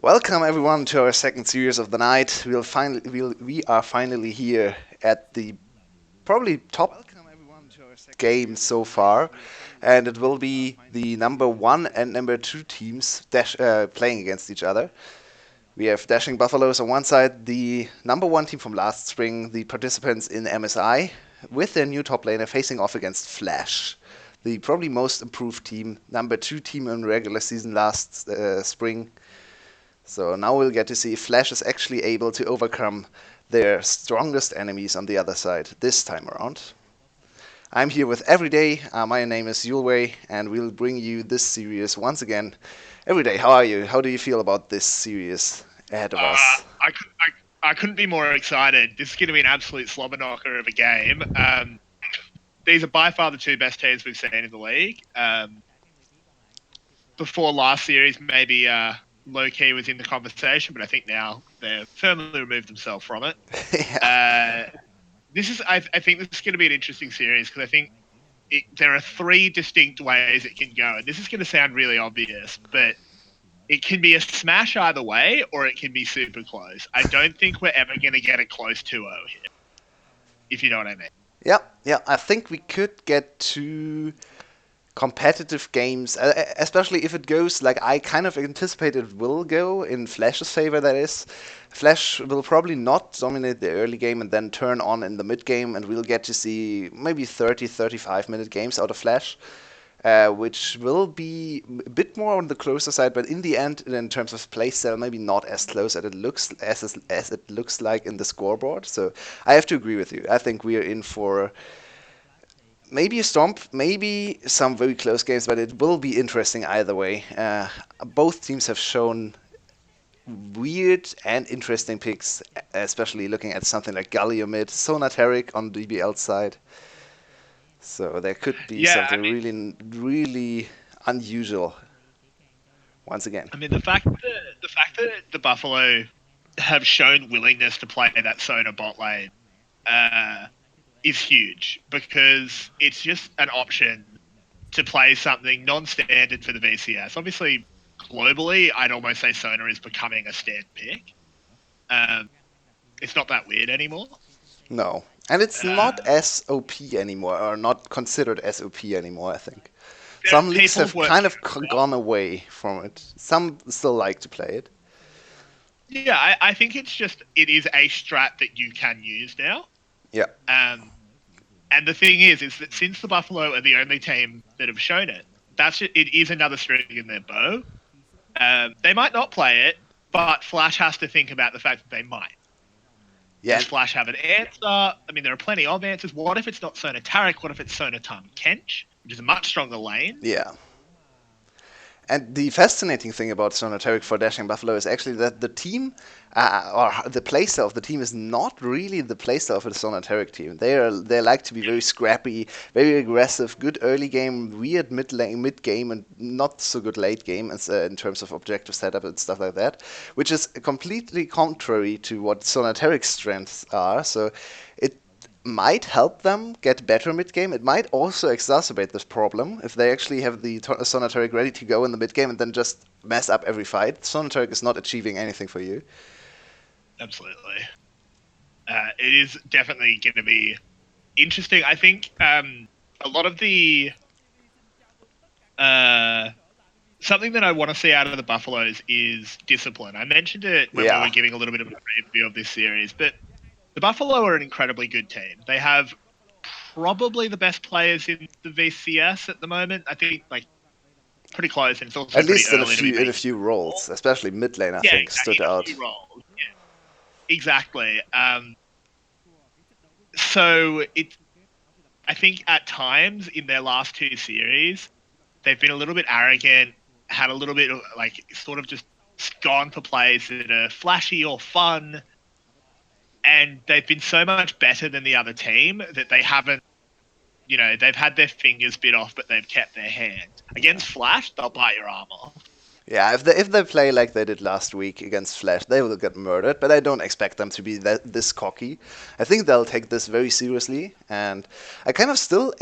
Welcome everyone to our second series of the night. We are finally here at the probably top game so far, and it will be the number one and number two teams playing against each other. We have Dashing Buffaloes on one side, the number one team from last spring, the participants in MSI, with their new top laner facing off against Flash, the probably most improved team, number two team in regular season last spring. So now we'll get to see if Flash is actually able to overcome their strongest enemies on the other side this time around. I'm here with Everyday. My name is Yulwei, and we'll bring you this series once again. Everyday, how are you? How do you feel about this series ahead of us? I couldn't be more excited. This is going to be an absolute slobber knocker of a game. These are by far the two best teams we've seen in the league. Before last series, maybe low-key was in the conversation, but I think now they've firmly removed themselves from it. Yeah. I think this is going to be an interesting series because I think there are three distinct ways it can go. And this is going to sound really obvious, but it can be a smash either way, or it can be super close. I don't think we're ever going to get it close 2-0 here, if you know what I mean. Yeah. I think we could get to competitive games, especially if it goes like I kind of anticipate it will go in Flash's favor, that is. Flash will probably not dominate the early game and then turn on in the mid game, and we'll get to see maybe 30-35 minute games out of Flash, which will be a bit more on the closer side, but in the end, in terms of playstyle, maybe not as close as it looks like in the scoreboard. So I have to agree with you. I think we are in for maybe a stomp, maybe some very close games, but it will be interesting either way. Both teams have shown weird and interesting picks, especially looking at something like Galio mid, Sonateric on DBL side. So there could be something really unusual once again. I mean, the fact that the Buffalo have shown willingness to play that Sona bot lane is huge because it's just an option to play something non-standard for the VCS. Obviously, globally, I'd almost say Sona is becoming a stand pick. It's not that weird anymore. No. And it's not SOP anymore, or not considered SOP anymore, I think. Some leagues have kind of gone away from it. Some still like to play it. Yeah, I think it is a strat that you can use now. Yeah. And the thing is that since the Buffalo are the only team that have shown it, it is another string in their bow. They might not play it, but Flash has to think about the fact that they might. Yeah. Does Flash have an answer? I mean, there are plenty of answers. What if it's not Sonateric? What if it's Sonatam Kench, which is a much stronger lane? Yeah. And the fascinating thing about Sonateric for Dashing Buffalo is actually that the team, or the playstyle of the team, is not really the playstyle of the Sonateric team. They like to be very scrappy, very aggressive, good early game, weird mid game, and not so good late game in terms of objective setup and stuff like that, which is completely contrary to what Sonateric's strengths are. So it might help them get better mid game. It might also exacerbate this problem if they actually have the Sonateric ready to go in the mid game and then just mess up every fight. Sonateric is not achieving anything for you. Absolutely. It is definitely going to be interesting. I think a lot of the something that I want to see out of the Buffaloes is discipline. I mentioned it when we were giving a little bit of a preview of this series, but the Buffalo are an incredibly good team. They have probably the best players in the VCS at the moment. I think pretty close, and it's also at least in a few roles, especially mid lane. I think stood out. Yeah, exactly. So I think at times in their last two series, they've been a little bit arrogant, had a little bit of sort of just gone for plays that are flashy or fun. And they've been so much better than the other team that they haven't, they've had their fingers bit off, but they've kept their hand. Against Flash, they'll bite your arm off. Yeah, if they play like they did last week against Flash, they will get murdered, but I don't expect them to be this cocky. I think they'll take this very seriously, and I kind of still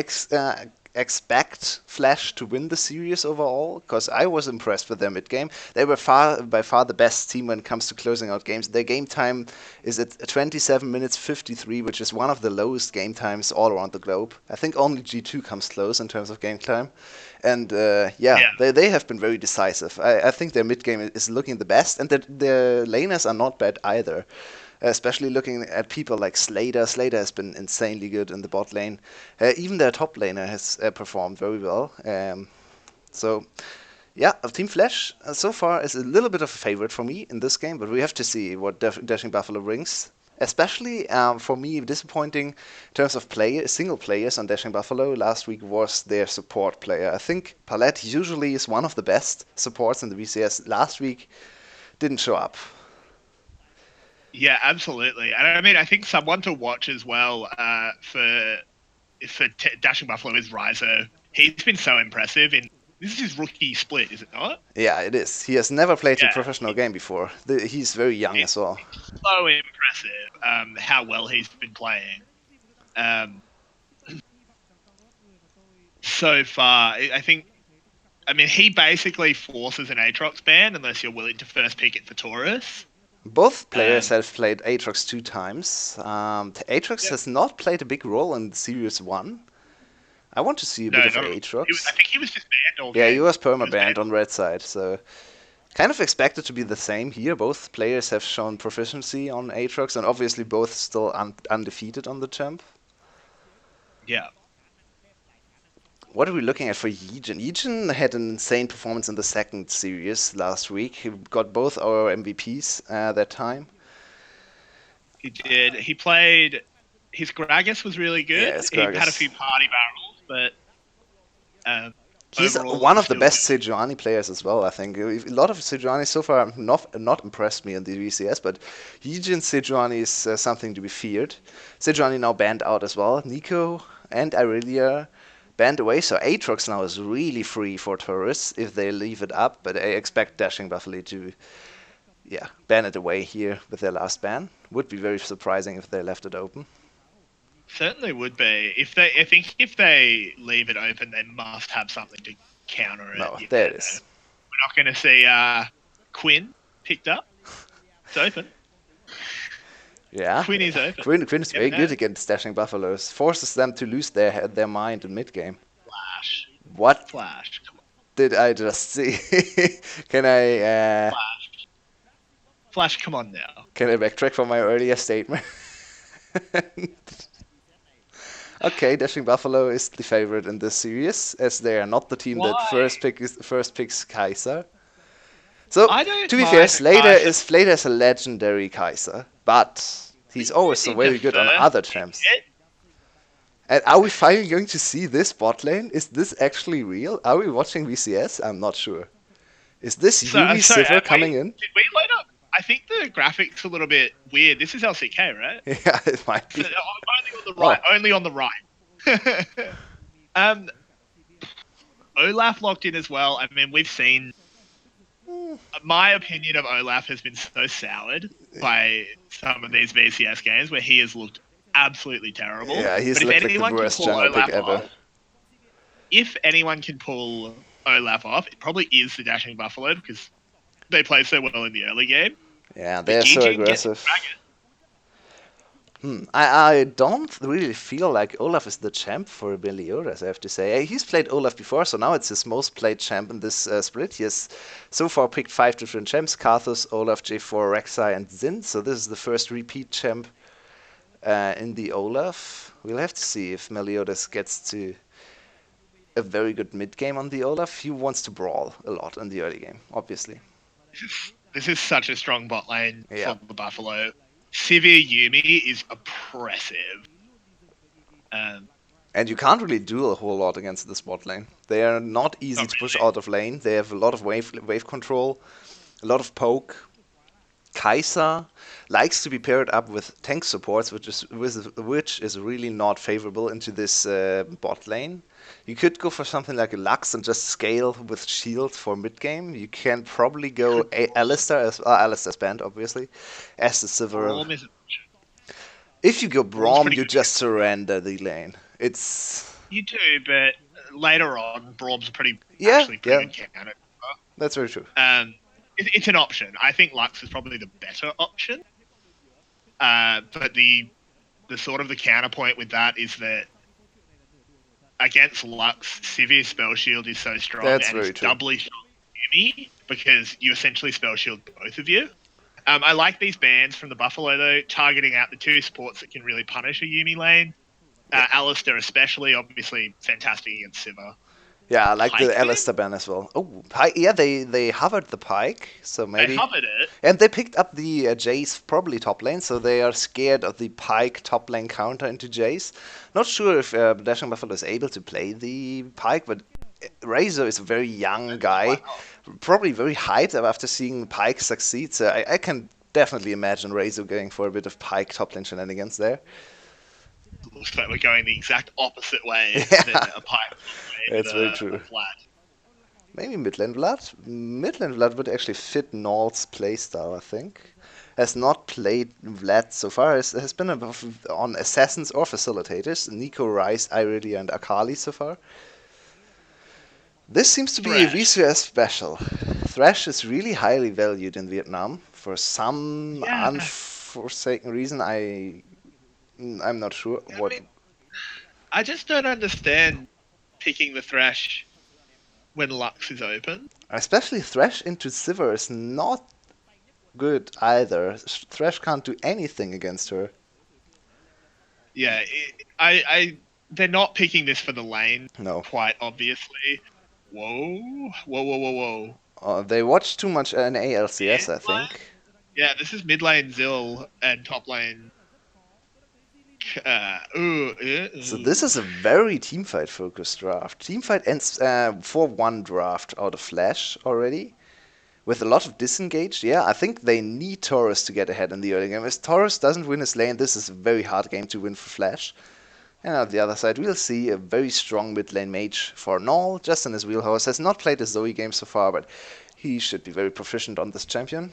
expect Flash to win the series overall, because I was impressed with their mid game. They were by far the best team when it comes to closing out games. Their game time is at 27 minutes 53, which is one of the lowest game times all around the globe. I think only G2 comes close in terms of game time. And yeah, Yeah. they have been very decisive. I think their mid game is looking the best, and their laners are not bad either. Especially looking at people like Slater. Slater has been insanely good in the bot lane. Even their top laner has performed very well. So, yeah, Team Flash so far is a little bit of a favorite for me in this game, but we have to see what Dashing Buffalo brings. Especially for me, disappointing in terms of single players on Dashing Buffalo last week was their support player. I think Palette usually is one of the best supports in the VCS. Last week didn't show up. Yeah, absolutely. And I mean, I think someone to watch as well for Dashing Buffalo is Rizo. He's been so impressive. This is his rookie split, is it not? Yeah, it is. He has never played a Yeah, professional game before. He's very young as well. it's so impressive how well he's been playing. Um, so far, I think. I mean, he basically forces an Aatrox ban unless you're willing to first pick it for Taurus. Both players have played Aatrox 2 times. Aatrox has not played a big role in Series 1. I want to see a bit of Aatrox. I think he was just banned all Yeah, game. he was perma-banned on red side, so kind of expected to be the same here. Both players have shown proficiency on Aatrox, and obviously both still undefeated on the champ. Yeah. What are we looking at for Yijin? Yijin had an insane performance in the second series last week. He got both our MVPs that time. He did. He played. His Gragas was really good. Yeah, he had a few party barrels, but he's overall, one of the best good. Sejuani players as well, I think. A lot of Sejuani so far have not impressed me in the VCS, but Yijin Sejuani is something to be feared. Sejuani now banned out as well. Nico and Irelia banned away, so Aatrox now is really free for tourists if they leave it up, but I expect Dashing Buffalo to ban it away here with their last ban. Would be very surprising if they left it open. Certainly would be. I think if they leave it open, they must have something to counter it. No, there it is. We're not going to see Quinn picked up. It's open. Yeah, Quinn is open. Quinn is very good against Dashing Buffaloes. Forces them to lose their mind in mid game. Flash. What Flash. did I just see? Can I? Flash, come on now. Can I backtrack from my earlier statement? Okay, Dashing Buffalo is the favorite in this series, as they are not the team that first picks Kaiser. So, to be fair, Slater is a legendary Kaiser, but he's always so very good on other champs. And are we finally going to see this bot lane? Is this actually real? Are we watching VCS? I'm not sure. Is this Yumi Sivir coming in? Did we load up? I think the graphics a little bit weird. This is LCK, right? Yeah, it might be. So, only on the right. Olaf locked in as well. I mean, we've seen. My opinion of Olaf has been so soured by some of these VCS games where he has looked absolutely terrible. Yeah, he's looked like the worst jungle pick ever. If anyone can pull Olaf off, it probably is the Dashing Buffalo because they play so well in the early game. Yeah, they're so aggressive. I don't really feel like Olaf is the champ for Meliodas, I have to say. He's played Olaf before, so now it's his most played champ in this split. He has so far picked 5 different champs: Karthus, Olaf, J4, Rek'Sai, and Xin. So this is the first repeat champ in the Olaf. We'll have to see if Meliodas gets to a very good mid game on the Olaf. He wants to brawl a lot in the early game, obviously. This is such a strong bot lane for the Buffalo. Sivir Yumi is oppressive. And you can't really do a whole lot against this bot lane. They are not easy to push out of lane. They have a lot of wave control, a lot of poke. Kai'Sa likes to be paired up with tank supports, which is really not favorable into this bot lane. You could go for something like a Lux and just scale with shield for mid game. You can probably go Alistar Alistar's banned, obviously, as the Sivir. If you go Braum, you just surrender the lane. You do, but later on, Braum's Yeah, actually pretty yeah, good counter. that's very true. It's an option. I think Lux is probably the better option. But the sort of the counterpoint with that is that against Lux, Sivir's spell shield is so strong, That's and it's very true. doubly strong for Yumi because you essentially spell shield both of you. I like these bans from the Buffalo though, targeting out the two supports that can really punish a Yumi lane. Yeah, Alistair especially, obviously fantastic against Sivir. yeah, I like the Pike ban? Alistair ban as well. Oh, Pike, yeah, they hovered the Pike, so They maybe. hovered it. And they picked up the Jace probably top lane, so they are scared of the Pike top lane counter into Jace. Not sure if Dashing Buffalo is able to play the Pike, but Razor is a very young Why guy, not? probably very hyped after seeing Pike succeed. So I can definitely imagine Razor going for a bit of Pike top lane shenanigans there. Looks like we're going the exact opposite way than Yeah, a Pike with that's very a true. flat. Maybe Midland Blood? Midland Blood would actually fit Null's playstyle, I think. Has not played Vlad so far, has been on Assassins or Facilitators. Nico, Rice, Irelia, and Akali so far. This seems to be a Thresh. VCS special. Thresh is really highly valued in Vietnam for some Yeah, unforsaken reason. I'm not sure I what. mean, I just don't understand picking the Thresh when Lux is open. Especially Thresh into Sivir is not good either. Thresh can't do anything against her. Yeah, they're not picking this for the lane, No. quite obviously. Whoa, whoa, whoa, whoa, whoa. They watch too much NALCS, Mid I lane? think. Yeah, this is mid lane Zill and top lane. Ooh, So this ooh. is a very teamfight focused draft. Teamfight ends 4-1 draft out of Flash already. With a lot of disengaged, yeah, I think they need Taurus to get ahead in the early game. If Taurus doesn't win his lane, this is a very hard game to win for Flash. And on the other side, we'll see a very strong mid lane mage for Null, just in his wheelhouse. Has not played a Zoe game so far, but he should be very proficient on this champion.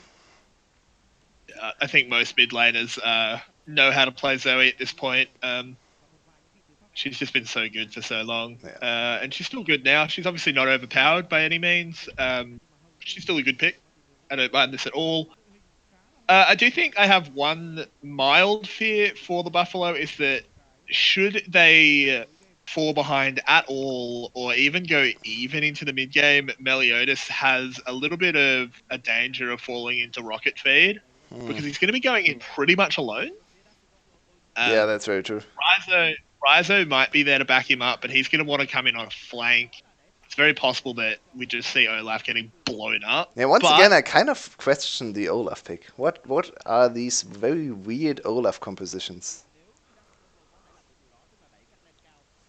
I think most mid laners know how to play Zoe at this point. She's just been so good for so long, Yeah. and she's still good now. She's obviously not overpowered by any means. She's still a good pick. I don't mind this at all. I do think I have one mild fear for the Buffalo is that should they fall behind at all or even go even into the mid game, Meliodas has a little bit of a danger of falling into rocket feed Hmm. because he's going to be going in pretty much alone. Yeah, Um, that's very true. Rizo might be there to back him up, but he's going to want to come in on a flank. It's very possible that we just see Olaf getting blown up. Yeah, once But again, I kind of question the Olaf pick. What are these very weird Olaf compositions?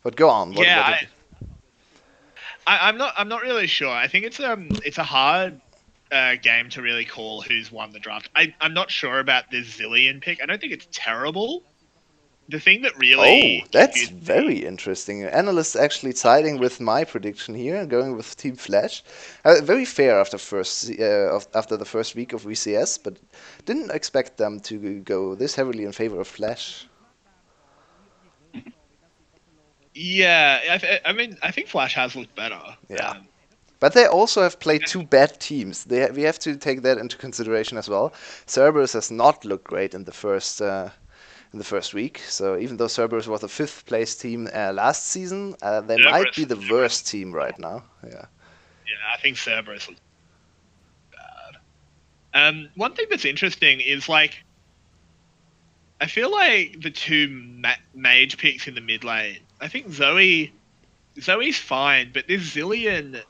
But go on. yeah, What? I'm not really sure. I think it's a hard game to really call who's won the draft. I'm not sure about the Zillion pick. I don't think it's terrible. The thing that Oh, really that's confused me. very interesting. Analysts actually siding with my prediction here, going with Team Flash. Very fair after after the first week of VCS, but didn't expect them to go this heavily in favor of Flash. Yeah, I mean, I think Flash has looked better. Yeah. But they also have played two bad teams. We have to take that into consideration as well. Cerberus has not looked great in the first week. So even though Cerberus was the fifth place team last season, they might be the Cerberus. worst team right now. Yeah. Yeah, I think Cerberus looks bad. One thing that's interesting is like I feel like the two mage picks in the mid lane. I think Zoe's fine, but this Zillion,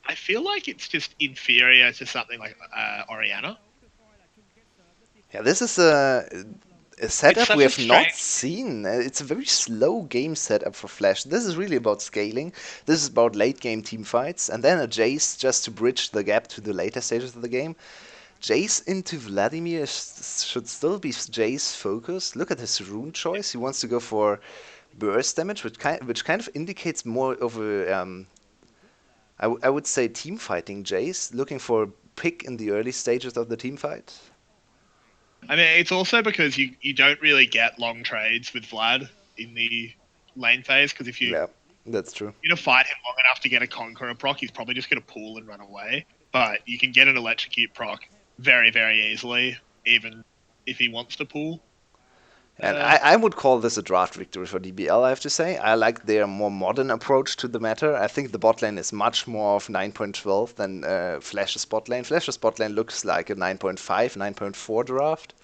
I feel like it's just inferior to something like Oriana. Yeah, this is a It's setup we such a have not strange. seen. It's a very slow game setup for Flash. This is really about scaling. This is about late game team fights, and then a Jace just to bridge the gap to the later stages of the game. Jace into Vladimir should still be Jace focused. Look at his rune choice. He wants to go for burst damage, which kind of indicates more of a I would say team fighting Jace, looking for a pick in the early stages of the team fight. I mean, it's also because you don't really get long trades with Vlad in the lane phase because if you Yeah. That's true. You're going to fight him long enough to get a Conqueror proc, he's probably just going to pull and run away. But you can get an Electrocute proc very, very easily, even if he wants to pull. And I would call this a draft victory for DBL, I have to say. I like their more modern approach to the matter. I think the bot lane is much more of 9.12 than Flash's bot lane. Flash's bot lane looks like a 9.5, 9.4 draft.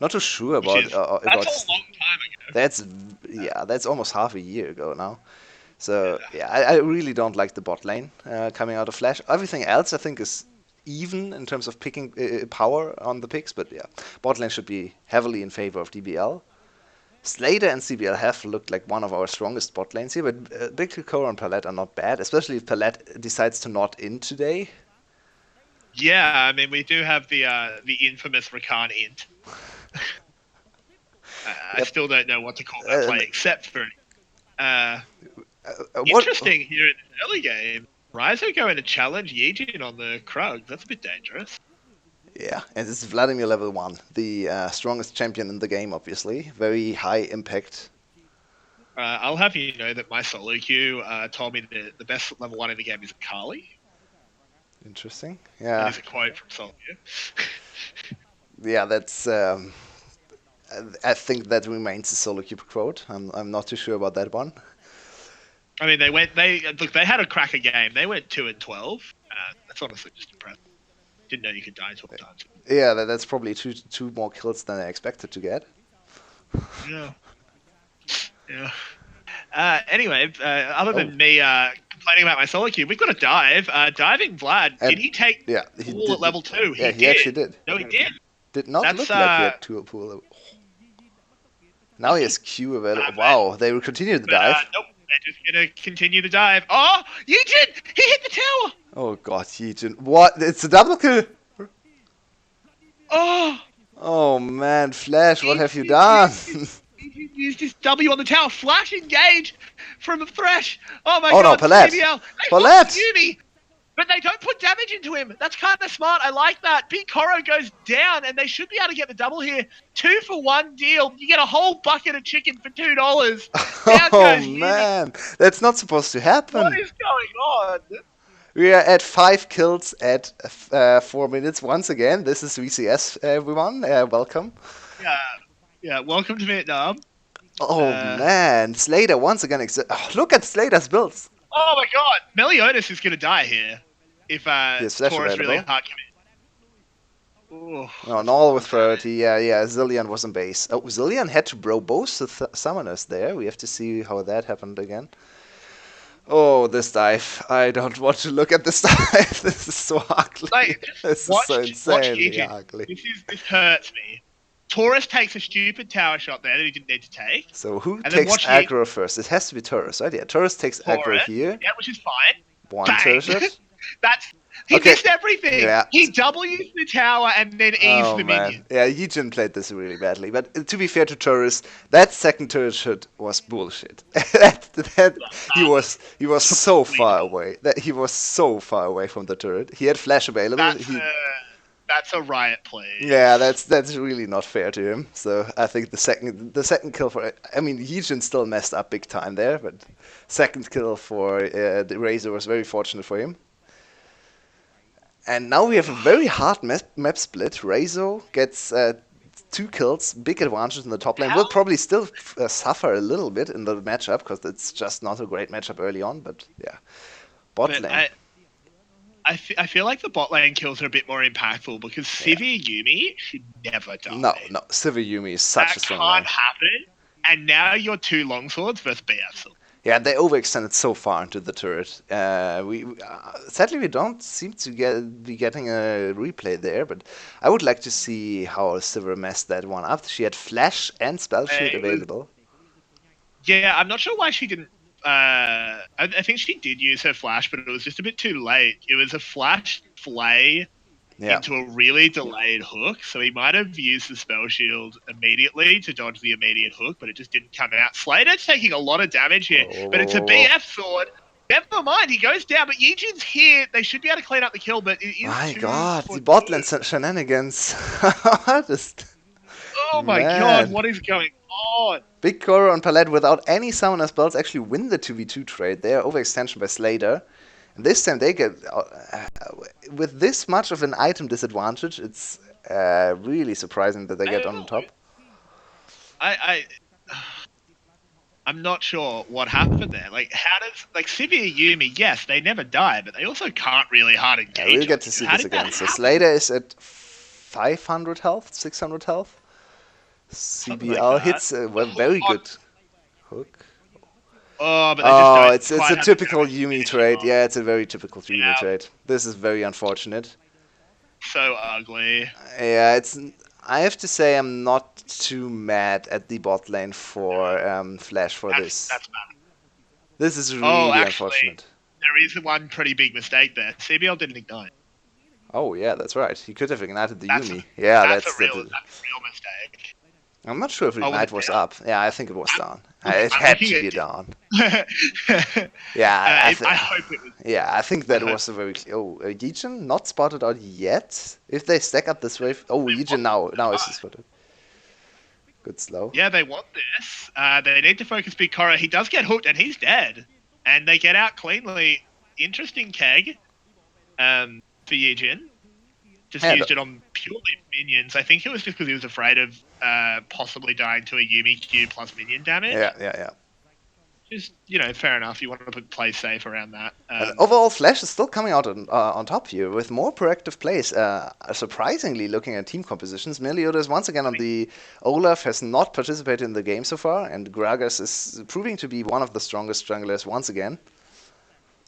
Not too sure about that's a long time ago. that's almost half a year ago now. So yeah, I really don't like the bot lane coming out of Flash. Everything else I think is even in terms of picking power on the picks, but yeah, bot lane should be heavily in favor of DBL. Slater and CBL have looked like one of our strongest bot lanes here, but Big Core and Palette are not bad, especially if Palette decides to not in today. Yeah, I mean, we do have the infamous Rakan int. I still don't know what to call that play except for interesting here in the early game. Ryzo going to challenge Yijin on the Krug. That's a bit dangerous. Yeah, and this is Vladimir level 1, the strongest champion in the game, obviously. Very high impact. I'll have you know that my solo queue told me that the best level 1 in the game is Kali. Interesting. Yeah. That is a quote from solo queue. Yeah, that's. I think that remains a solo queue quote. I'm not too sure about that one. I mean, they had a cracker game. They went 2-12. That's honestly just impressive. Didn't know you could die 12 times. Yeah, that's probably two more kills than I expected to get. Yeah. Anyway, other than me complaining about my solo queue, we've got a dive. Diving Vlad, did he take pool at level 2? Yeah, he actually did. No, he did. Did not look like he had pool level. Now he has Q available. Wow, they will continue the dive. Nope, they're just going to continue the dive. Oh, Yijin! He hit the tower! Oh god, Yijin. What? It's a double kill! Oh man, Flash, what have you done? He used his W on the tower. Flash engage from a Thresh. Oh my god, no, Palette. DBL. Palette! Yumi, but they don't put damage into him. That's kind of smart. I like that. Big Koro goes down, and they should be able to get the double here. 2-for-1 deal. You get a whole bucket of chicken for $2. Oh man, that's not supposed to happen. What is going on? We are at 5 kills at 4 minutes once again. This is VCS, everyone. Welcome. Yeah, welcome to Vietnam. Oh man, Slater once again. Look at Slater's builds. Oh my god, Meliodas is going to die here if Taurus really hard commit. No, Null with priority. Yeah, Zillion was in base. Oh, Zillion had to bro both the summoners there. We have to see how that happened again. Oh, this dive. I don't want to look at this dive. This is so ugly. This is so insanely ugly. This hurts me. Taurus takes a stupid tower shot there that he didn't need to take. So who takes aggro first? It has to be Taurus, right? Yeah, Taurus takes aggro here. Yeah, which is fine. One Turret. He missed everything. Yeah. He W's the tower and then E's the minion. Yeah, Yijin played this really badly. But to be fair to Taurus, that second turret shot was bullshit. He was so far away. He was so far away from the turret. He had flash available. That's a riot play. Yeah, that's really not fair to him. So I think the second kill for Yijin still messed up big time there, but second kill for the Razor was very fortunate for him. And now we have a very hard map split. Razor gets 2 kills, big advantage in the top lane. Will probably still suffer a little bit in the matchup because it's just not a great matchup early on. But yeah, bot lane. I feel like the bot lane kills are a bit more impactful because Sivir Yumi should never die. No, Sivir Yumi is such a strong lane. That can't happen. And now you're 2 longswords versus BF. Yeah, they overextended so far into the turret. Sadly, we don't seem to be getting a replay there, but I would like to see how Sivir messed that one up. She had flash and spell shield available. Yeah, I'm not sure why she didn't. I think she did use her flash, but it was just a bit too late. It was a flash flay into a really delayed hook, so he might have used the spell shield immediately to dodge the immediate hook, but it just didn't come out. Slater's taking a lot of damage here, but it's a BF sword. Never mind, he goes down, but Yijin's here. They should be able to clean up the kill, but it is my god, the bot lane shenanigans. Oh my god, what is going on? Big Koro and Palette without any summoner spells actually win the 2v2 trade. They are overextension by Slater. And this time they get... with this much of an item disadvantage, it's really surprising that they get on top. I'm not sure what happened there. Like, how does Sivir Yumi? Yes, they never die, but they also can't really hard engage. Yeah, we'll get to see this again. So Slater is at 500 health, 600 health. CBL like hits a very good hook. Oh, but they just don't it's a typical Yumi trade. Yeah, it's a very typical Yumi trade. This is very unfortunate. So ugly. Yeah, I have to say I'm not too mad at the bot lane for Flash for this. That's bad. This is really unfortunate. There is one pretty big mistake there. CBL didn't ignite. Oh yeah, that's right. He could have ignited the Yumi. Yeah, that's a real mistake. I'm not sure if Ignite was up. Yeah, I think it was down. It had to be down. Yeah, I hope it was. Yeah, I think that was a very... Oh, Yijin not spotted out yet. If they stack up this wave... Oh, Yijin now is spotted. Good slow. Yeah, they want this. They need to focus Big Korra. He does get hooked and he's dead. And they get out cleanly. Interesting keg for Yijin. Just used it on purely minions. I think it was just because he was afraid of possibly dying to a Yumi Q plus minion damage. Yeah. Just, fair enough. You want to play safe around that. Overall, Flash is still coming out on top here with more proactive plays. Surprisingly, looking at team compositions, Meliodas once again on the Olaf has not participated in the game so far, and Gragas is proving to be one of the strongest junglers once again.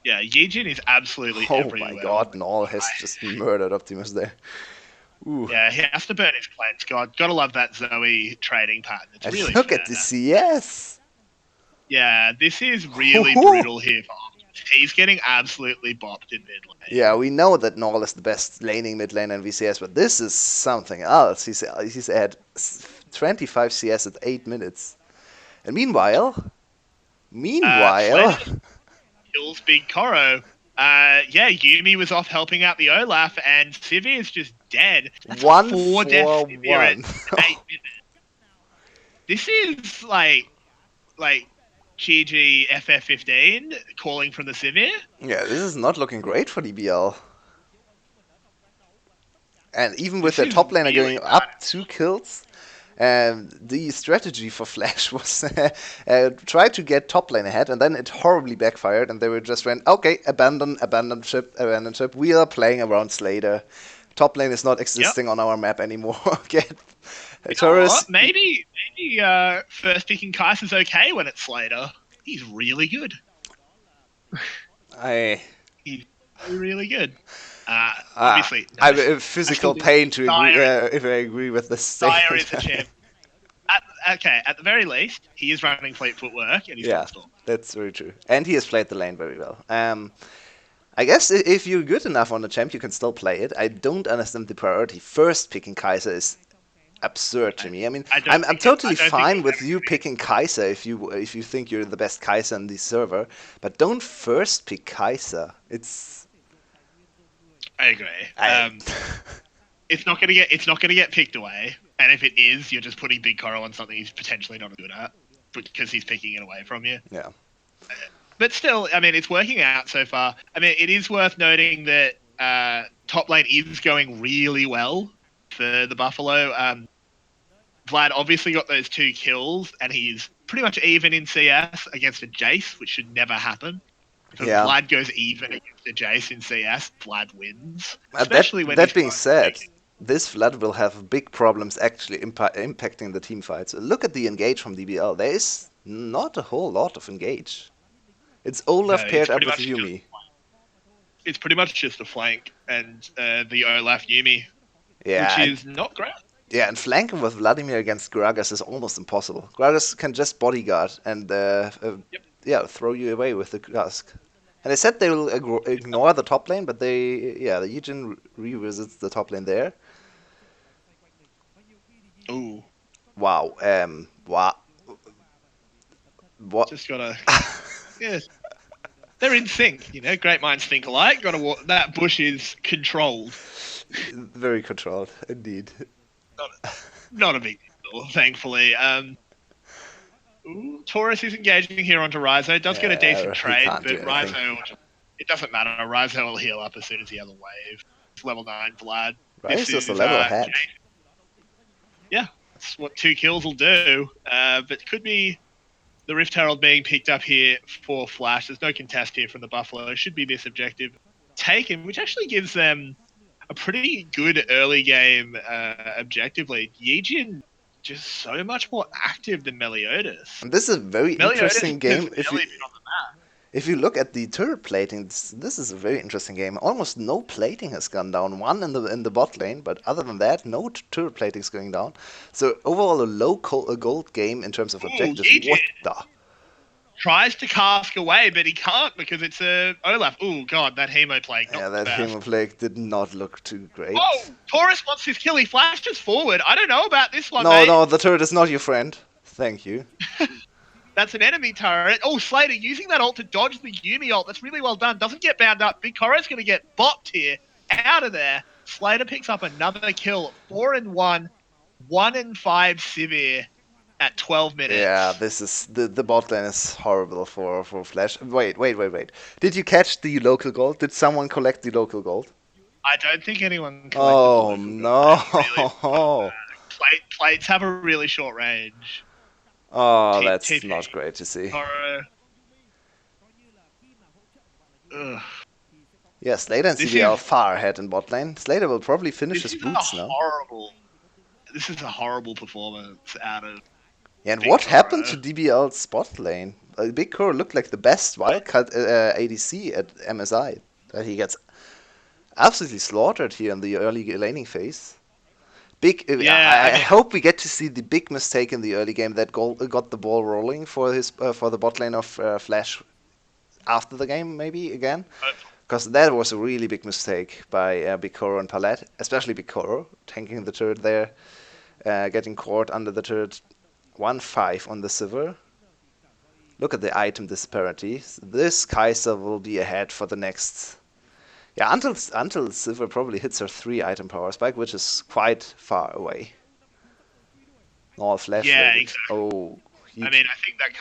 Yeah, Yijin is absolutely everywhere. Oh my god, Null has just murdered Optimus there. Ooh. Yeah, he has to burn his cleanse. Gotta love that Zoe trading pattern. It's really look at the CS. Yeah, this is really brutal here for Optimus. He's getting absolutely bopped in mid lane. Yeah, we know that Null is the best laning mid lane in VCS, but this is something else. He's at 25 CS at 8 minutes. And meanwhile... kills Big Koro. Yumi was off helping out the Olaf, and Sivir is just dead. That's 4 deaths Sivir in 8 minutes. This is like GG FF15 calling from the Sivir. Yeah, this is not looking great for DBL. And even with the top laner going up 2 kills, the strategy for Flash was try to get top lane ahead, and then it horribly backfired, and they were just went, okay, abandon ship. We are playing around Slater. Top lane is not existing on our map anymore. Get Taurus. Maybe first picking Kaiser's okay when it's Slater. He's really good. He's really good. Obviously, I'm in physical pain to agree if I agree with this statement. Dire is a champ. At the very least, he is running fleet footwork and he's installed. That's very true. And he has played the lane very well. I guess if you're good enough on the champ, you can still play it. I don't understand the priority. First picking Kaiser is absurd to me. I mean, I'm totally fine with you picking Kaiser if you think you're the best Kaiser in the server, but don't first pick Kaiser. I agree. It's not gonna get picked away, and if it is, you're just putting Big Koro on something he's potentially not good at because he's picking it away from you. Yeah. But still, I mean, it's working out so far. I mean, it is worth noting that top lane is going really well for the Buffalo. Vlad obviously got those 2 kills, and he's pretty much even in CS against a Jace, which should never happen. If Vlad goes even against a Jace in CS, Vlad wins. Especially when that being said, this Vlad will have big problems actually impacting the team fights. Look at the engage from DBL. There is not a whole lot of engage. It's Olaf paired up with Yumi. It's pretty much just a flank and the Olaf Yumi, which is not great. Yeah, and flanking with Vladimir against Gragas is almost impossible. Gragas can just bodyguard and throw you away with the Dusk. And they said they will ignore the top lane, but the Yijin revisits the top lane there. Ooh. Wow. What? Just gotta... yeah. They're in sync, Great minds think alike. That bush is controlled. Very controlled, indeed. Not a big deal, thankfully. Ooh, Taurus is engaging here onto Raizo. Does get a decent He trade, can't do but anything. Raizo, it doesn't matter. Raizo will heal up as soon as he has a wave. It's level 9 Vlad. Right, This he's just a is, level ahead. yeah, that's what 2 kills will do. But could be the Rift Herald being picked up here for Flash. There's no contest here from the Buffalo. It should be this objective taken, which actually gives them a pretty good early game objective lead. Yijin just so much more active than Meliodas. And this is a very Meliodas interesting has game. barely been on the map. If you look at the turret plating, this is a very interesting game. Almost no plating has gone down. One in the bot lane, but other than that, no turret plating is going down. So overall, a low gold game in terms of objectives. Yijin What the? tries to cask away, but he can't because it's a Olaf. Oh god, that Hemo plague. Yeah, that Hemo plague did not look too great. Oh, Taurus wants his kill. He flashes forward. I don't know about this one, No, mate. no, the turret is not your friend. Thank you. That's an enemy turret. Oh, Slater using that ult to dodge the Yumi ult. That's really well done. Doesn't get bound up. Big Koro's going to get bopped here. Out of there. Slater picks up another kill. 4-1. 1-5 Sivir at 12 minutes. Yeah, this is the bot lane is horrible for Flash. Wait. Did you catch the local gold? Did someone collect the local gold? I don't think anyone collected Oh the local no! gold. Plates have a really short range. Oh, that's not great to see. Yeah, Slater and DBL far ahead in bot lane. Slater will probably finish his boots now. This is a horrible performance out of. Yeah, and what happened to DBL's bot lane? Big Kuro looked like the best wildcard ADC at MSI. He gets absolutely slaughtered here in the early laning phase. I hope we get to see the big mistake in the early game that got the ball rolling for the bot lane of Flash after the game, maybe again. Because that was a really big mistake by Bikoro and Palette, especially Bikoro, tanking the turret there, getting caught under the turret. 1-5 on the Sivir. Look at the item disparity. This Kai'Sa will be ahead for the next. Yeah, until Sivir probably hits her 3-item power spike, which is quite far away. All flash. Yeah, exactly. Oh. I mean, I think that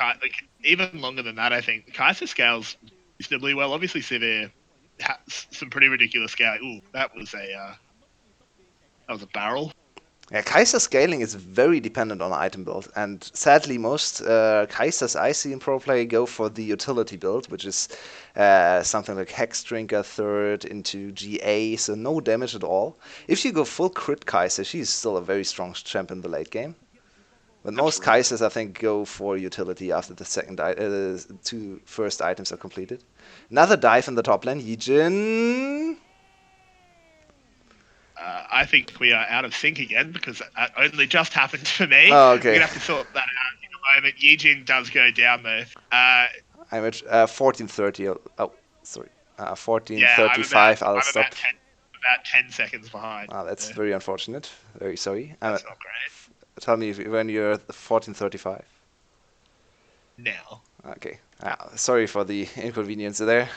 even longer than that. I think Kai'Sa scales reasonably well. Obviously, Sivir has some pretty ridiculous scale. Ooh, that was a barrel. Yeah, Kai'Sa scaling is very dependent on item build, and sadly most Kai'Sas I see in pro play go for the utility build, which is something like Hex Drinker third into GA, so no damage at all. If you go full crit Kai'Sa, she's still a very strong champion in the late game. But most Kai'Sas, I think, go for utility after the second two first items are completed. Another dive in the top lane, Yijin. I think we are out of sync again because that only just happened for me. Oh, okay. We're going to have to sort that out in a moment. Yijin does go down though. I'm at 14:30. Oh, sorry. 14:35. I'll stop. About 10 seconds behind. Oh, that's very unfortunate. Very sorry. That's not great. Tell me when you're 14:35. Now. Okay. Sorry for the inconvenience there.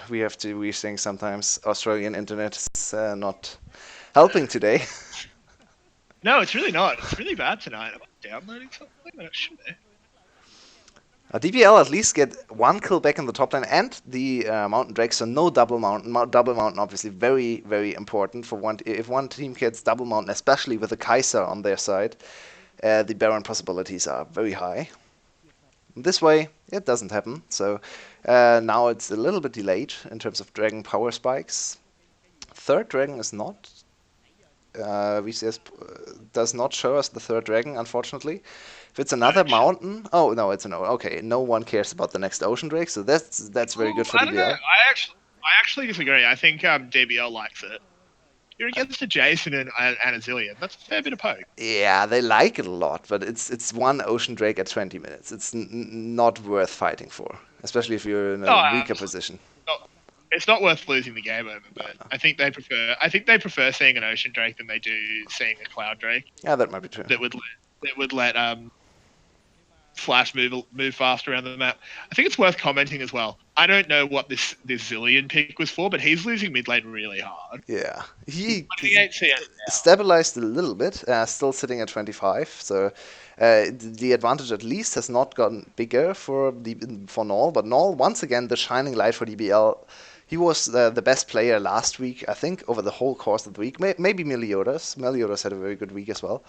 We're saying sometimes Australian internet is not helping today. No, it's really not. It's really bad tonight. Am I downloading something that it should be? DBL at least get one kill back in the top lane and the Mountain Drake, so no double mountain. Double mountain obviously very, very important for one. If one team gets double mountain, especially with the Kai'Sa on their side, the Baron possibilities are very high. This way, it doesn't happen. So now it's a little bit delayed in terms of dragon power spikes. Third dragon is not. VCS does not show us the third dragon, unfortunately. If it's another mountain, oh no, it's no. Okay, no one cares about the next ocean drake, so that's very good for DBL. I actually disagree. I think DBL likes it. You're against a Jason and a Zillion. That's a fair bit of poke. Yeah, they like it a lot, but it's one ocean drake at 20 minutes. It's not worth fighting for, especially if you're in a weaker position. It's not worth losing the game over, but I think they prefer seeing an ocean drake than they do seeing a cloud drake. Yeah, that might be true. That would let Flash move fast around the map. I think it's worth commenting as well. I don't know what this Zillion pick was for, but he's losing mid lane really hard. Yeah, He's he 28 CS now. stabilized a little bit, still sitting at 25. So the advantage at least has not gotten bigger for Null, but Null once again the shining light for DBL. He was the best player last week, I think, over the whole course of the week. Maybe Meliodas. Meliodas had a very good week as well.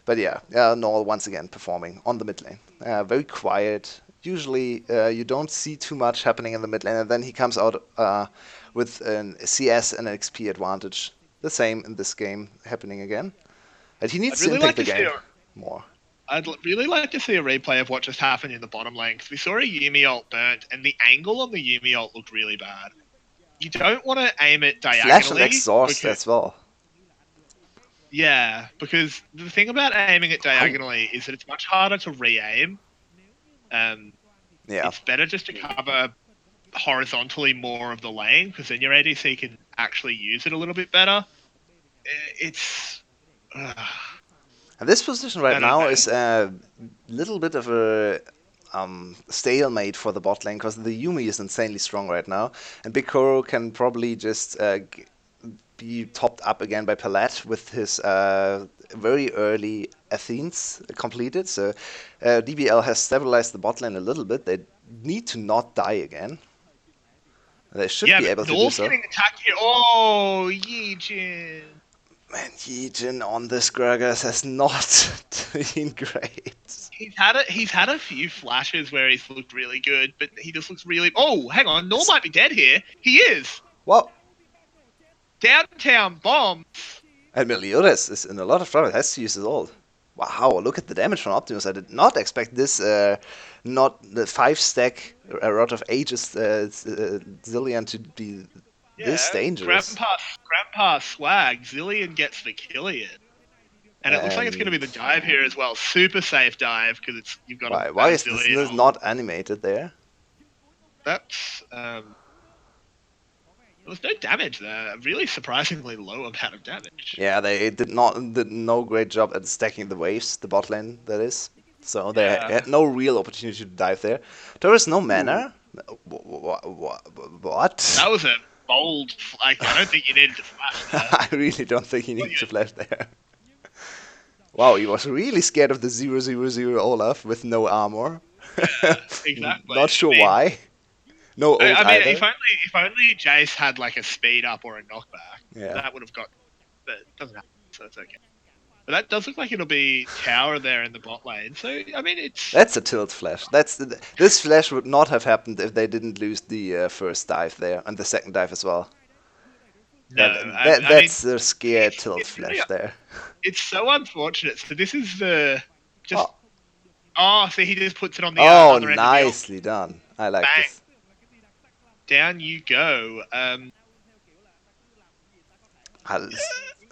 But yeah, Null once again performing on the mid lane. Very quiet. Usually you don't see too much happening in the mid lane, and then he comes out with a CS and an XP advantage. The same in this game happening again. And he needs to impact the game more. I'd really like to see a replay of what just happened in the bottom lane, because we saw a Yuumi ult burnt, and the angle on the Yuumi ult looked really bad. You don't want to aim it diagonally. Flash and exhaust as well. Yeah, because the thing about aiming it diagonally is that it's much harder to re-aim. It's better just to cover horizontally more of the lane, because then your ADC can actually use it a little bit better. It's... And this position right now is a little bit of a stalemate for the bot lane, because the Yuumi is insanely strong right now, and Big Koro can probably just be topped up again by Palette with his very early Athenes completed. So DBL has stabilized the bot lane a little bit. They need to not die again. They should be able to do so. Getting attacked here. Oh, Yijin. Man, Yijin on this Gragas has not been great. He's had a few flashes where he's looked really good, but he just looks really... Oh, hang on. Null might be dead here. He is. What? Downtown bombs. And Meliodas is in a lot of trouble. Has to use his ult. Wow, look at the damage from Optimus. I did not expect this, not the 5-stack Rod of Ages Zillion to be this dangerous. Grandpa swag. Zillion gets the Killian. And it looks like it's going to be the dive here as well. Super safe dive, because you've got why is this not animated there? That's... There was no damage there. A really surprisingly low amount of damage. Yeah, they did no great job at stacking the waves, the bot lane, that is. So they had no real opportunity to dive there. There is no mana? What? That was a bold... I don't think you needed to flash there. I really don't think you needed to flash there. Wow, he was really scared of the 0/0/0 Olaf with no armor. Yeah, exactly. Not sure why. No ult either. If only Jace had like a speed up or a knockback, that would have got... But it doesn't happen, so it's okay. But that does look like it'll be tower there in the bot lane. So, I mean, it's... That's a tilt flash. This flash would not have happened if they didn't lose the first dive there, and the second dive as well. No, that's a scared tilt flash there. It's so unfortunate. So this is the... Oh, so he just puts it on the other end. Oh, nicely done. I like this. Down you go.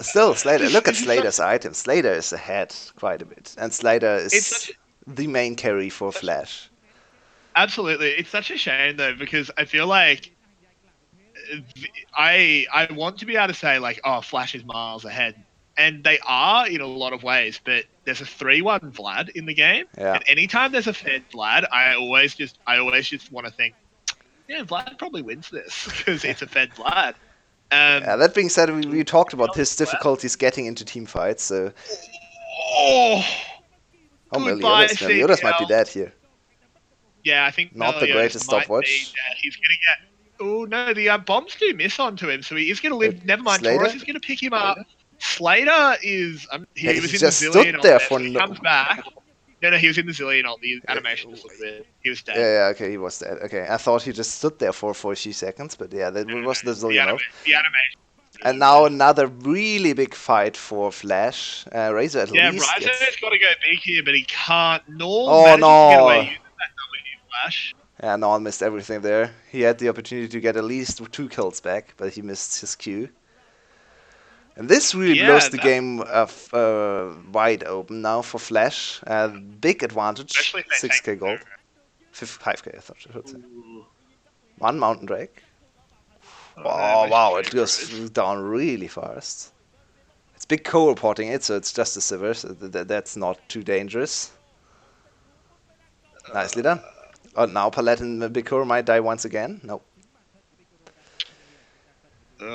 Still, Slater. Look at Slater's items. Slater is ahead quite a bit, and Slater is the main carry for Flash. Absolutely, it's such a shame though, because I feel like I want to be able to say like, oh, Flash is miles ahead, and they are in a lot of ways. But there's a 3-1 Vlad in the game, and anytime there's a fed Vlad, I always just want to think, yeah, Vlad probably wins this because it's a fed Vlad. That being said, we talked about his difficulties getting into team fights. So, Meliodas might be dead here. Yeah, I think not the greatest stopwatch. He's gonna get. Oh no, the bombs do miss onto him, so he is gonna live. Never mind, Slater? Taurus is gonna pick him up. Slater is. He was in just the Zillion stood there for he comes back. No, he was in the Zillion ult. The animation just looked weird. He was dead. Yeah, okay, he was dead. Okay, I thought he just stood there for a few seconds, but yeah, that was the Zillion ult. The animation. And now another really big fight for Flash. Razor at least. Yeah, Razor's got to go big here, but he can't. Oh no! Get away using that W Flash. Yeah, Null missed everything there. He had the opportunity to get at least 2 kills back, but he missed his Q. And this really blows the game wide open now for Flash. Big advantage, 6k gold. 5k, I thought I should say. 1 Mountain Drake. Oh, wow, it goes down really fast. It's big co-reporting it, so it's just a Sivir, so that's not too dangerous. Nicely done. Oh, now Palette and Bikor might die once again. No.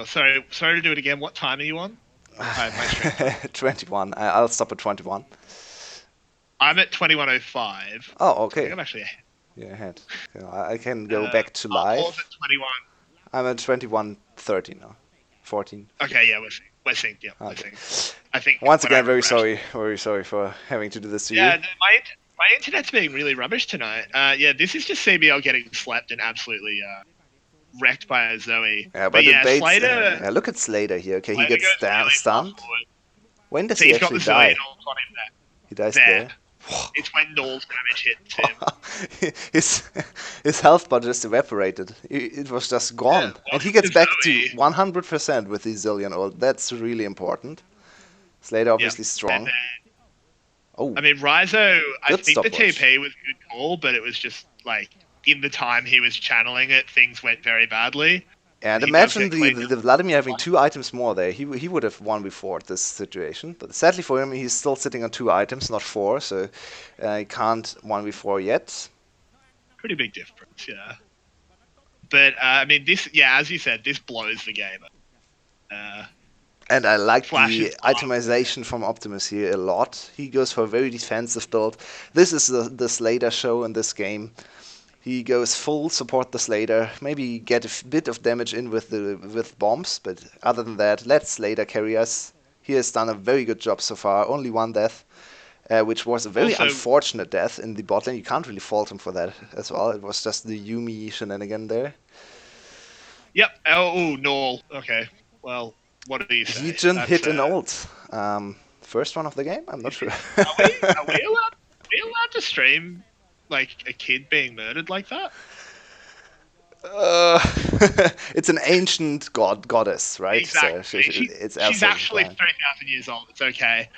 Sorry to do it again. What time are you on? My stream. 21. I'll stop at 21. I'm at 21:05. Oh, So I okay. think I'm actually ahead. You're ahead. I can go back to I'll live. pause at 21. I'm at 21:30 now. 14. Okay, yeah, we're synced. Yeah, we're Okay. synced. I think. Once when I again, very refreshed- sorry for having to do this to Yeah, you. my internet's being really rubbish tonight. Yeah, this is just CBL getting slapped and absolutely wrecked by a Zoe. Yeah, but yeah, it baits. Slater. Yeah, look at Slater here. Okay, he Slater gets goes really far stunned. forward. When does So he he's got actually the die? Zillion ult on him there. He dies There. there. It's when Null's damage hits him. his health bar just evaporated. It was just gone. Yeah, And he gets back Zoe. to 100% with the Zillion ult. That's really important. Slater obviously And strong. then, Oh, I mean, Rizo, I Good think the stopwatch. TP was a good call, but it was just like in the time he was channeling it, things went very badly. and he imagine does get the Vladimir having 2 items more there. He would have won before this situation. But sadly for him, he's still sitting on 2 items, not 4. So he can't 1v4 yet. Pretty big difference, yeah. But I mean, this, yeah, as you said, this blows the game. And I like Flash the is fine. itemization from Optimus here a lot. He goes for a very defensive build. This is the Slater show in this game. He goes full support the Slater, maybe get a bit of damage in with bombs, but other than that, let Slater carry us. He has done a very good job so far. Only 1 death, which was a very Also- unfortunate death in the bot lane. You can't really fault him for that as well. It was just the Yumi shenanigan there. Yep. Oh, Null. Okay. Well, what do you say? He just That's, hit an ult. First one of the game? I'm not sure. Are we allowed to stream like a kid being murdered like that? It's an ancient goddess, right? Exactly. So it's She's actually 3,000 years old. It's okay.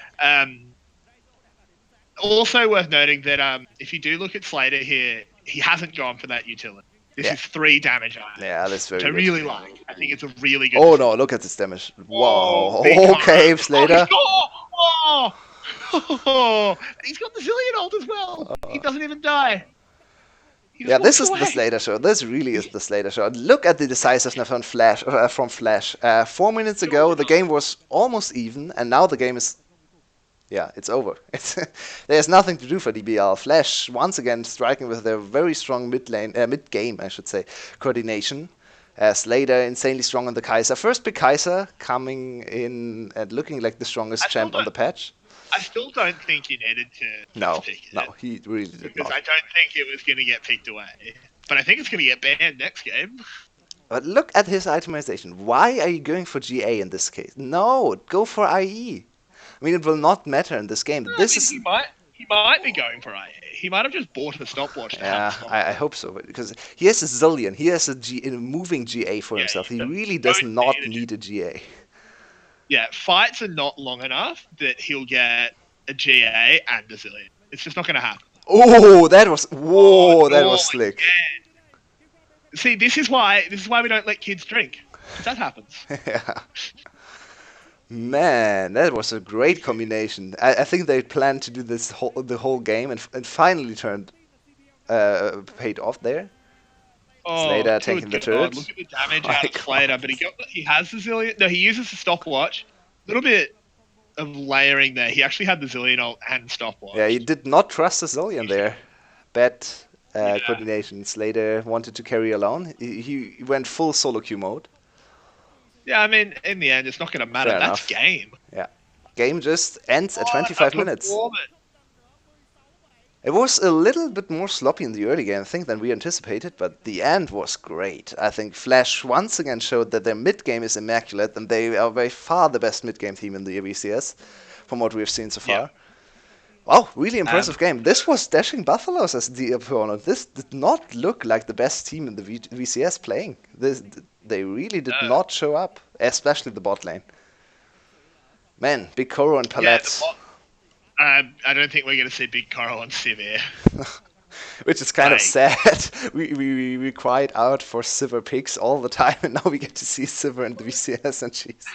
Also worth noting that if you do look at Slater here, he hasn't gone for that utility. This Yeah. is 3 damage items, Yeah, that's very which I good. really like. I think it's a really good. Oh no, look at this damage. Wow. big Okay, combo. Slater. Oh, he's got the Zillion ult as well. He doesn't even die. He just Yeah, this walks is the away. Slater show. This really is the Slater show. Look at the decisiveness from Flash. 4 minutes ago, the game was almost even, and now the game is... Yeah, it's over. There's nothing to do for DBL. Flash, once again, striking with their very strong mid-game, I should say, coordination. Slater, insanely strong on the Kaiser. First big Kaiser coming in and looking like the strongest champ on the patch. I still don't think he needed to No, pick it. no, he really did Because not. I don't think it was going to get picked away. But I think it's going to get banned next game. But look at his itemization. Why are you going for GA in this case? No, go for IE. I mean, it will not matter in this game. This is... He might be going for IA. He might have just bought a stopwatch to have Yeah, a stopwatch. I hope so, because he has a Zillion. He has a moving GA for Yeah, himself. He you really does don't not need need a GA. Yeah, fights are not long enough that he'll get a GA and a Zillion. It's just not going to happen. Oh, that was... Whoa, that Oh, was slick. Yeah. See, this is why we don't let kids drink. That happens. Yeah. Man, that was a great combination. I think they planned to do this the whole game and finally paid off there. Slater good taking the God, turret. Look at the damage My out of Slater, God. but he has the Zillion. No, he uses the stopwatch. A little bit of layering there. He actually had the Zillion ult and stopwatch. Yeah, he did not trust the Zillion there. Bad coordination. Slater wanted to carry alone. He went full solo queue mode. Yeah, I mean, in the end, it's not going to matter. Fair That's enough. game. Yeah. Game just ends at Oh, 25 a minutes. performance. It was a little bit more sloppy in the early game, I think, than we anticipated, but the end was great. I think Flash once again showed that their mid-game is immaculate, and they are by far the best mid-game team in the VCS, from what we've seen so far. Yeah. Wow, really impressive game. This was Dashing Buffaloes as the opponent. This did not look like the best team in the VCS playing. They really did not show up, especially the bot lane. Man, Big Koro and Yeah, Palette. I don't think we're going to see Big Coral on Sivir. Which is kind of Like- sad. We cried out for Sivir picks all the time, and now we get to see Sivir in the VCS, and jeez.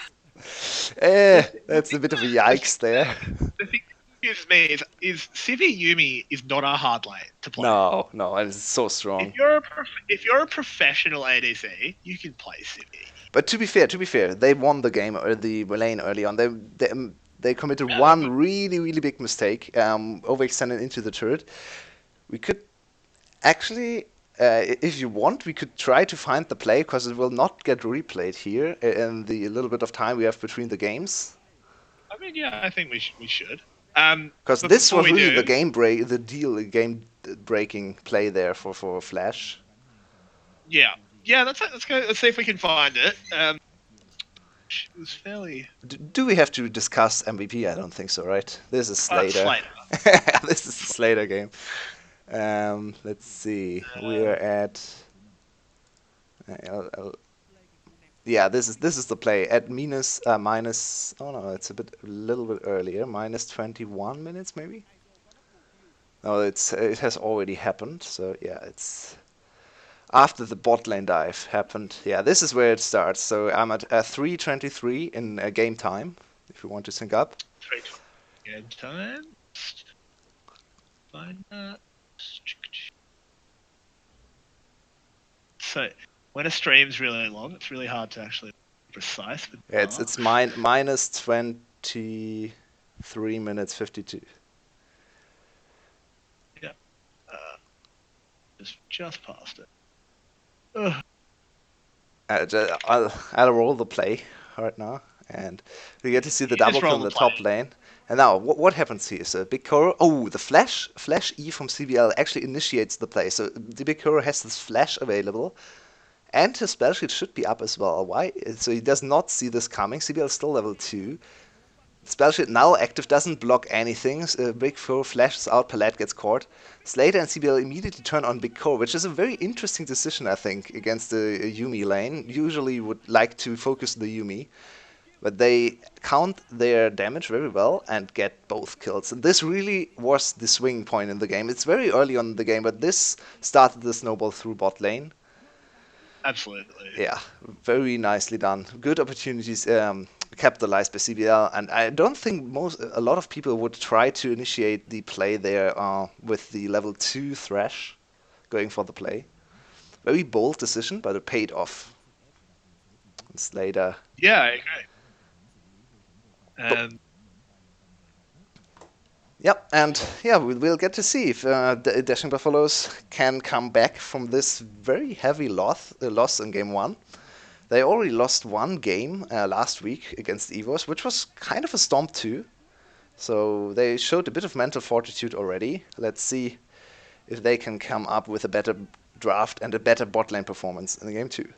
That's a bit of a yikes there. The thing confuses me is Civi Yumi is not a hard lane to play. No, no, it's so strong. If you're a professional ADC, you can play Civi. But to be fair, they won the game or the lane early on. They committed Yeah, one really big mistake, overextended into the turret. We could actually, if you want, we could try to find the play because it will not get replayed here in the little bit of time we have between the games. I mean, yeah, I think we should. Because But this before was we really do, the game breaking play there for Flash. yeah, let's go. Let's see if we can find it. It was fairly. Do we have to discuss MVP? I don't think so, right? This is It's Slater. Slater. This is the Slater game. Let's see. We're at. Yeah, this is the play at minus. Oh no, it's a little bit earlier. Minus 21 minutes maybe. No, it has already happened. So yeah, it's after the bot lane dive happened. Yeah, this is where it starts. So I'm at 3:23 in game time. If you want to sync up. 3:20 game time. Find that. So when a stream's really long, it's really hard to actually be precise. With Yeah, it's minus 23 minutes 52. Yeah, just past it. Ugh. I'll roll the play right now, and we get to see the You just double kill roll in the the top lane. And now, what happens here? So Big Kuro, oh, the flash E from CBL actually initiates the play. So the Big Kuro has this flash available, and his spell sheet should be up as well. Why? So he does not see this coming. CBL is still level 2. Spell sheet now active, doesn't block anything. Big Kuro flashes out, Palette gets caught. Slater and CBL immediately turn on Big Kuro, which is a very interesting decision, I think, against the Yuumi lane. Usually would like to focus the Yuumi. But they count their damage very well and get both kills. And this really was the swing point in the game. It's very early on in the game, but this started the snowball through bot lane. Absolutely. Yeah, very nicely done. Good opportunities capitalized by CBL, and I don't think a lot of people would try to initiate the play there with the level 2 Thresh going for the play. Very bold decision, but it paid off. Slater. Yeah, I agree. Yep, and yeah, we'll get to see if the Dashing Buffaloes can come back from this very heavy loss in game 1. They already lost one game last week against EVOS, which was kind of a stomp too. So they showed a bit of mental fortitude already. Let's see if they can come up with a better draft and a better bot lane performance in the game 2.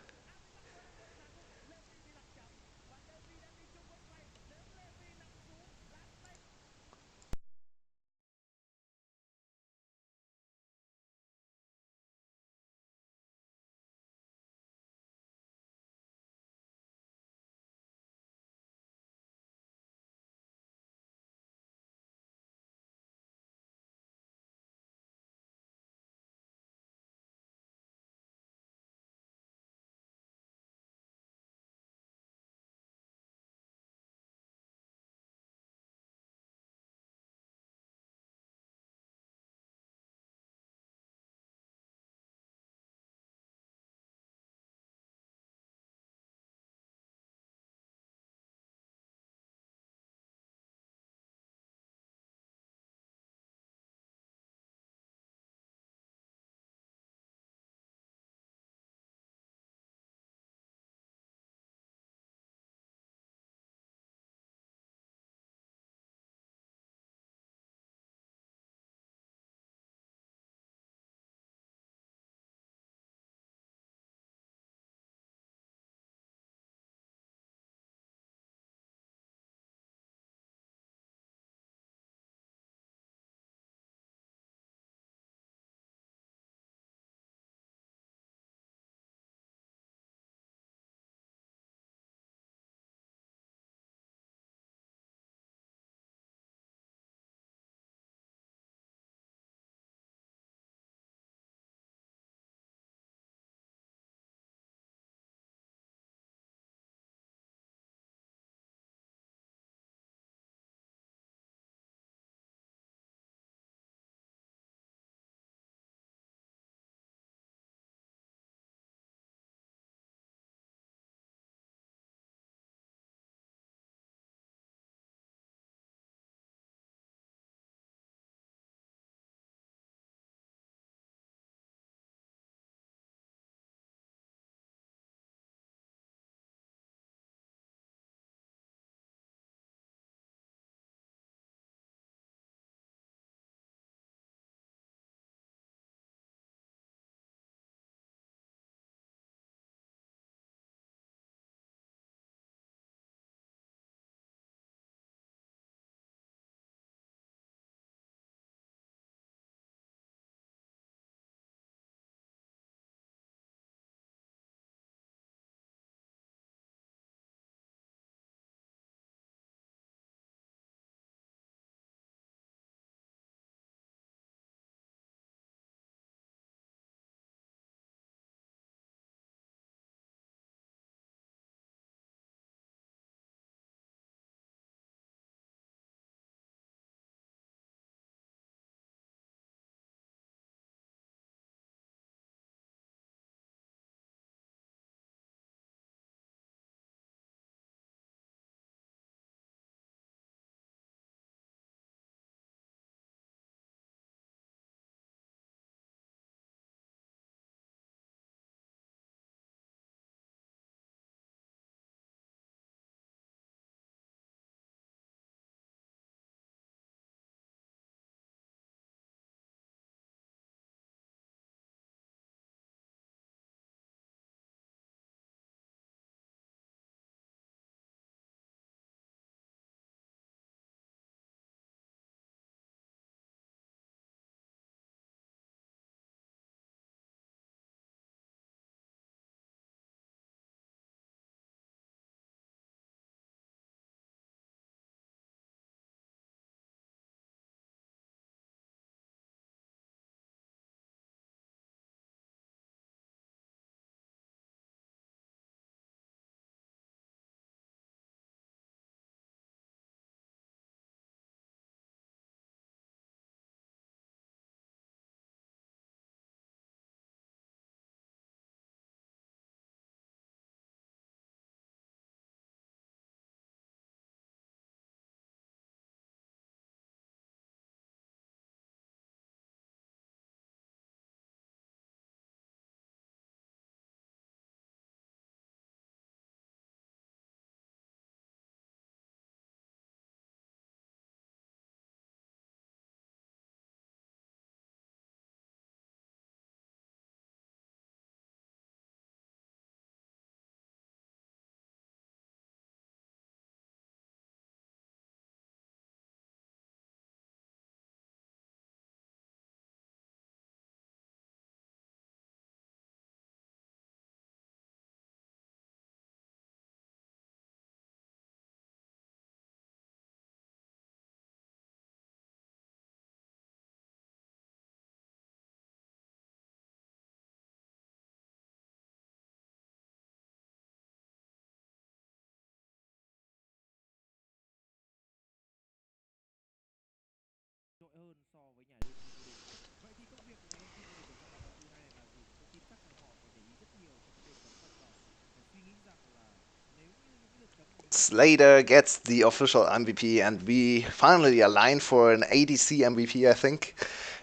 Slater gets the official MVP, and we finally align for an ADC MVP, I think.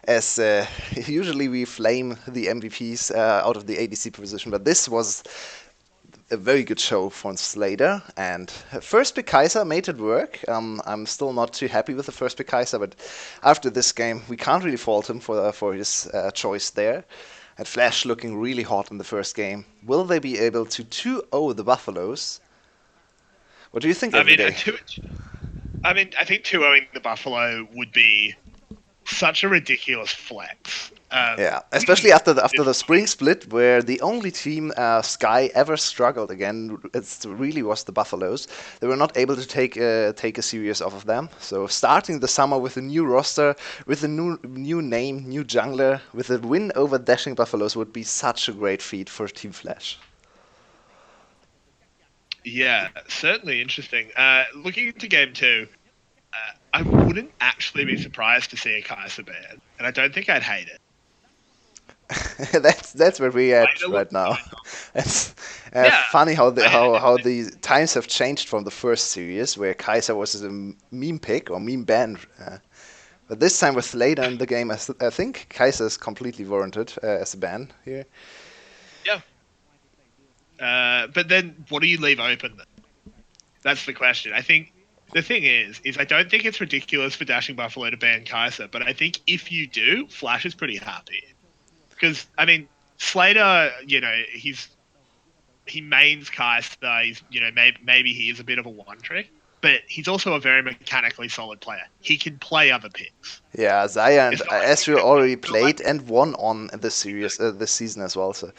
As usually we flame the MVPs out of the ADC position, but this was a very good show from Slater. And first pick Kaiser made it work. I'm still not too happy with the first pick Kaiser, but after this game, we can't really fault him for his choice there. And Flash looking really hot in the first game. Will they be able to 2-0 the Buffaloes? What do you think, Everyday? I think 2-0ing the Buffalo would be such a ridiculous flex. Yeah, especially after the spring split, where the only team Sky ever struggled again, it really was the Buffaloes. They were not able to take a series off of them. So starting the summer with a new roster, with a new name, new jungler, with a win over Dashing Buffaloes would be such a great feat for Team Flash. Yeah, certainly interesting. Looking into game 2, I wouldn't actually be surprised to see a Kaiser ban, and I don't think I'd hate it. That's where we're at right now. It's funny how the times have changed from the first series, where Kaiser was a meme pick or meme ban. But this time with Slater in the game, I think Kaiser is completely warranted as a ban here. Yeah. But then what do you leave open then? That's the question. I think the thing is I don't think it's ridiculous for Dashing Buffalo to ban Kaiser, but I think if you do, Flash is pretty happy. Because, I mean, Slater, he mains Kaiser, maybe he is a bit of a one-trick, but he's also a very mechanically solid player. He can play other picks. Yeah, Zaya and Ezreal already played and won on the series this season as well. So,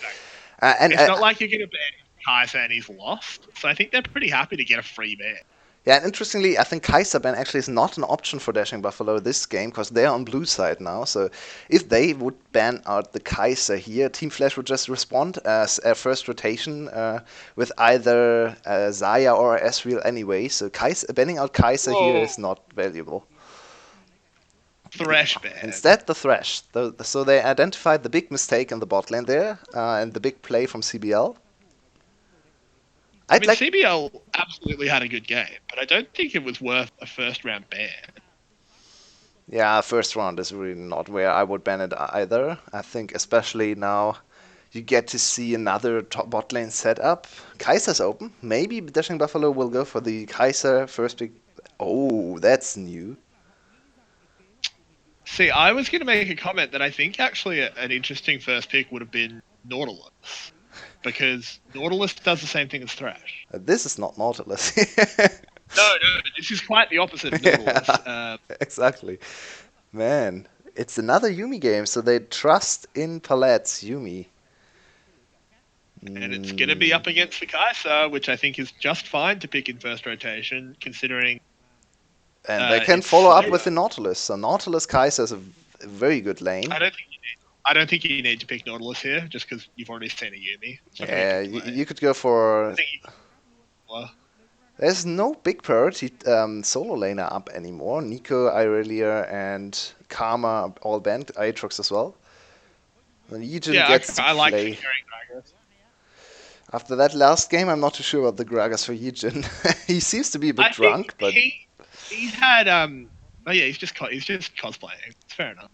it's not like you're going to ban Kaiser and he's lost. So I think they're pretty happy to get a free ban. Yeah, and interestingly, I think Kaiser ban actually is not an option for Dashing Buffalo this game, because they're on blue side now. So if they would ban out the Kaiser here, Team Flash would just respond as a first rotation with either Zaya or Ezreal anyway. So banning out Kaiser here is not valuable. Thresh ban. Instead, the Thresh. So they identified the big mistake in the bot lane there, and the big play from CBL. CBL absolutely had a good game, but I don't think it was worth a first round ban. Yeah, first round is really not where I would ban it either. I think especially now you get to see another top bot lane setup. Kaiser's open. Maybe Dashing Buffalo will go for the Kaiser first pick. Oh, that's new. See, I was going to make a comment that I think actually an interesting first pick would have been Nautilus. Because Nautilus does the same thing as Thresh. This is not Nautilus. No, this is quite the opposite of Nautilus. Yeah, exactly. Man, it's another Yuumi game, so they trust in Palette's Yuumi. And it's going to be up against the Kaiser, which I think is just fine to pick in first rotation, considering... And they can follow up with the Nautilus. So Nautilus Kaiser is a very good lane. I don't think you need to pick Nautilus here, just because you've already seen a Yuumi. Yeah, you could go for... There's no big priority solo laner up anymore. Nico, Irelia, and Karma all banned. Aatrox as well. And Yijin gets I like play. After that last game, I'm not too sure about the Gragas for Yijin. He seems to be a bit drunk, but... He had... he's just cosplaying. It's fair enough.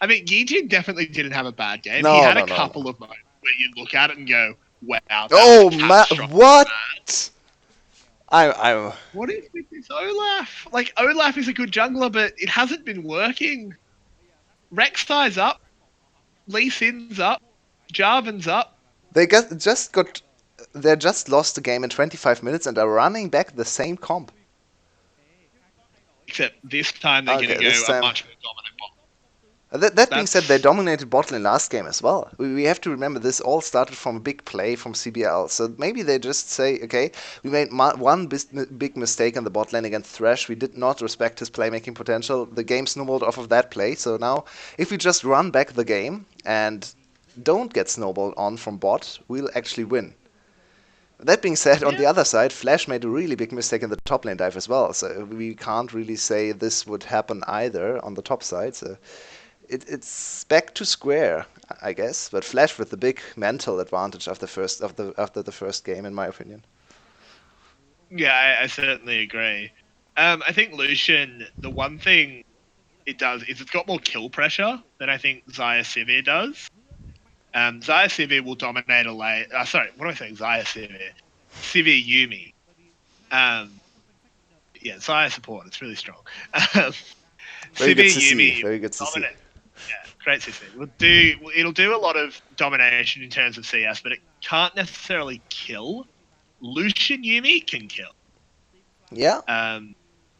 I mean, Yijin definitely didn't have a bad game. He had a couple of moments where you look at it and go, wow. What? What is with this Olaf? Like, Olaf is a good jungler, but it hasn't been working. Rek'Sai's up. Lee Sin's up. Jarvan's up. They just lost the game in 25 minutes and are running back the same comp. Except this time they're going to go a much more dominant bot. That being said, they dominated bot lane last game as well. We have to remember this all started from a big play from CBL. So maybe they just say, okay, we made one big mistake in the bot lane against Thresh. We did not respect his playmaking potential. The game snowballed off of that play. So now, if we just run back the game and don't get snowballed on from bot, we'll actually win. That being said, on Yeah. the other side, Flash made a really big mistake in the top lane dive as well, so we can't really say this would happen either on the top side. So it's back to square, I guess. But Flash with the big mental advantage of the first after the first game, in my opinion. Yeah, I certainly agree. I think Lucian, the one thing it does is it's got more kill pressure than I think Xayah Sivir does. Xayah Sivir will dominate a lane. Sorry, what am I saying? Xayah Sivir. Sivir Yumi. Um, yeah, Xayah support. It's really strong. Um, Very good Sivir to see. Yumi Very good to see. dominate. Yeah, great system. It'll do a lot of domination in terms of CS, but it can't necessarily kill. Lucian Yumi can kill. Yeah,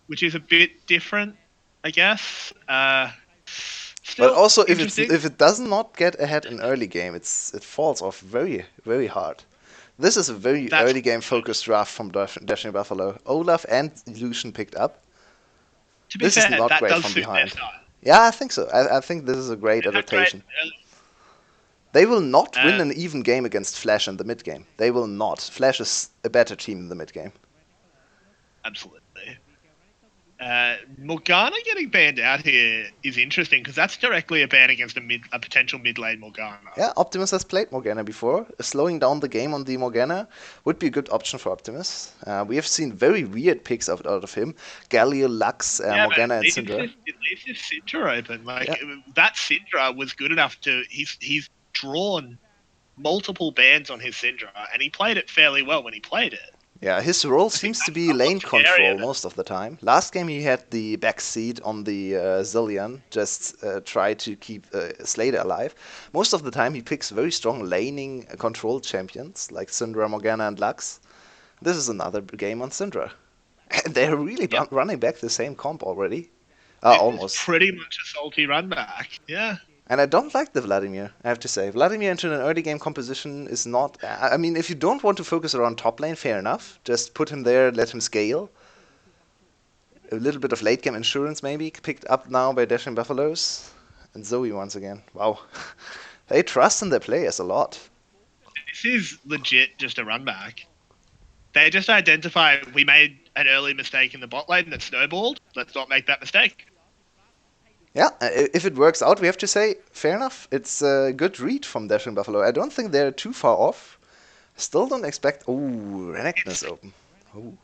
Which is a bit different, I guess. but Still also interesting. if it does not get ahead in early game, it falls off very hard. This is a very That's early game focused draft from Dashing Buffalo. Olaf and Lucian picked up. to be This is fair, not that great does from suit their behind. style. Yeah, I think so. I think this is a great Is that great? adaptation. They will not win Um, an even game against Flash in the mid game. They will not. Flash is a better team in the mid game. Absolutely. Morgana getting banned out here is interesting because that's directly a ban against a potential mid lane Morgana. Yeah, Optimus has played Morgana before. Slowing down the game on the Morgana would be a good option for Optimus. We have seen very weird picks out of him. Galio, Lux, Yeah, but Morgana, and it Syndra. leaves this Syndra open. Like Yeah, that Syndra was good enough to he's drawn multiple bans on his Syndra, and he played it fairly well when he played it. yeah. His role I think seems to that's be somewhat lane scarier control most of the time. Last game he had the back seat on the Zillion, just try to keep Slater alive. Most of the time he picks very strong laning control champions like Syndra, Morgana, and Lux. This is another game on Syndra. And they're really Yep. running back the same comp already. This is Almost. pretty much a salty run back. Yeah. And I don't like the Vladimir, I have to say. Vladimir into an early game composition is not. I mean, if you don't want to focus around top lane, fair enough. Just put him there, let him scale. A little bit of late game insurance, maybe, picked up now by Dashing Buffaloes. And Zoe once again. Wow. They trust in their players a lot. This is legit just a run back. They just identify we made an early mistake in the bot lane that snowballed. Let's not make that mistake. Yeah, if it works out, we have to say, fair enough. It's a good read from Dashing Buffalo. I don't think they're too far off. Still don't expect. Ooh, Renekton's open. Ooh.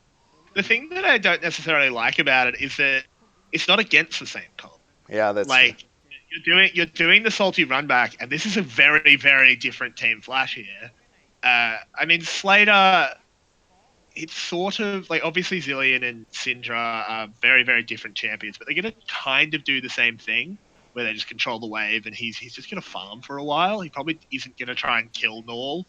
The thing that I don't necessarily like about it is that it's not against the same comp. Yeah, that's Like true. you're doing the salty run back, and this is a very very different team Flash here. I mean Slater. It's sort of like obviously Zillion and Syndra are very very different champions, but they're going to kind of do the same thing where they just control the wave, and he's just going to farm for a while. He probably isn't going to try and kill Null,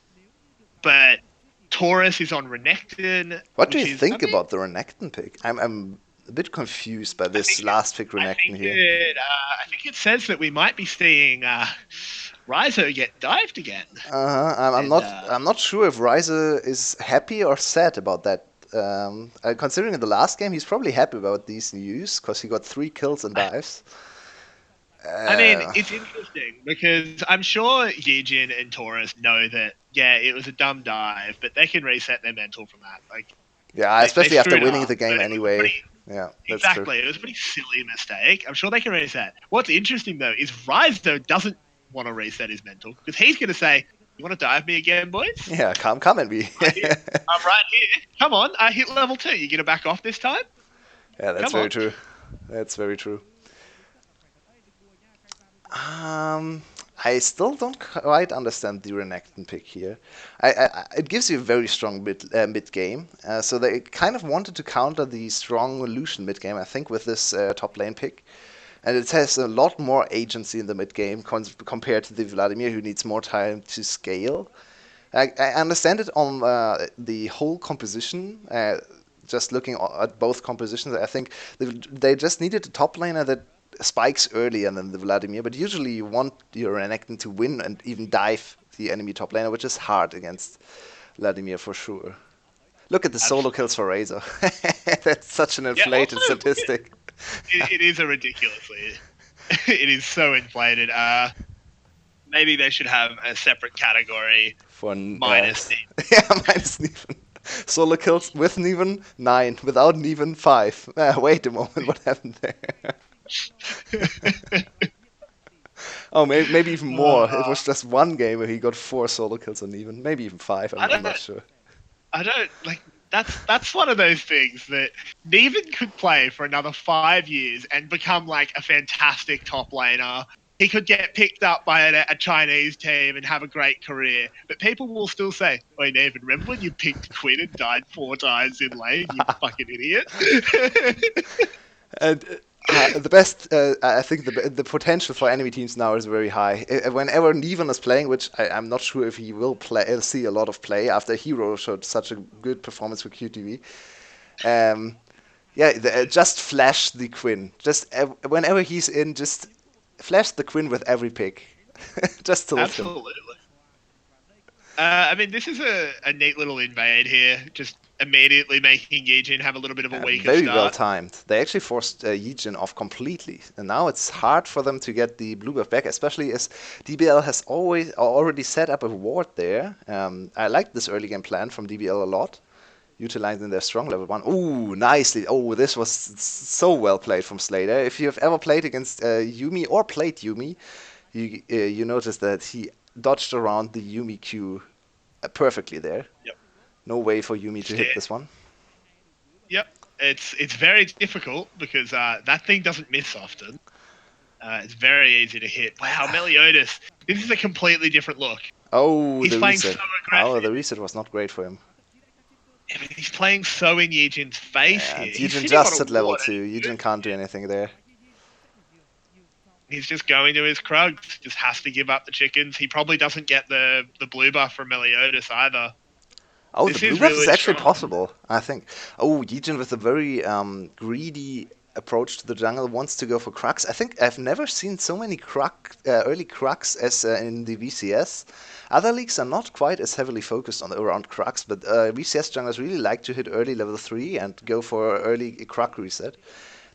but Taurus is on Renekton, What do which you is I think mean about the Renekton pick? I'm a bit confused by I this think it, last pick Renekton here. I think it says that we might be seeing Rizo get dived again. And I'm not sure if Ryze is happy or sad about that. Considering in the last game, he's probably happy about these news because he got 3 kills and dives. I mean, Uh, it's interesting because I'm sure Yijin and Taurus know that, yeah, it was a dumb dive, but they can reset their mental from that. Like, yeah, they especially after screwed winning up, the game but it was a anyway. pretty, Yeah, that's true. exactly, it was a pretty silly mistake. I'm sure they can reset. What's interesting, though, is Rizo doesn't want to reset his mental because he's going to say, you want to dive me again, boys? Yeah, come at me. Right here. I'm right here. Come on, I hit level 2. You going to back off this time? Yeah, that's Come very on. true. That's very true. I still don't quite understand the Renekton pick here. It gives you a very strong mid game, so they kind of wanted to counter the strong Lucian mid game, I think, with this top lane pick. And it has a lot more agency in the mid game compared to the Vladimir, who needs more time to scale. I understand it on the whole composition. Just looking at both compositions, I think they just needed a top laner that spikes earlier than the Vladimir. But usually you want your Renekton to win and even dive the enemy top laner, which is hard against Vladimir for sure. Look at the solo Absolutely. kills for Razor. That's such an Yeah, also, inflated statistic. it is a ridiculously. It is so inflated. Maybe they should have a separate category For minus Neven. yeah, minus Neven. Solo kills with Neven 9, without Neven 5. Wait a moment, what happened there? Oh, maybe even more. It was just one game where he got 4 solo kills on Neven, maybe even 5. I I'm not don't, sure. I don't like. That's one of those things that Neven could play for another 5 years and become like a fantastic top laner. He could get picked up by a Chinese team and have a great career. But people will still say, "Oi, Neven, remember when you picked Quinn and died 4 times in lane? You fucking idiot." And the best, I think the potential for enemy teams now is very high. Whenever Neven is playing, which I'm not sure if he will play, see a lot of play after Hero showed such a good performance for QTV. Um, yeah, just flash the Quinn. Just whenever he's in, just flash the Quinn with every pick. Just tilt him. Absolutely. I mean, this is a neat little invade here. Just immediately making Yijin have a little bit of a weaker Very well start. timed. They actually forced Yijin off completely, and now it's hard for them to get the blue buff back, especially as DBL has already set up a ward there. I like this early game plan from DBL a lot, utilizing their strong level 1. Ooh, nicely. Oh, this was so well played from Slater. If you have ever played against Yumi or played Yumi, you notice that he dodged around the Yumi Q perfectly there. Yep. No way for Yumi to hit this one. Yep. It's very difficult because that thing doesn't miss often. It's very easy to hit. Wow, Meliodas. This is a completely different look. Oh, He's the playing reset. so Oh, aggressive. the reset was not great for him. I mean, he's playing so in Yijin's face And here. He's Yijin sitting on just a at level ward. 2. Yijin can't do anything there. He's just going to his Krugs. Just has to give up the chickens. He probably doesn't get the blue buff from Meliodas either. Oh, the This blue is buff is really actually strong. possible, I think. Oh, Yijin with a very greedy approach to the jungle wants to go for Crux. I think I've never seen so many early Crux as in the VCS. Other leagues are not quite as heavily focused on around Crux, but VCS junglers really like to hit early level 3 and go for early Crux reset.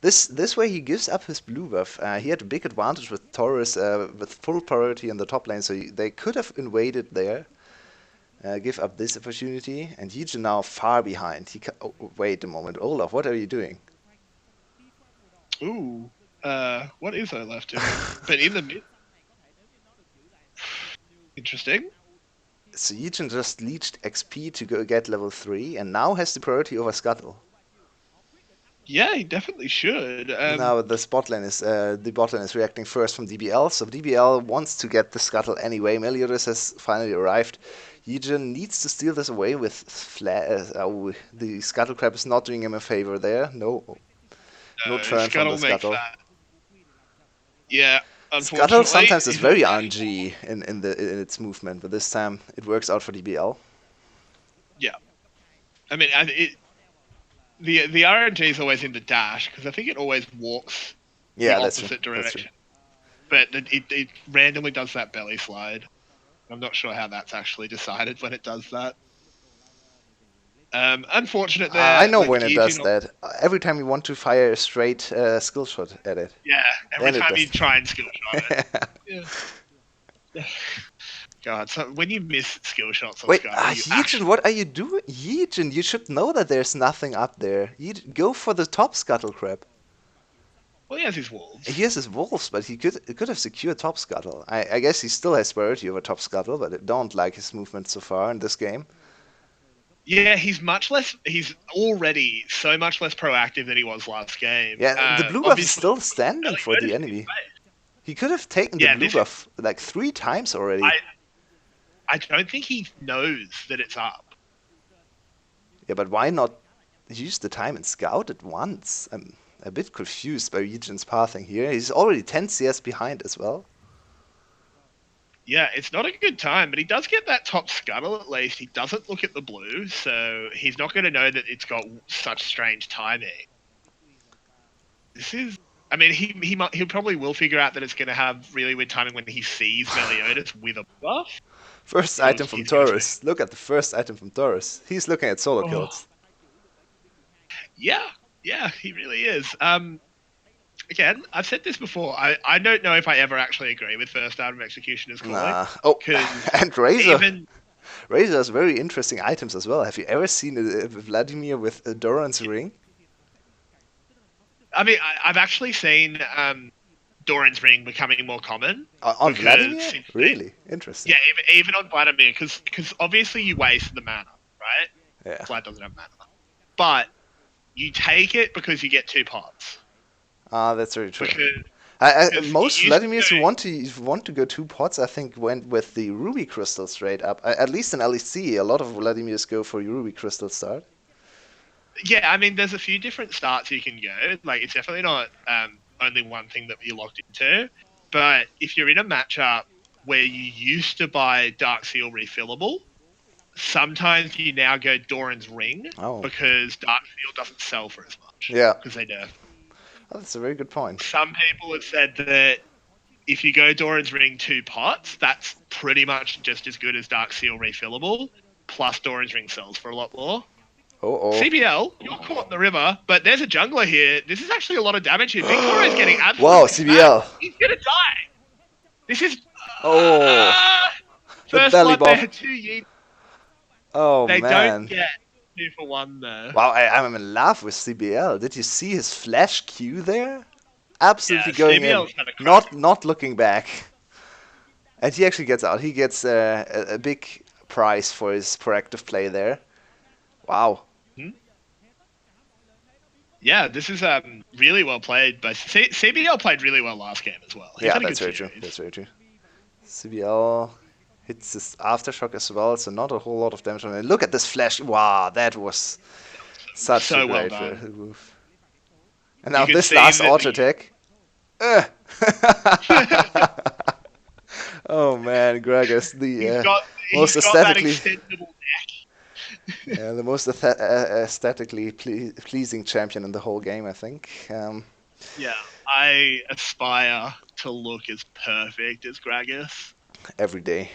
This way he gives up his blue buff. He had a big advantage with Taurus with full priority in the top lane, so they could have invaded there. Give up this opportunity, and Yijin now far behind. Oh, wait a moment, Olaf, what are you doing? Ooh. What is Olaf doing? But in the mid. Interesting. So Yijin just leached XP to go get level 3, and now has the priority over Scuttle. Yeah, he definitely should. Now the bot lane is reacting first from DBL, so DBL wants to get the Scuttle anyway. Meliodas has finally arrived. Yijin needs to steal this away with the Scuttle Crab is not doing him a favor there. No turn from the Scuttle makes Scuttle. that. Yeah, Scuttle unfortunately. sometimes is very RNG in its movement, but this time it works out for DBL. Yeah. I mean, the RNG is always in the dash because I think it always walks the Yeah, that's true. opposite That's true. direction. But it randomly does that belly slide. I'm not sure how that's actually decided when it does that. Unfortunate there. I know Like when it does Yijin, that. Every time you want to fire a straight skill shot at it, yeah. Every then it time you does. try and skill shot it. Yeah. God, so when you miss skill shots on Wait, Scuttle, you Yijin, actually. what are you doing? Yijin, you should know that there's nothing up there. Go for the top Scuttle Crab. Well, he has his wolves. He has his wolves, but he could have secured top Scuttle. I guess he still has priority over top Scuttle, but I don't like his movement so far in this game. Yeah, he's much less. He's already so much less proactive than he was last game. Yeah, the blue buff is Obviously, still standing for the Meliodas is enemy. bad. He could have taken the Yeah, blue this is. buff like 3 times already. I don't think he knows that it's up. Yeah, but why not use the time and scout it once? I'm a bit confused by Yijin's pathing here. He's already 10 CS behind as well. Yeah, it's not a good time, but he does get that top Scuttle at least. He doesn't look at the blue, so he's not going to know that it's got such strange timing. This is. I mean, he probably will figure out that it's going to have really weird timing when he sees Meliodas with a buff. First item from He's going to say, Taurus. Look at the first item from Taurus. He's looking at solo oh, kills. yeah, he really is. Again, I've said this before. I don't know if I ever actually agree with first item executioner's calling. Nah. Oh, Because and Razor. even Razor has very interesting items as well. Have you ever seen Vladimir with a Doran's ring? I mean, I've actually seen Doran's ring becoming more common On because Vladimir? since Really? Interesting. yeah, even on Vladimir, because obviously you waste the mana, right? Yeah. Vlad doesn't have mana, but you take it because you get 2 pots. Ah, that's very true. Because you Most used to Vladimirs who want to go 2 pots, I think, went with the Ruby Crystal straight up. At least in LEC, a lot of Vladimirs go for Ruby Crystal start. yeah, I mean, there's a few different starts you can go. Like, it's definitely not only one thing that you're locked into. But if you're in a matchup where you used to buy Dark Seal refillable, sometimes you now go Doran's Ring Oh, because Dark Seal doesn't sell for as much yeah. because they nerf. Oh, that's a very good point. Some people have said that if you go Doran's Ring 2 pots, that's pretty much just as good as Dark Seal refillable. Plus, Doran's Ring sells for a lot more. Oh, CBL, you're caught in the river, but there's a jungler here. This is actually a lot of damage here. Victor is getting oh. absolutely Wow, CBL. smacked. He's gonna die. This is Oh, the first belly blood bob. there. 2 yeet. Oh, They don't man. get 2 for 1 though. Wow, I'm in love with CBL. Did you see his flash Q there? Yeah, Absolutely going in, CBL's had a crack. not looking back. And he actually gets out. He gets a big prize for his proactive play there. Wow. Hmm? Yeah, this is really well played. But CBL played really well last game as well. He's Yeah, had a that's good very series. true. That's very true. CBL hits his aftershock as well, so not a whole lot of damage on it. Look at this flash. Wow, that was such So a well great done. move. And You now can this see last that auto attack. Oh man, Greg is he's the got most he's got that aesthetically extendable neck. the most aesthetically pleasing champion in the whole game, I think. Yeah, I aspire to look as perfect as Gragas. Every day.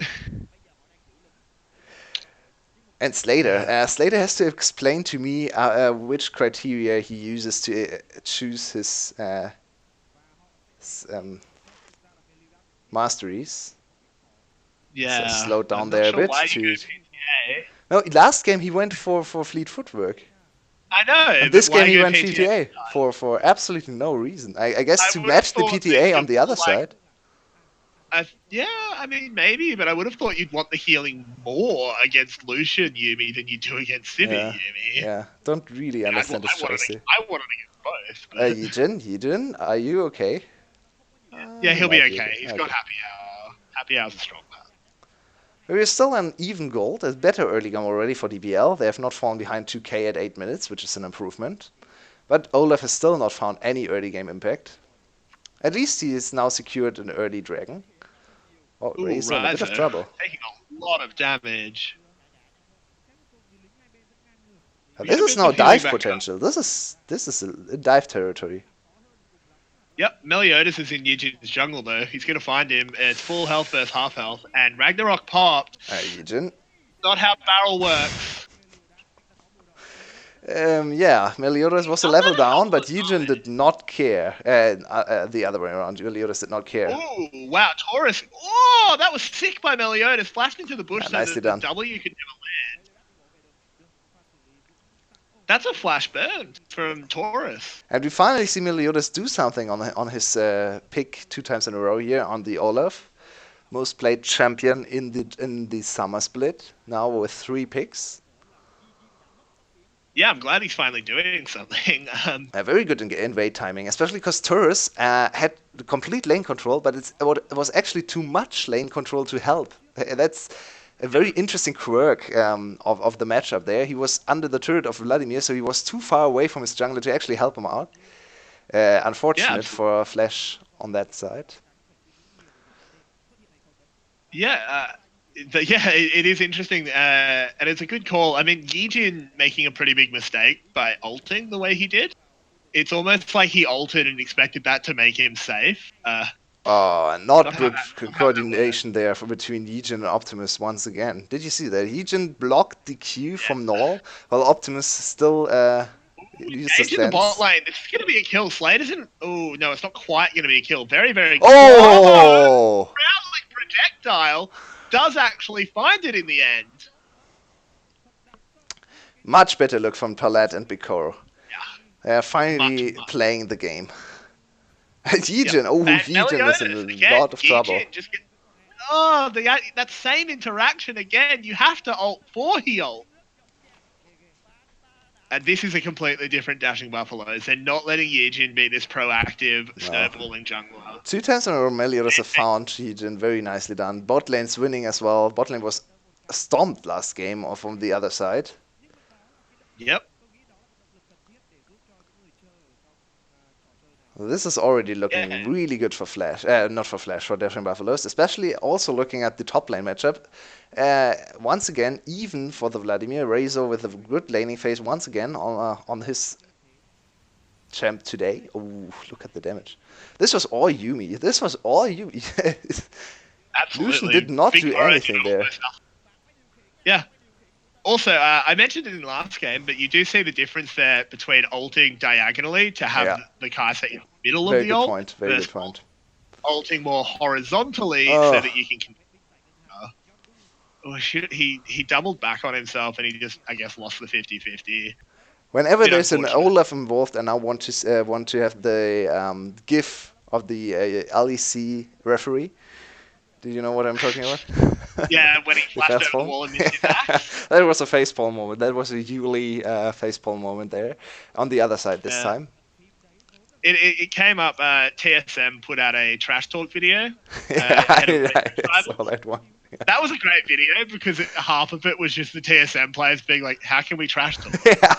And Slater. Yeah. Slater has to explain to me which criteria he uses to choose his masteries. So Yeah, slowed down I'm not there a sure bit. why you go PTA. No, last game he went for fleet footwork. I know, And but this game why he go went PTA? PTA for absolutely no reason. I guess I to would have match the thought that PTA on you'd the other like, side. yeah, I mean maybe, but I would have thought you'd want the healing more against Lucian Yumi than you do against Civi Yeah, Yumi. yeah. Don't really understand his choice here. I wanted against both, but Yijin, are you okay? yeah, He he'll be might okay. He's got Okay. happy hour. Happy hour's a strong man. We're still on even gold. A better early game already for DBL. They have not fallen behind 2k at 8 minutes, which is an improvement. But Olaf has still not found any early game impact. At least he has now secured an early dragon. Oh, Ooh, Razor in a bit of Riser trouble. taking a lot of damage. We This get a is bit now of healing dive back up. potential. This is a dive territory. Yep, Meliodas is in Yijin's jungle though. He's gonna find him. It's full health versus half health, and Ragnarok popped. Yijin. Not how barrel works. Yeah, Meliodas was a Not level that a down, but couple of Yijin times. did not care. The other way around, Meliodas did not care. Ooh, wow, Taurus. Oh, that was sick by Meliodas. Flashed into the bush so Nicely that the done. W could never land. That's a flash burn from Taurus. And we finally see Meliodas do something on his pick 2 times in a row here on the Olaf. Most played champion in the summer split, now with 3 picks. Yeah, I'm glad he's finally doing something. Very good in wait timing, especially because Turris had the complete lane control, but it was actually too much lane control to help. That's a very interesting quirk of the matchup there. He was under the turret of Vladimir, so he was too far away from his jungler to actually help him out. Unfortunate for Flash on that side. Yeah, it is interesting, and it's a good call. I mean, Yijin making a pretty big mistake by ulting the way he did. It's almost like he ulted and expected that to make him safe. Not good coordination there between Yijin and Optimus once again. Did you see that? Yijin blocked the Q from Null, while Optimus still used the Engage in the bot stance. lane. This is going to be a kill. Slade isn't. Oh no, it's not quite going to be a kill. Very, very. Oh! Prowling projectile does actually find it in the end. Much better look from Palat and Bikoro. Yeah, They are finally much. playing the game. Yep. Yijin, oh, And Yijin is in Meliodas a again. lot of trouble. Yijin just get. Oh, that same interaction again. You have to ult 4 heal. And this is a completely different Dashing Buffaloes. They're not letting Yijin be this proactive, No. snowballing jungler. 2 times in a row, Meliodas have found Yijin. Very nicely done. Bot lane's winning as well. Bot lane was stomped last game or from the other side. Yep. This is already looking Yeah. really good for Flash. Not for Flash, for Dashing Buffaloes. Especially also looking at the top lane matchup. Once again, even for the Vladimir, Razor with a good laning phase once again on his champ today. Oh, look at the damage. This was all Yumi. This was all Yumi. Absolutely. Lucian did not Big do Cora anything did there. almost nothing. Yeah. Also, I mentioned it in the last game, but you do see the difference there between ulting diagonally to have Yeah. the Kai'Sa in the middle Very of the good ult point. Very versus good point. ulting more horizontally Oh. so that you can. Oh shit! He doubled back on himself and he just, I guess, lost the 50-50. Whenever Bit there's an unfortunate. Olaf involved, and I want to have the GIF of the LEC referee. Do you know what I'm talking about? Yeah, when he The flashed over the facepalm? wall and missed his axe. That was a facepalm moment. That was a Yulwei facepalm moment there. On the other side this Yeah. time. It came up. TSM put out a trash talk video. Yeah, Ahead of I saw that one. That was a great video because half of it was just the TSM players being like, "How can we trash talk?" Yeah.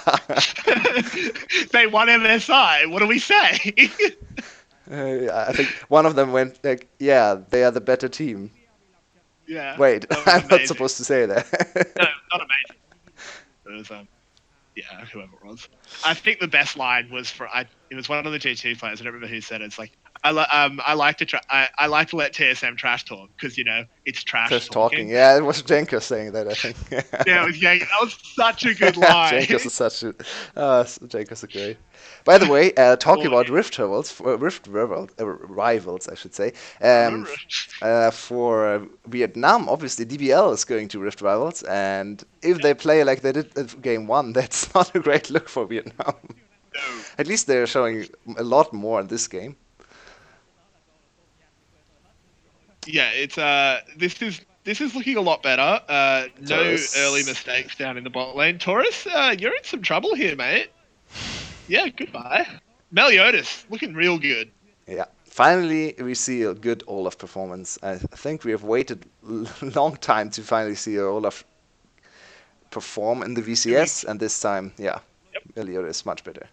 They won MSI. What do we say? I think one of them went like, "Yeah, they are the better team." Yeah. Wait, that was I'm not amazing. supposed to say that. No, not amazing. It was yeah, whoever it was. I think the best line was it was one of the G2 players. I don't remember who said it. It's like I like to I like to let TSM trash talk because it's trash Just talking. talking. Yeah, it was Jenko saying that, I think. Yeah, it was Yang. That was such a good line. Jenko's is such a Jenko's a great. By the way, talking about rivals, I should say. For Vietnam, obviously DBL is going to Rift Rivals, and if they play like they did in Game 1, that's not a great look for Vietnam. No. At least they're showing a lot more in this game. Yeah, it's this is looking a lot better. No Taurus. early mistakes down in the bot lane. Taurus, you're in some trouble here, mate. Yeah, goodbye. Meliodas, looking real good. Yeah, finally we see a good Olaf performance. I think we have waited a long time to finally see Olaf perform in the VCS, and this time, yeah, Yep. Meliodas is much better.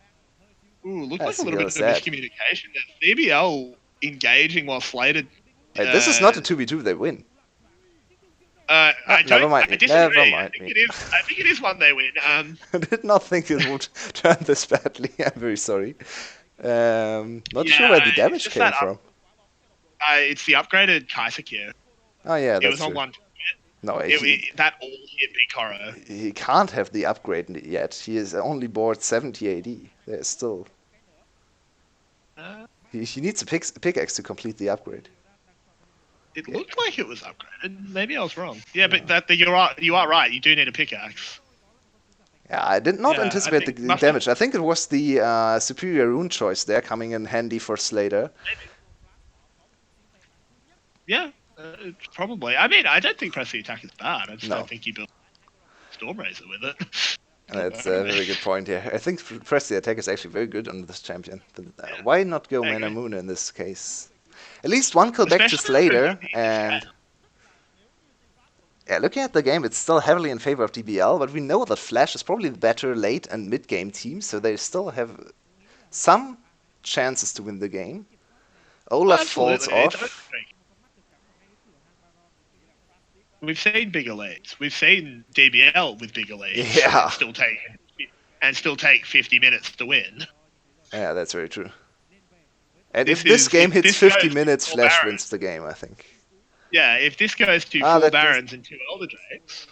Ooh, looked That's like a little bit of sad. miscommunication there. DBL engaging while slated. Hey, this is not a 2v2, they win. Never mind. I disagree. Never mind. I think it is one they win. I did not think it would turn this badly. I'm very sorry. Not sure where the damage just came that from. It's the upgraded Kai'Sa Q. Oh yeah, It was that's on true. one. No, That all hit Big he can't have the upgrade yet. He is only board 70 AD. There's still. He needs a pickaxe to complete the upgrade. It looked like it was upgraded. Maybe I was wrong. Yeah, but you are right. You do need a pickaxe. Yeah, I did not Yeah, anticipate the damage. I think it was the superior rune choice there coming in handy for Slater. Yeah, probably. I mean, I don't think press the attack is bad. I just No. don't think you built Stormrazor with it. That's a very good point here. I think press the attack is actually very good on this champion. But, why not go I agree. Manamune in this case? At least one kill back to Especially Slater, because and yeah, looking at the game, it's still heavily in favor of DBL, but we know that Flash is probably the better late and mid game team, so they still have some chances to win the game. Olaf falls off. We've seen bigger leads. We've seen DBL with bigger leads. Yeah. And still take 50 minutes to win. Yeah, that's very true. And This if this is- game if hits this 50 goes minutes, full Flash Baron. wins the game, I think. Yeah, if this goes to Ah, four that- Barons and 2 Elder Drakes.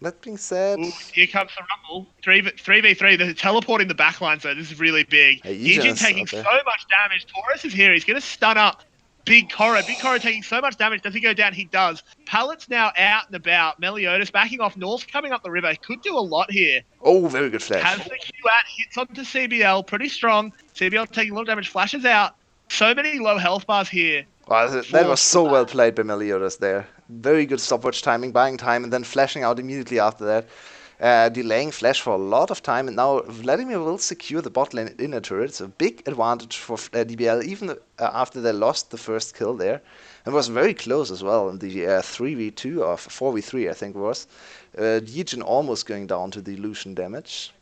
That being said, Ooh, here comes the rumble. 3v3. They're teleporting the backline, so this is really big. Hey, Yijin Yijin's taking out so there. much damage. Taurus is here. He's going to stun up Big Coro taking so much damage. Does he go down? He does. Pallet's now out and about. Meliodas backing off. North coming up the river. Could do a lot here. Oh, very good flash. Has the Q at, hits onto CBL. Pretty strong. CBL taking a lot of damage. Flashes out. So many low health bars here. Wow, that was so well played by Meliodas there. Very good stopwatch timing, buying time, and then flashing out immediately after that. Delaying flash for a lot of time, and now Vladimir will secure the bot lane inner turret. It's a big advantage for DBL, even after they lost the first kill there. It was very close as well in the 3v2 or 4v3, I think it was. Yijin almost going down to the illusion damage.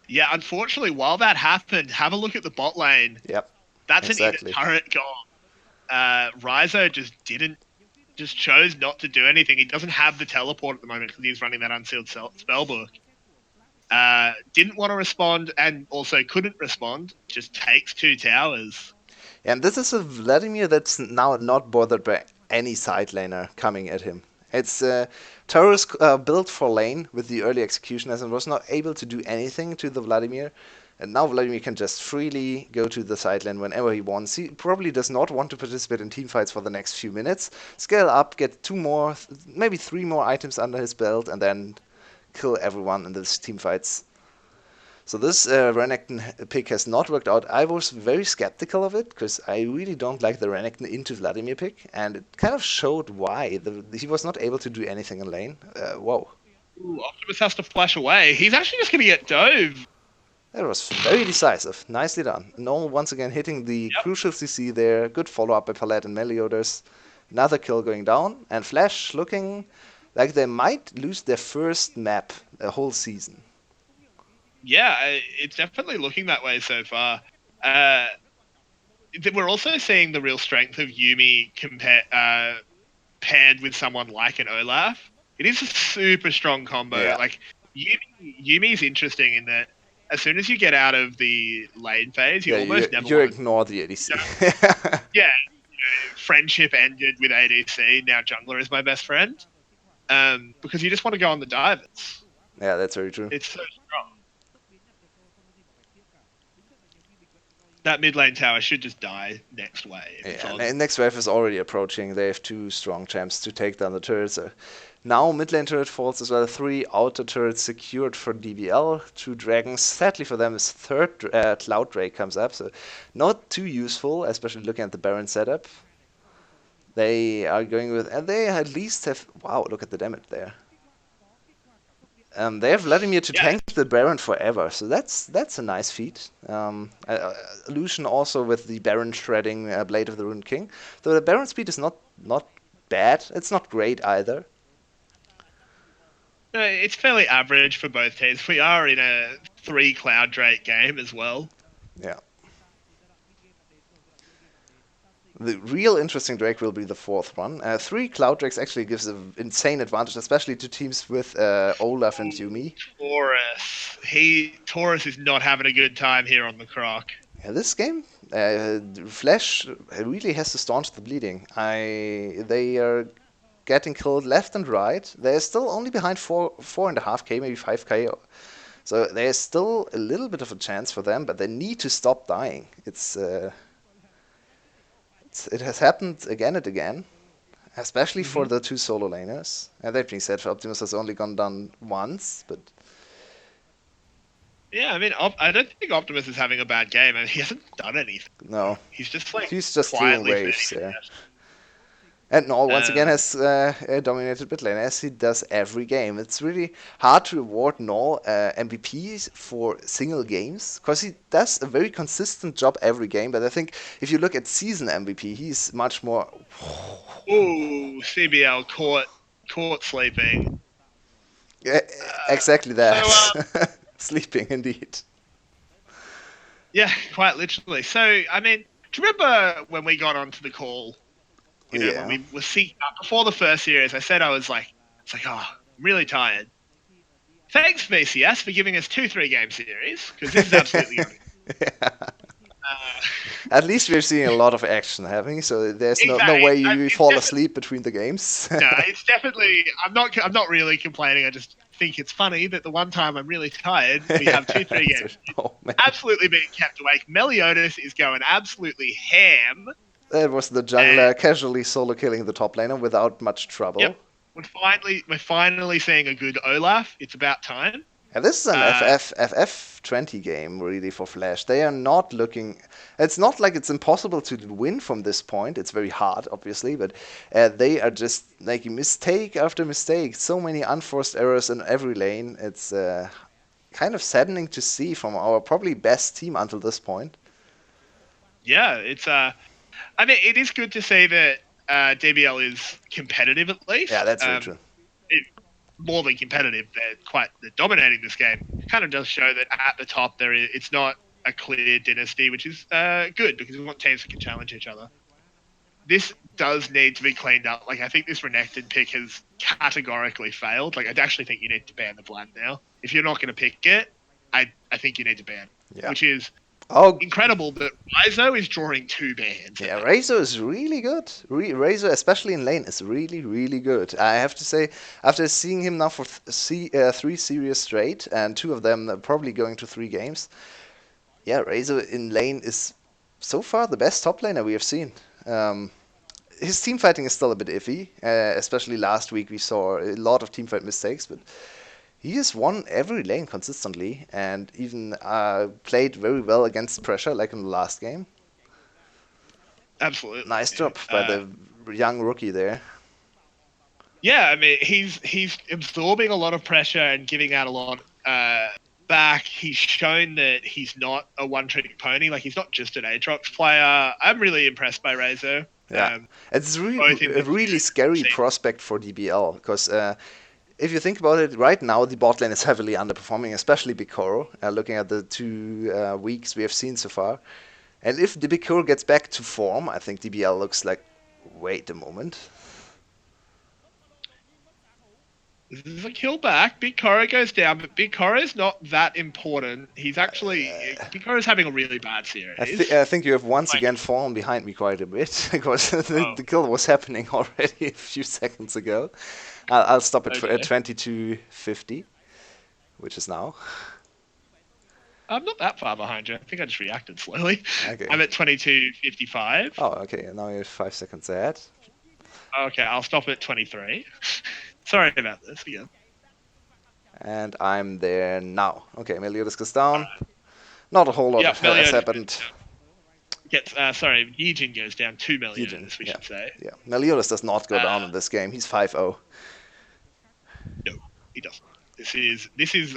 Yeah, unfortunately, while that happened, have a look at the bot lane. Yep. That's exactly. an inner turret gone. Raizo just chose not to do anything. He doesn't have the teleport at the moment because he's running that unsealed spellbook. Didn't want to respond and also couldn't respond. Just takes 2 towers. And this is a Vladimir that's now not bothered by any side laner coming at him. It's Taurus built for lane with the early executioners and was not able to do anything to the Vladimir. And now Vladimir can just freely go to the side lane whenever he wants. He probably does not want to participate in teamfights for the next few minutes. Scale up, get 2 more, maybe 3 more items under his belt, and then kill everyone in these teamfights. So this Renekton pick has not worked out. I was very skeptical of it, because I really don't like the Renekton into Vladimir pick, and it kind of showed why. He was not able to do anything in lane. Whoa. Ooh, Optimus has to flash away. He's actually just going to get dove. That was very decisive. Nicely done. Null once again hitting the crucial CC there. Good follow-up by Palette and Meliodas. Another kill going down. And Flash looking like they might lose their first map a whole season. Yeah, it's definitely looking that way so far. We're also seeing the real strength of Yuumi paired with someone like an Olaf. It is a super strong combo. Yeah. Like Yumi's interesting in that as soon as you get out of the lane phase, you almost never you ignore the ADC. Yeah, friendship ended with ADC. Now jungler is my best friend. Because you just want to go on the divers. Yeah, that's very true. It's so strong. That mid lane tower should just die next wave. Yeah, and next wave is already approaching. They have 2 strong champs to take down the turrets. Now mid lane turret falls as well. 3 outer turrets secured for DBL. 2 dragons. Sadly for them, his 3rd Cloud Drake comes up. So not too useful, especially looking at the Baron setup. They are going with... And they at least have... Wow, look at the damage there. They have Vladimir to tank the Baron forever, so that's a nice feat. Illusion also with the Baron shredding Blade of the Ruined King. Though the Baron speed is not bad, it's not great either. It's fairly average for both teams. We are in a 3 Cloud Drake game as well. Yeah. The real interesting Drake will be the 4th one. 3 Cloud Drakes actually gives an insane advantage, especially to teams with Olaf and Yuumi. Taurus is not having a good time here on the Croc. Yeah, this game, Flash really has to staunch the bleeding. They are getting killed left and right. They're still only behind 4.5k, maybe 5k. So there's still a little bit of a chance for them, but they need to stop dying. It has happened again and again, especially for the 2 solo laners. And that being said, Optimus has only gone down once, but... Yeah, I mean, I don't think Optimus is having a bad game. I mean, he hasn't done anything. No. He's just stealing waves, yeah. And Null once again has dominated mid lane, as he does every game. It's really hard to award Null MVPs for single games, because he does a very consistent job every game. But I think if you look at season MVP, he's much more... Ooh, CBL caught sleeping. Yeah, exactly that. So, sleeping, indeed. Yeah, quite literally. So, I mean, do you remember when we got onto the call? When we were synced up before the first series, I said I was like, I'm really tired. Thanks, VCS, for giving us 2 3-game series, because this is absolutely At least we're seeing a lot of action happening, so there's no way you fall asleep between the games. No, it's definitely... I'm not really complaining, I just think it's funny that the one time I'm really tired, we have 2 3 games. Oh absolutely being kept awake. Meliodas is going absolutely ham. That was the And jungler casually solo killing the top laner without much yep, trouble. we're finally seeing a good Olaf. It's about time. And this is an Uh, FF 20 game, really, for Flash. They are not looking. It's not like it's impossible to win from this point. It's very hard, obviously, but they are just making mistake after mistake. So many unforced errors in every lane. It's kind of saddening to see from our probably best team until this point. yeah, it's I mean, it is good to see that DBL is competitive at Yeah, least. that's very true. It, more than competitive, they're dominating this game. Kind of does show that at the top it's not a clear dynasty, which is good because we want teams that can challenge each other. This does need to be cleaned up. Like I think this Renekton pick has categorically failed. Like I actually think you need to ban the Vlad now. If you're not going to pick it, I think you need to ban it, Yeah. which is Oh, incredible that Rizo is drawing 2 bans. yeah, Razor is really good. Razor, especially in lane, is really, really good. I have to say, after seeing him now for 3 series straight, and 2 of them are probably going to 3 games, yeah, Razor in lane is so far the best top laner we have seen. His team fighting is still a bit iffy, especially last week we saw a lot of team fight mistakes, but he has won every lane consistently and even played very well against pressure, like in the last game. Absolutely. Nice job by the young rookie there. Yeah, I mean he's absorbing a lot of pressure and giving out a lot back. He's shown that he's not a one-trick pony. Like he's not just an Aatrox player. I'm really impressed by Rezo. Yeah, it's Both in a this really scary prospect for DBL because if you think about it, right now the bot lane is heavily underperforming, especially Bikoro. Looking at the 2 weeks we have seen so far, and if the Bikoro gets back to form, I think DBL looks like wait a moment. This is a kill back. Big Koro goes down, but Big Koro's not that important. He's actually Big Koro's having a really bad series. I think you have once Like- again fallen behind me quite a bit because Oh. the kill was happening already a few seconds ago. I'll stop it Okay. at 22:50, which is now. I'm not that far behind you. I think I just reacted slowly. Okay. I'm at 22:55. Oh, okay. Now you're 5 seconds ahead. Okay, I'll stop at 23. Sorry about this again. And I'm there now. Okay, Meliodas goes down. Not a whole lot Yep, has Meliodas happened. Yijin goes down 2 million, Yijin, we yeah. should say. Yeah, Meliodas does not go down in this game. He's 5-0. No, he doesn't. This is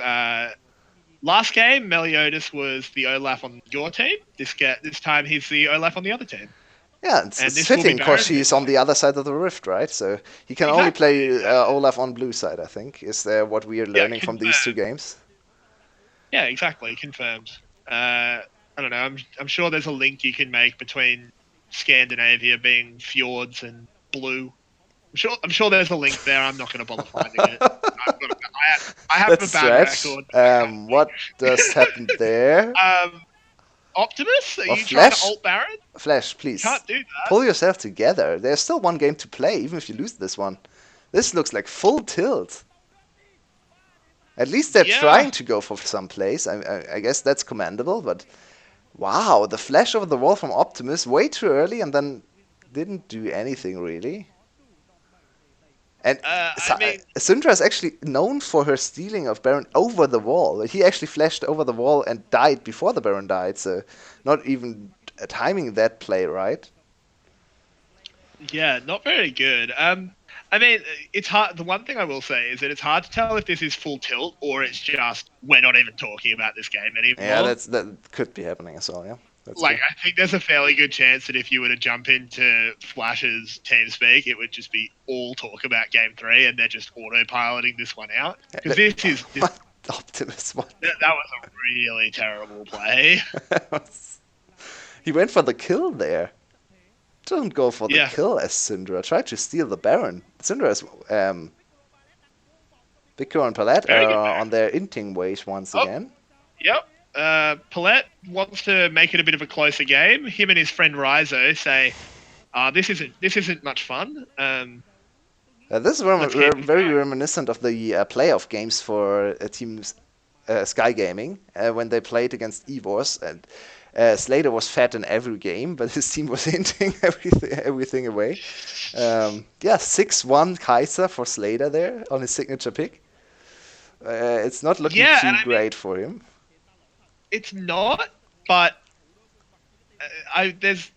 last game. Meliodas was the Olaf on your team. This time he's the Olaf on the other team. Yeah, it's And this will be fitting because Baron he's on the other side of the rift, right? So he can only play Olaf on blue side, I think. Is what we are learning from these 2 games? Yeah, exactly. Confirmed. I don't know. I'm sure there's a link you can make between Scandinavia being fjords and blue. I'm sure there's a link there. I'm not going to bother finding it. I have That's a bad stretch. record. What just happened there? Optimus, are Oh, you trying to Flash? ult Baron? Flash, please. Can't do that. Pull yourself together. There's still 1 game to play, even if you lose this one. This looks like full tilt. At least they're trying to go for some plays. I guess that's commendable, but wow, the flash over the wall from Optimus way too early and then didn't do anything really. And Syndra is actually known for her stealing of Baron over the wall. He actually flashed over the wall and died before the Baron died, so not even timing that play right. Yeah, not very good. I mean, it's hard. The one thing I will say is that it's hard to tell if this is full tilt or it's just we're not even talking about this game anymore. Yeah, that could be happening as well. Yeah. That's like true. I think there's a fairly good chance that if you were to jump into Flash's TeamSpeak, it would just be all talk about Game 3, and they're just autopiloting this one out. Because this Optimus. What? That was a really terrible play. He went for the kill there. Don't go for the kill as Syndra. Try to steal the Baron. Syndra is Bikoro and Palette are on their inting ways once again. Yep. Palette wants to make it a bit of a closer game. Him and his friend Rizo say, "This isn't much fun." This is very reminiscent of the playoff games for teams Sky Gaming when they played against Evors, and Slater was fat in every game, but his team was hinting everything away. Yeah, 6-1 Kaiser for Slater there on his signature pick. It's not looking Yeah, and too I mean great for him. it's not, but I there's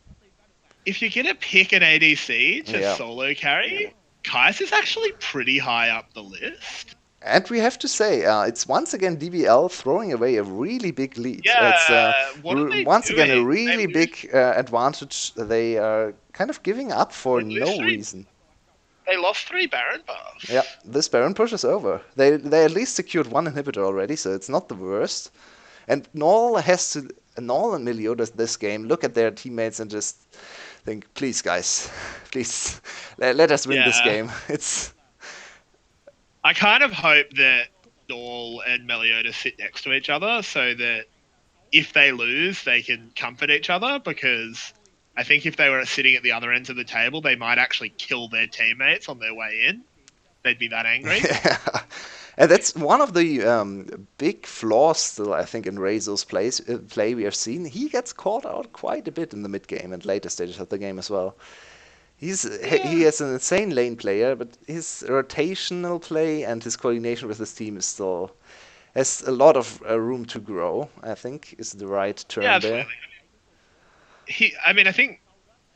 if you're gonna pick an ADC to Yeah. solo carry, Kais is actually pretty high up the list. And we have to say, it's once again DBL throwing away a really big lead. It's Yeah, what are they once again a doing? really big advantage they are kind of giving up for They lose no three. reason. They lost 3 Baron Yeah, buffs. this Baron push is over. They at least secured one inhibitor already, so it's not the worst. And Null and Meliodas this game look at their teammates and just think, please guys, please let us win this Yeah, game. It's I kind of hope that Dahl and Meliodas sit next to each other so that if they lose, they can comfort each other. Because I think if they were sitting at the other ends of the table, they might actually kill their teammates on their way in. They'd be that angry. yeah. And that's one of the big flaws still, I think, in Rezo's play we have seen. He gets caught out quite a bit in the mid game and later stages of the game as well. He Yeah, is an insane lane player, but his rotational play and his coordination with his team is still has a lot of room to grow. I think is the right yeah, term there. absolutely. I mean, I think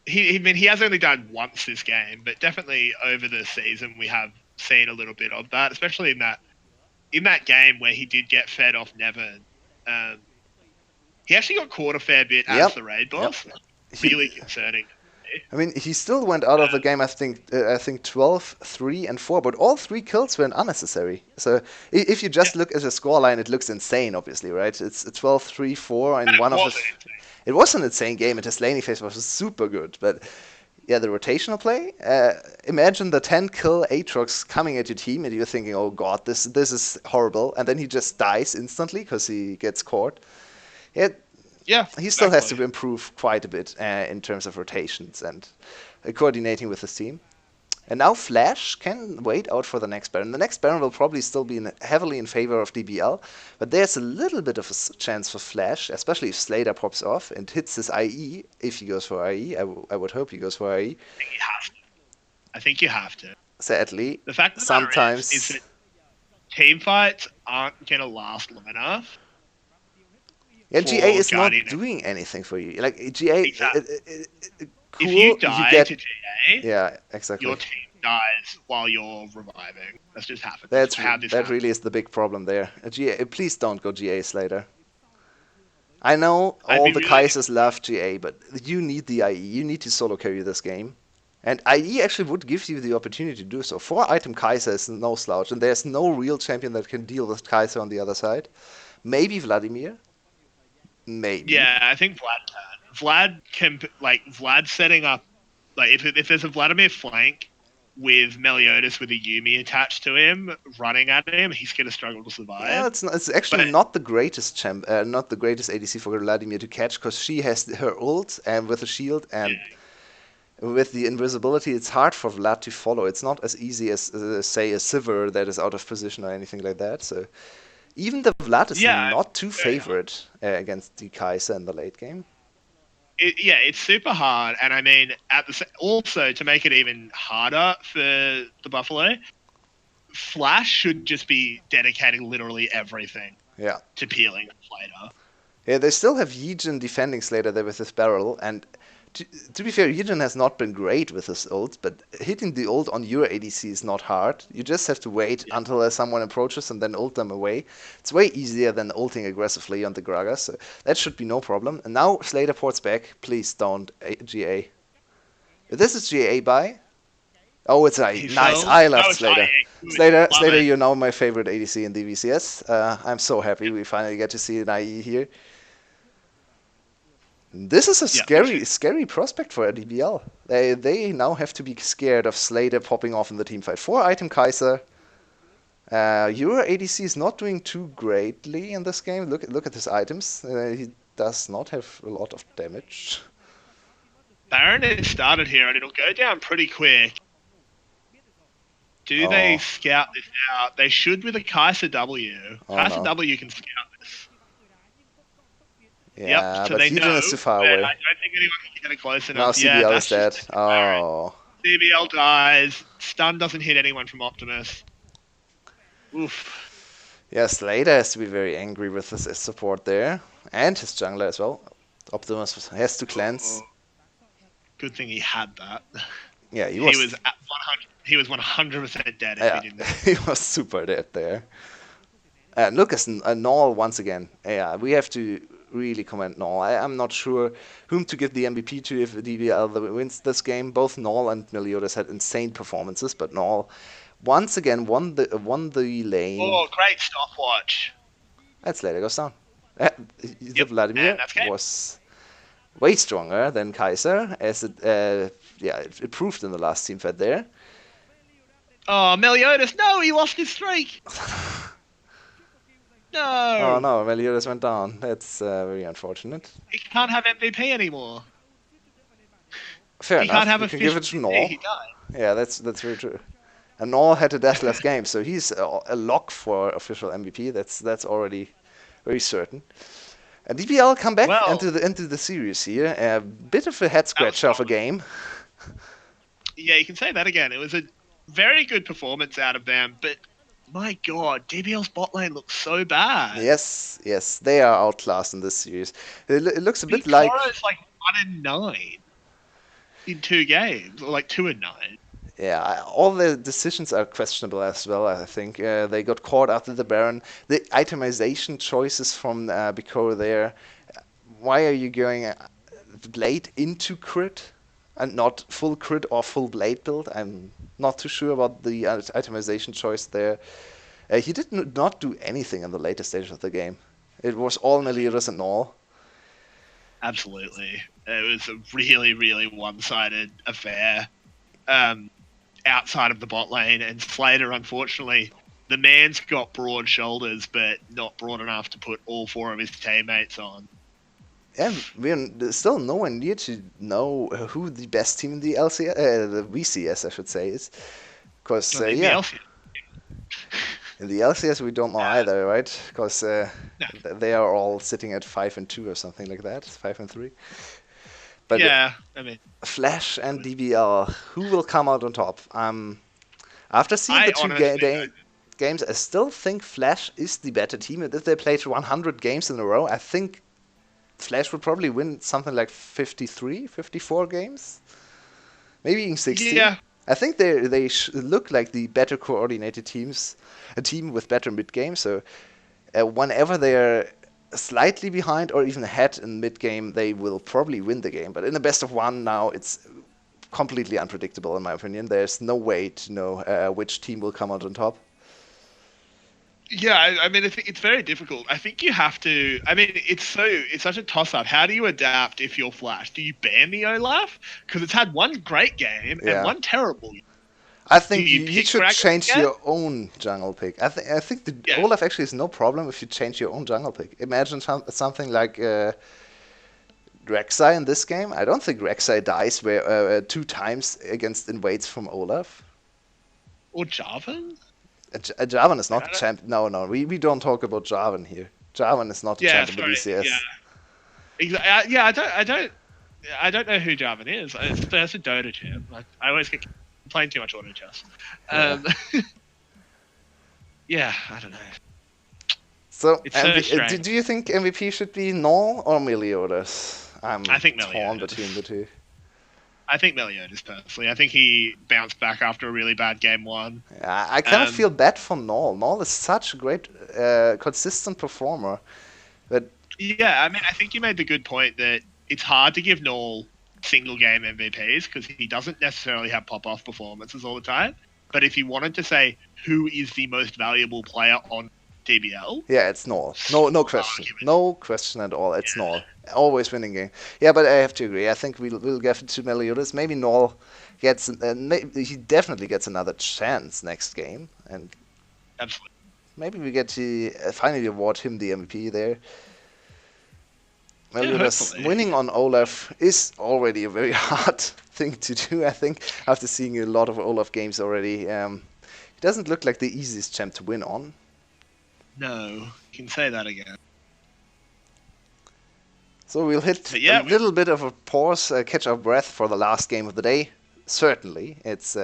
he has only done once this game, but definitely over the season we have seen a little bit of that, especially in that game where he did get fed off Nevin. Um, he actually got caught a fair bit as Yep, the raid yep. boss. He, Really concerning to me. I mean, he still went out of the game. I think 12, 3, and 4, but all three kills were unnecessary. So if you Yeah, just look at the scoreline, it looks insane. Obviously, right? It's a 12, 3, 4, and that one of was his. it. It was an insane game, and his laning phase was super good. But yeah, the rotational play. Imagine the 10 kill Aatrox coming at your team, and you're thinking, "Oh God, this is horrible," and then he just dies instantly because he gets caught. Yeah, Yeah, he still has exactly. to improve quite a bit in terms of rotations and coordinating with his team. And now Flash can wait out for the next Baron. The next Baron will probably still be heavily in favor of DBL, but there's a little bit of a chance for Flash, especially if Slater pops off and hits his IE. If he goes for IE, I would hope he goes for IE. I think you have to. I think you have to. Sadly, The fact of the matter is sometimes. that team fights aren't going to last long enough Yeah, GA for is not Guardian. doing anything for you. Like GA, Exactly. If you cool. You die get. to GA, Yeah, exactly. your team dies while you're reviving. That's just happened. That's That's how this that happens. really is the big problem there. GA, please don't go GA Slater. I know I'd all be the really. Kaisers love GA, but you need the IE. You need to solo carry this game. And IE actually would give you the opportunity to do so. 4 item Kaiser is no slouch, and there's no real champion that can deal with Kaiser on the other side. Maybe Vladimir. Maybe. Yeah, I think Vlad can. Vlad can Vlad setting up if there's a Vladimir flank with Meliodas with a Yumi attached to him, running at him, he's gonna struggle to Yeah, survive. it's actually But not the greatest not the greatest ADC for Vladimir to catch because she has her ult and with a shield yeah, and with the invisibility, it's hard for Vlad to follow. It's not as easy as say a Sivir that is out of position or anything like that. So even the Vlad is yeah, not too very hard. favored against the Kai'Sa in the late game. Yeah, it's super hard, and I mean, also to make it even harder for the Buffalo, Flash should just be dedicating literally everything Yeah. to peeling later. Yeah, they still have Yijin defending Slater there with his barrel, and to be fair, Yijin has not been great with his ult, but hitting the ult on your ADC is not hard. You just have to wait Yeah, until someone approaches and then ult them away. It's way easier than ulting aggressively on the Gragas, so that should be no problem. And now Slater ports back. Please don't GA. This is GA by. Oh, it's a he nice. fell. I No, love it's Slater. IE. Good, love Slater, it. you're now my favorite ADC in the VCS. I'm so happy we finally get to see an IE here. This is a Yeah, this is scary prospect for a DBL. They now have to be scared of Slater popping off in the team fight. 4 item Kaiser. Your ADC is not doing too greatly in this game. Look at his items. He does not have a lot of damage. Baron has started here, and it'll go down pretty quick. Do they Oh, scout this out? They should with a Kaiser W. oh Kaiser no. W can scout this. Yep, Yeah, so but they know, Heathen is too far but away. I don't think anyone can get it close Now enough. Yeah, CBL is that's just dead. the declaring. Oh. DBL dies. Stun doesn't hit anyone from Optimus. Oof. Yeah, Slater has to be very angry with his support there. And his jungler as well. Optimus has to cleanse. Oh, good thing he had that. Yeah, he He was was. at 100. He was 100% dead if he Yeah, didn't. he was super dead there. Lucas Null once again. Yeah, we have to really commend Null. I'm not sure whom to give the MVP to if DBL wins this game. Both Null and Meliodas had insane performances, but Null once again won the lane. Oh, great stopwatch. That's Slater goes down. The Yep, and Vladimir that's game. was way stronger than Kaiser, as it proved in the last team fight there. Oh, Meliodas, no, he lost his streak. Oh No, no, Meliodas went down. That's very unfortunate. he can't have MVP anymore. Fair He can't enough. have We can give official it to MVP. Null. He died. Yeah, that's very true. And Null had a deathless game, so he's a lock for official MVP. That's already very certain. And DBL come back Well, into the series here. A bit of a head that was scratcher of a solid. game. Yeah, you can say that again. It was a very good performance out of them, but my God, DBL's bot lane looks so bad. Yes, they are outclassed in this series. It looks a bit Big like Toro's like 1-9 in 2 games, or like 2-9. yeah, all the decisions are questionable as well. I think they got caught after the Baron. The itemization choices from Biko there. Why are you going blade into crit and not full crit or full blade build? I'm not too sure about the itemization choice there. He did not do anything in the later stage of the game. It was all Meliodas and all. Absolutely. It was a really, really one-sided affair outside of the bot lane, and Slater, unfortunately, the man's got broad shoulders, but not broad enough to put all 4 of his teammates on. And we're still nowhere near to know who the best team in the LCS, the VCS, I should say, is. Because, In the yeah, LCS, in the LCS we don't know either, right? Because no. they are all sitting at 5-2 or something like that, 5-3. But Yeah, I mean, Flash and DBL, who will come out on top? After seeing I the two honestly games, I still think Flash is the better team. And if they played 100 games in a row, I think Flash would probably win something like 53, 54 games, maybe even 60. yeah, I think they look like the better coordinated teams, a team with better mid game. So whenever they're slightly behind or even ahead in mid game, they will probably win the game. But in the best of one now, it's completely unpredictable in my opinion. There's no way to know which team will come out on top. yeah. I mean, I think it's very difficult. I think you have to. I mean, it's such a toss-up. How do you adapt if you're Flash? Do you ban the Olaf because it's had one great game and Yeah. one terrible? I Do think you you pick should Kraken change again? your own jungle pick. I think the Yeah. Olaf actually is no problem if you change your own jungle pick. Imagine something like Rek'Sai in this game. I don't think Rek'Sai dies 2 times against invades from Olaf. Or Jarvan? Jarvan is Like, not a champ. No, we don't talk about Jarvan here. Jarvan is not a yeah, champ in the sorry. VCS. Yeah, exactly. Yeah, I don't know who Jarvan is. That's a Dota champ. I always get playing too much auto chess. Um, yeah, I don't know. So, It's so strange. do you think MVP should be Null or Meliodas? I'm I think torn Meliodas. between the two. I think Meliodas personally. I think he bounced back after a really bad game one. I kind of Um, feel bad for Null. Null is such a great, consistent performer. But Yeah, I mean, I think you made the good point that it's hard to give Null single game MVPs because he doesn't necessarily have pop off performances all the time. But if you wanted to say who is the most valuable player on DBL, yeah, it's Null. No question. No question at all. It's Null. Always winning game. Yeah, but I have to agree. I think we'll get to Meliodas. Maybe Null gets. He definitely gets another chance next game, and absolutely. maybe we get to finally award him the MVP there. Yeah, Meliodas hopefully. winning on Olaf is already a very hard thing to do, I think, after seeing a lot of Olaf games already. He doesn't look like the easiest champ to win on. No, you can say that again. So we'll hit But a yeah, little bit of a pause, catch our breath for the last game of the day. Certainly, it's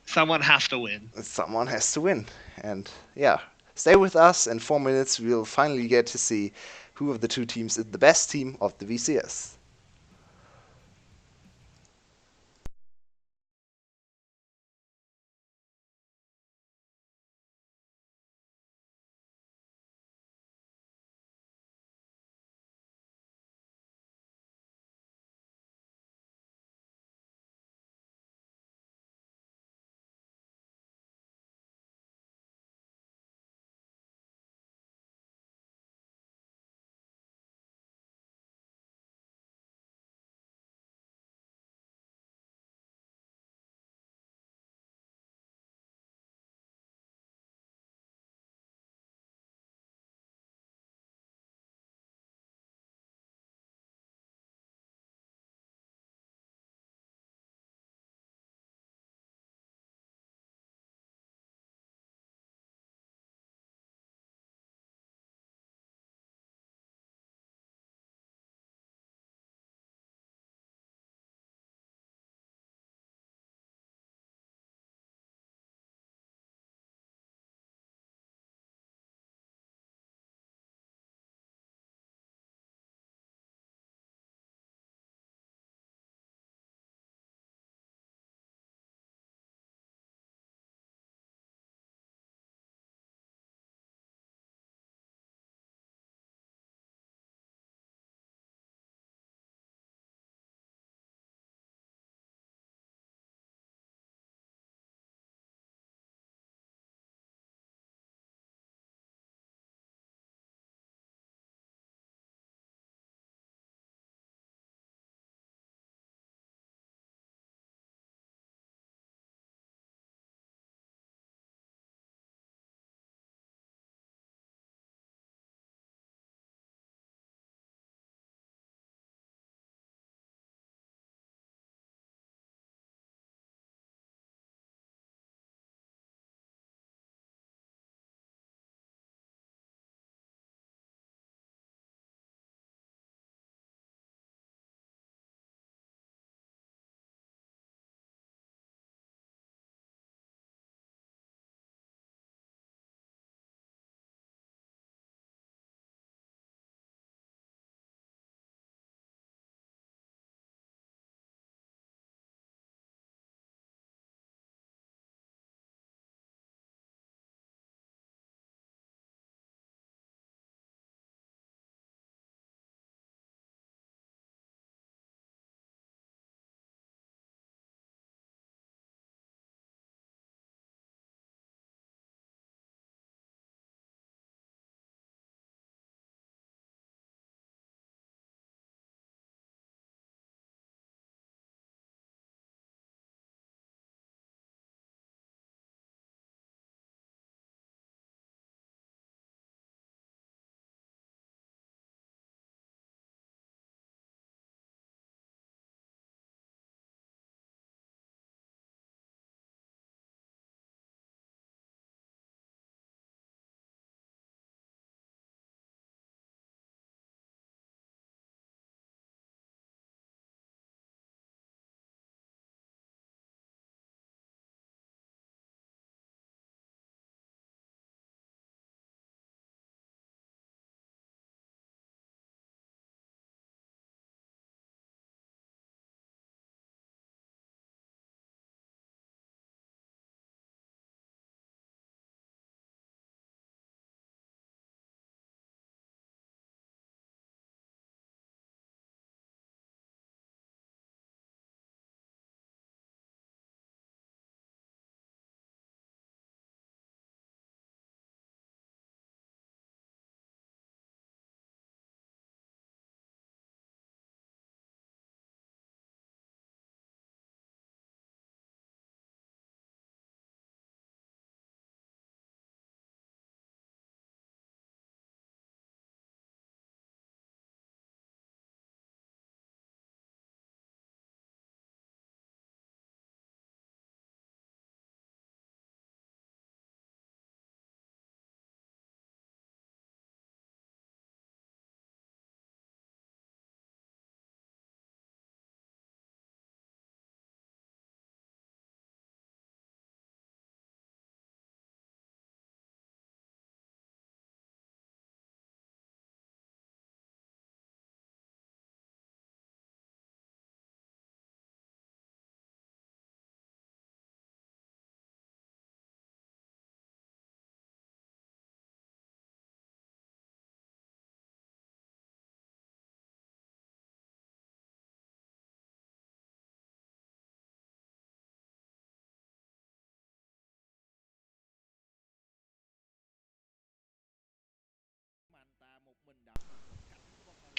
someone has to win. someone has to win. And yeah, stay with us. In 4 minutes, we'll finally get to see who of the two teams is the best team of the VCS.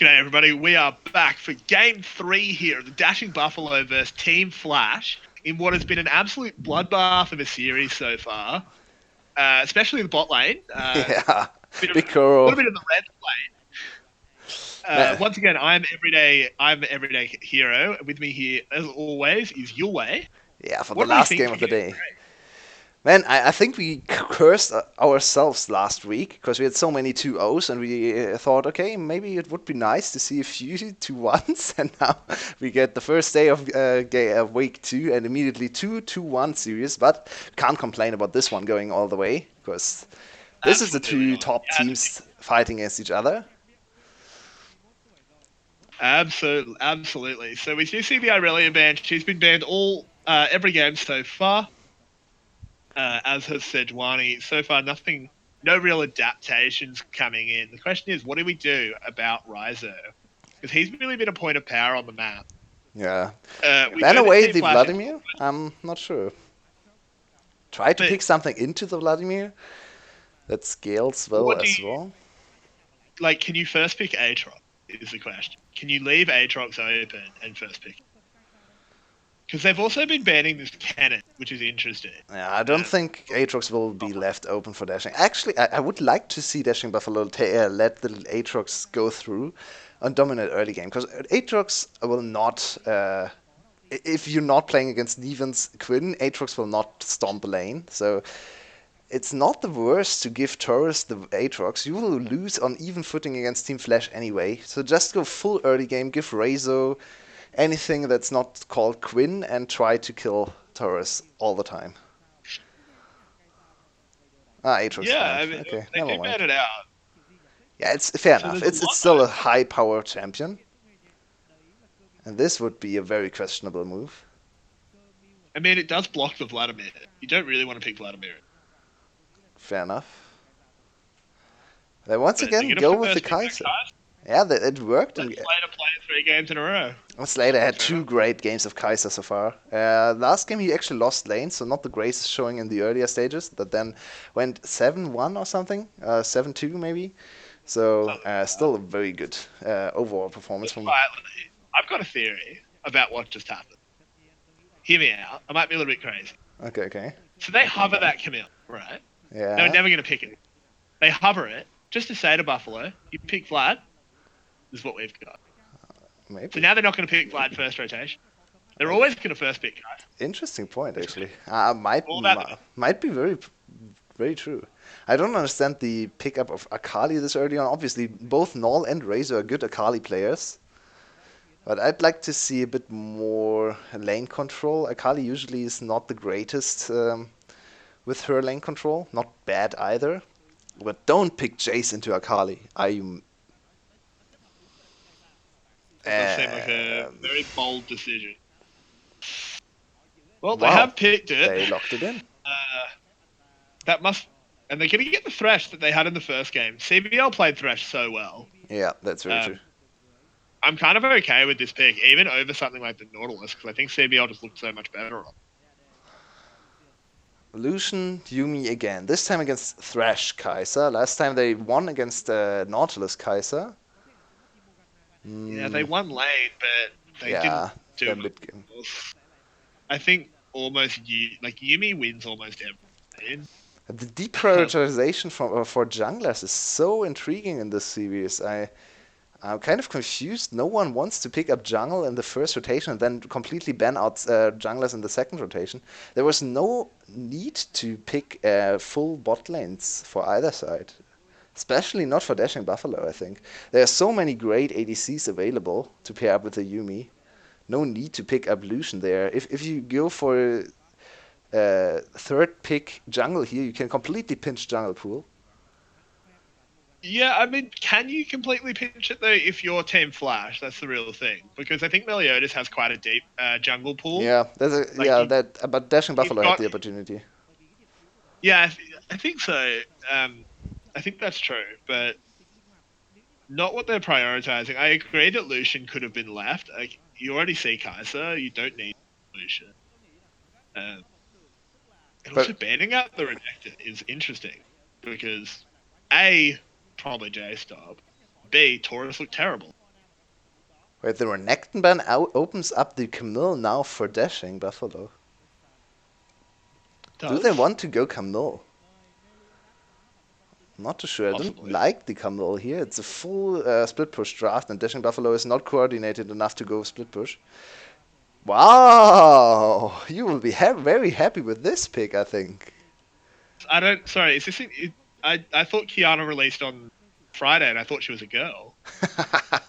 G'day everybody, we are back for Game 3 here at the Dashing Buffalo versus Team Flash in what has been an absolute bloodbath of a series so far, especially the bot lane. Yeah, A big little Kuro. bit of the red lane. Man, Once again, I'm everyday hero. With me here, as always, is Yulwei. yeah, for the What do we last think game for of the Game day. Man, I think we cursed ourselves last week because we had so many 2-0s and we thought, okay, maybe it would be nice to see a few 2-1s. And now we get the first day of week 2 and immediately 2-2-1 series. But can't complain about this one going all the way because 3? this is the Absolutely two not. top teams fighting against each other. Absolutely. So we do see the Irelia banned. She's been banned every game so far. As has Sejuani, so far no real adaptations coming in. The question is, what do we do about Rizo? Because he's really been a point of power on the map. Yeah. We Ban know that away Team the Flash is, Vladimir? I'm not sure. Try to but pick something into the Vladimir that scales well what do you as well. like? Can you first pick Aatrox? Is the question. Can you leave Aatrox open and first pick? Because they've also been banning this cannon, which is interesting. Yeah, I don't think Aatrox will be left open for dashing. Actually, I would like to see Dashing Buffalo let the Aatrox go through and dominate early game because Aatrox will not. If you're not playing against Neven's Quinn, Aatrox will not stomp a lane. So it's not the worst to give Taurus the Aatrox. You will lose on even footing against Team Flash anyway. So just go full early game, give Rezo anything that's not called Quinn, and try to kill Taurus all the time. Aatrox Yeah, banned. I mean, Okay, they never do mind. ban it out. Yeah, it's fair So enough. there's a It's lot still a of, high power champion. And this would be a very questionable move. I mean, it does block the Vladimir. You don't really want to pick Vladimir. Fair enough. They once But they're again going to go with the first pick that Kai'Sa. card. Yeah, it worked. Let And Slater play 3 games in a row. Slater had Fair 2 enough. great games of Kai'Sa so far. Last game he actually lost lane, so not the greatest showing in the earlier stages. But then went 7-1 or something, 7-2 maybe. So still a very good overall performance Just from. quietly, I've got a theory about what just happened. Hear me out. I might be a little bit crazy. Okay, okay. So they hover that Camille, right? They're Yeah, never going to pick it. They hover it just to say to Buffalo, you pick Vlad. This is what we've got. So maybe. now they're not going to pick Vlad first rotation. They're always going to first pick guys. Interesting point, It's actually. Might be very very true. I don't understand the pickup of Akali this early on. Obviously, both Null and Razor are good Akali players. But I'd like to see a bit more lane control. Akali usually is not the greatest with her lane control. Not bad either. But don't pick Jace into Akali. That does seem like a Um, very bold decision. Well, they wow, have picked it. they locked it in. That must, and they're going to get the Thresh that they had in the first game. CBL played Thresh so well. Yeah, that's very true. I'm kind of okay with this pick, even over something like the Nautilus, because I think CBL just looked so much better on. Lucian, Yuumi again. This time against Thresh Kai'Sa. Last time they won against Nautilus Kai'Sa. Yeah, they won lane, but they Yeah, didn't do their it. mid game. I think almost Yumi wins almost every lane. The deprioritization for junglers is so intriguing in this series. I'm kind of confused. No one wants to pick up jungle in the first rotation and then completely ban out junglers in the second rotation. There was no need to pick full bot lanes for either side. Especially not for Dashing Buffalo, I think. There are so many great ADCs available to pair up with the Yuumi. No need to pick up Lucian there. If you go for third pick jungle here, you can completely pinch jungle pool. Yeah, I mean, can you completely pinch it though if you're Team Flash? That's the real thing, because I think Meliodas has quite a deep jungle pool. Yeah, Like but Dashing you've Buffalo had got, the opportunity. yeah, I think so. I think that's true, but not what they're prioritizing. I agree that Lucian could have been left. Like, you already see Kai'Sa, you don't need Lucian. And also But banning out the Renekton is interesting because A, probably J-Stop. B, Taurus looked terrible. Wait, the Renekton ban opens up the Camille now for dashing Buffalo. Do they Does? want to go Camille? Not too sure. I don't Possibly. like the Camille here. It's a full split push draft, and dashing Buffalo is not coordinated enough to go split push. Wow! You will be very happy with this pick, I think. I don't. Sorry, is this? I thought Kiana released on Friday, and I thought she was a girl.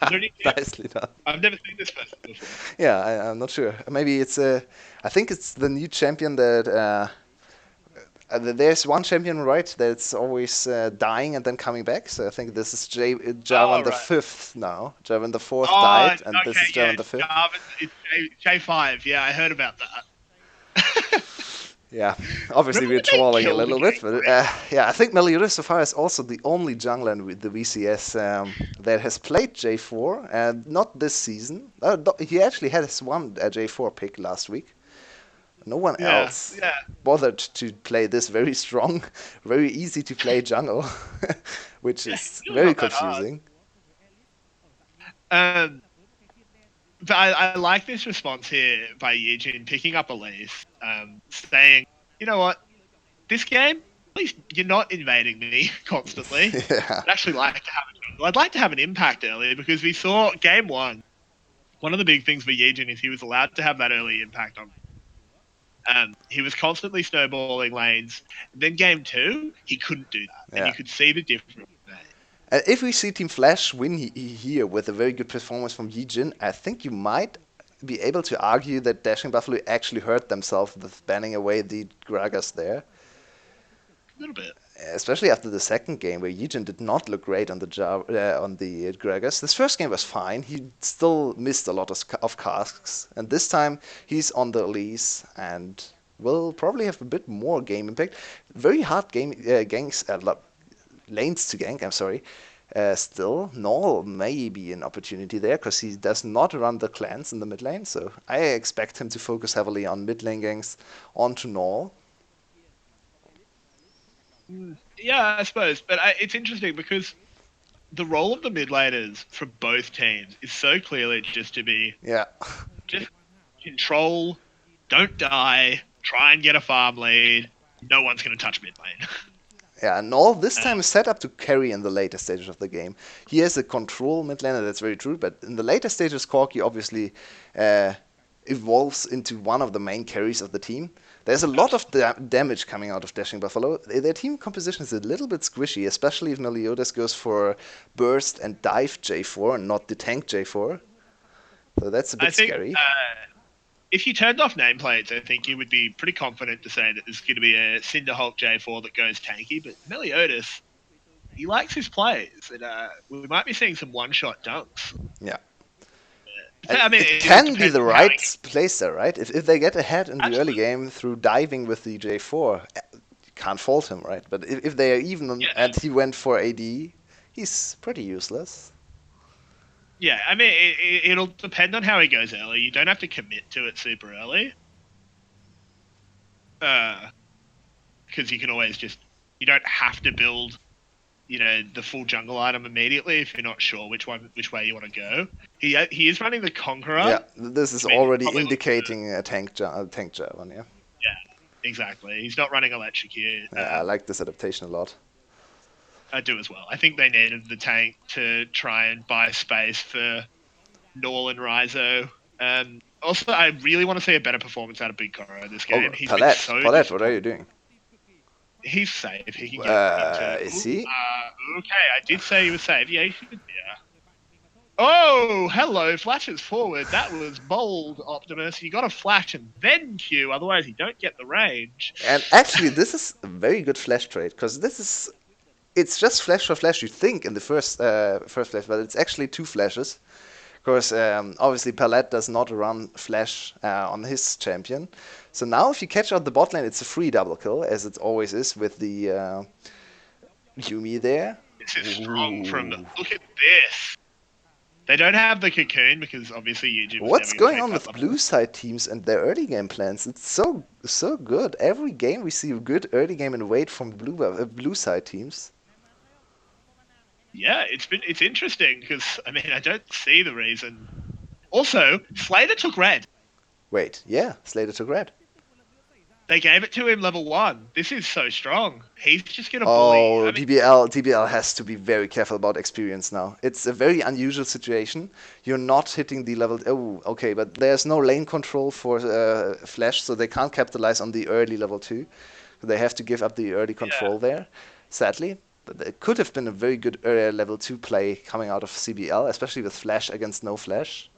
Is there any? Nicely done. I've never seen this person before. Yeah, I'm not sure. Maybe it's I think it's the new champion that. There's one champion, right, that's always dying and then coming back. So I think this is Oh Javan the right. fifth now. Javan the fourth Oh, died, and this okay, is yeah. Javan the fifth. Jarvan, it's J5. Yeah, I heard about that. Yeah, obviously Remember we're when they trolling a killed little bit, but Gateway? yeah, I think Meliodas so far is also the only jungler in the VCS that has played J4, and not this season. He actually had his one J4 pick last week. No one Yeah, else yeah. bothered to play this very strong, very easy to play jungle, which Yeah, is it's really very not that hard. confusing. Um, but I like this response here by Yijin picking up Elise, saying, "You know what? This game, at least you're not invading me constantly. Yeah, I'd actually like to have a jungle. I'd like to have an impact earlier because we saw game one. One of the big things for Yijin is he was allowed to have that early impact on. He was constantly snowballing lanes. And then game two, he couldn't do that, and yeah. you could see the difference there. If we see Team Flash win here with a very good performance from Yijin, I think you might be able to argue that Dashing Buffalo actually hurt themselves with banning away the Gragas there. A little bit. Especially after the second game where Yijin did not look great on the Gragas. This first game was fine. He still missed a lot of casks, and this time he's on the Elise and will probably have a bit more game impact. Very hard lanes to gank. I'm sorry. Still, Null may be an opportunity there because he does not run the clans in the mid lane. So I expect him to focus heavily on mid lane ganks onto Null. Yeah, I suppose. But it's interesting because the role of the mid laners for both teams is so clearly just to be Yeah. just control, don't die, try and get a farm lead. No one's going to touch mid lane. Yeah, and all this time is set up to carry in the later stages of the game. He has a control mid laner, that's very true, but in the later stages, Corki obviously uh, evolves into one of the main carries of the team. There's a lot of damage coming out of Dashing Buffalo. Their team composition is a little bit squishy, especially if Meliodas goes for burst and dive J4 and not the tank J4. So that's a I bit think scary. if you turned off nameplates, I think you would be pretty confident to say that there's going to be a Cinderhulk J4 that goes tanky. But Meliodas, he likes his plays, and we might be seeing some one-shot dunks. Yeah. I mean, It it can be depends the on how right place there, right? If they get ahead in the early Absolutely. game through diving with the J4, you can't fault him, right? But if they are even Yeah, and he went for AD, he's pretty useless. yeah. I mean, it'll depend on how he goes early. You don't have to commit to it super early, because you can always you don't have to build, the full jungle item immediately if you're not sure which way you want to go. He is running the Conqueror. Yeah, this is I mean, already probably looks good. indicating a tank Javan, yeah. Yeah, exactly. He's not running Electrocute. Yeah, I like this adaptation a lot. I do as well. I think they needed the tank to try and buy space for Null and Raizo. Also, I really want to see a better performance out of Big Coro this Oh, game. He's been Palette, so Palette, what are disappointing. you doing? He's safe. He can get into. Is Ooh, he? okay, I did say he was safe. Yeah, he should. Yeah. Oh, hello, flashes forward. That was bold, Optimus. You got to flash and then Q, otherwise you don't get the range. And actually, this is a very good flash trade because it's just flash for flash. You think in the first flash, but it's actually two flashes. Because obviously Palette does not run flash on his champion. So now if you catch out the bot lane, it's a free double kill, as it always is with the Yumi there. This is strong from. Ooh. Look at this. They don't have the cocoon because obviously YouTube was What's never going going to on take with that blue side teams and their early game plans? It's so good. Every game we see a good early game and wait from blue side teams. Yeah, it's interesting because I mean I don't see the reason Also, Slater took red. Wait, yeah, Slater took red. They gave it to him level 1. This is so strong. He's just gonna bully. Oh, I mean, DBL has to be very careful about experience now. It's a very unusual situation. You're not hitting the level. Oh, okay, but there's no lane control for Flash, so they can't capitalize on the early level 2. They have to give up the early control there, sadly. But it could have been a very good level 2 play coming out of CBL, especially with Flash against no Flash.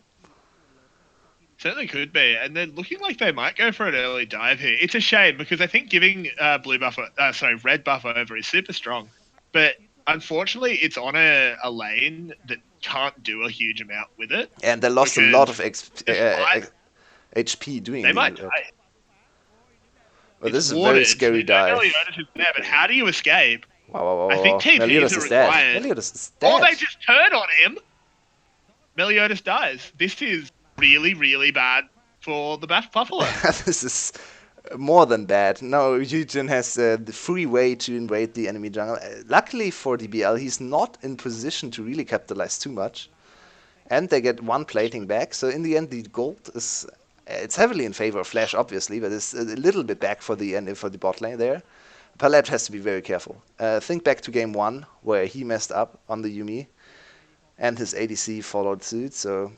certainly could be, and they're looking like they might go for an early dive here. It's a shame because I think giving red buff over is super strong, but unfortunately, it's on a lane that can't do a huge amount with it. And they lost a lot of Despite, HP doing they the. might die. Well, It's this is a very warded. scary They know dive. Meliodas is there, but how do you escape? Wow, wow, wow, I think wow. TPs Meliodas are is dead. required. Meliodas is Or dead. they just turn on him. Meliodas dies. This is really, really bad for the Buffalo. This is more than bad. No, Eugen has the free way to invade the enemy jungle. Luckily for DBL, he's not in position to really capitalize too much. And they get one plating back, so in the end the gold is... It's heavily in favor of Flash, obviously, but it's a little bit back for the end for the bot lane there. Palette has to be very careful. Think back to game 1, where he messed up on the Yumi, and his ADC followed suit, so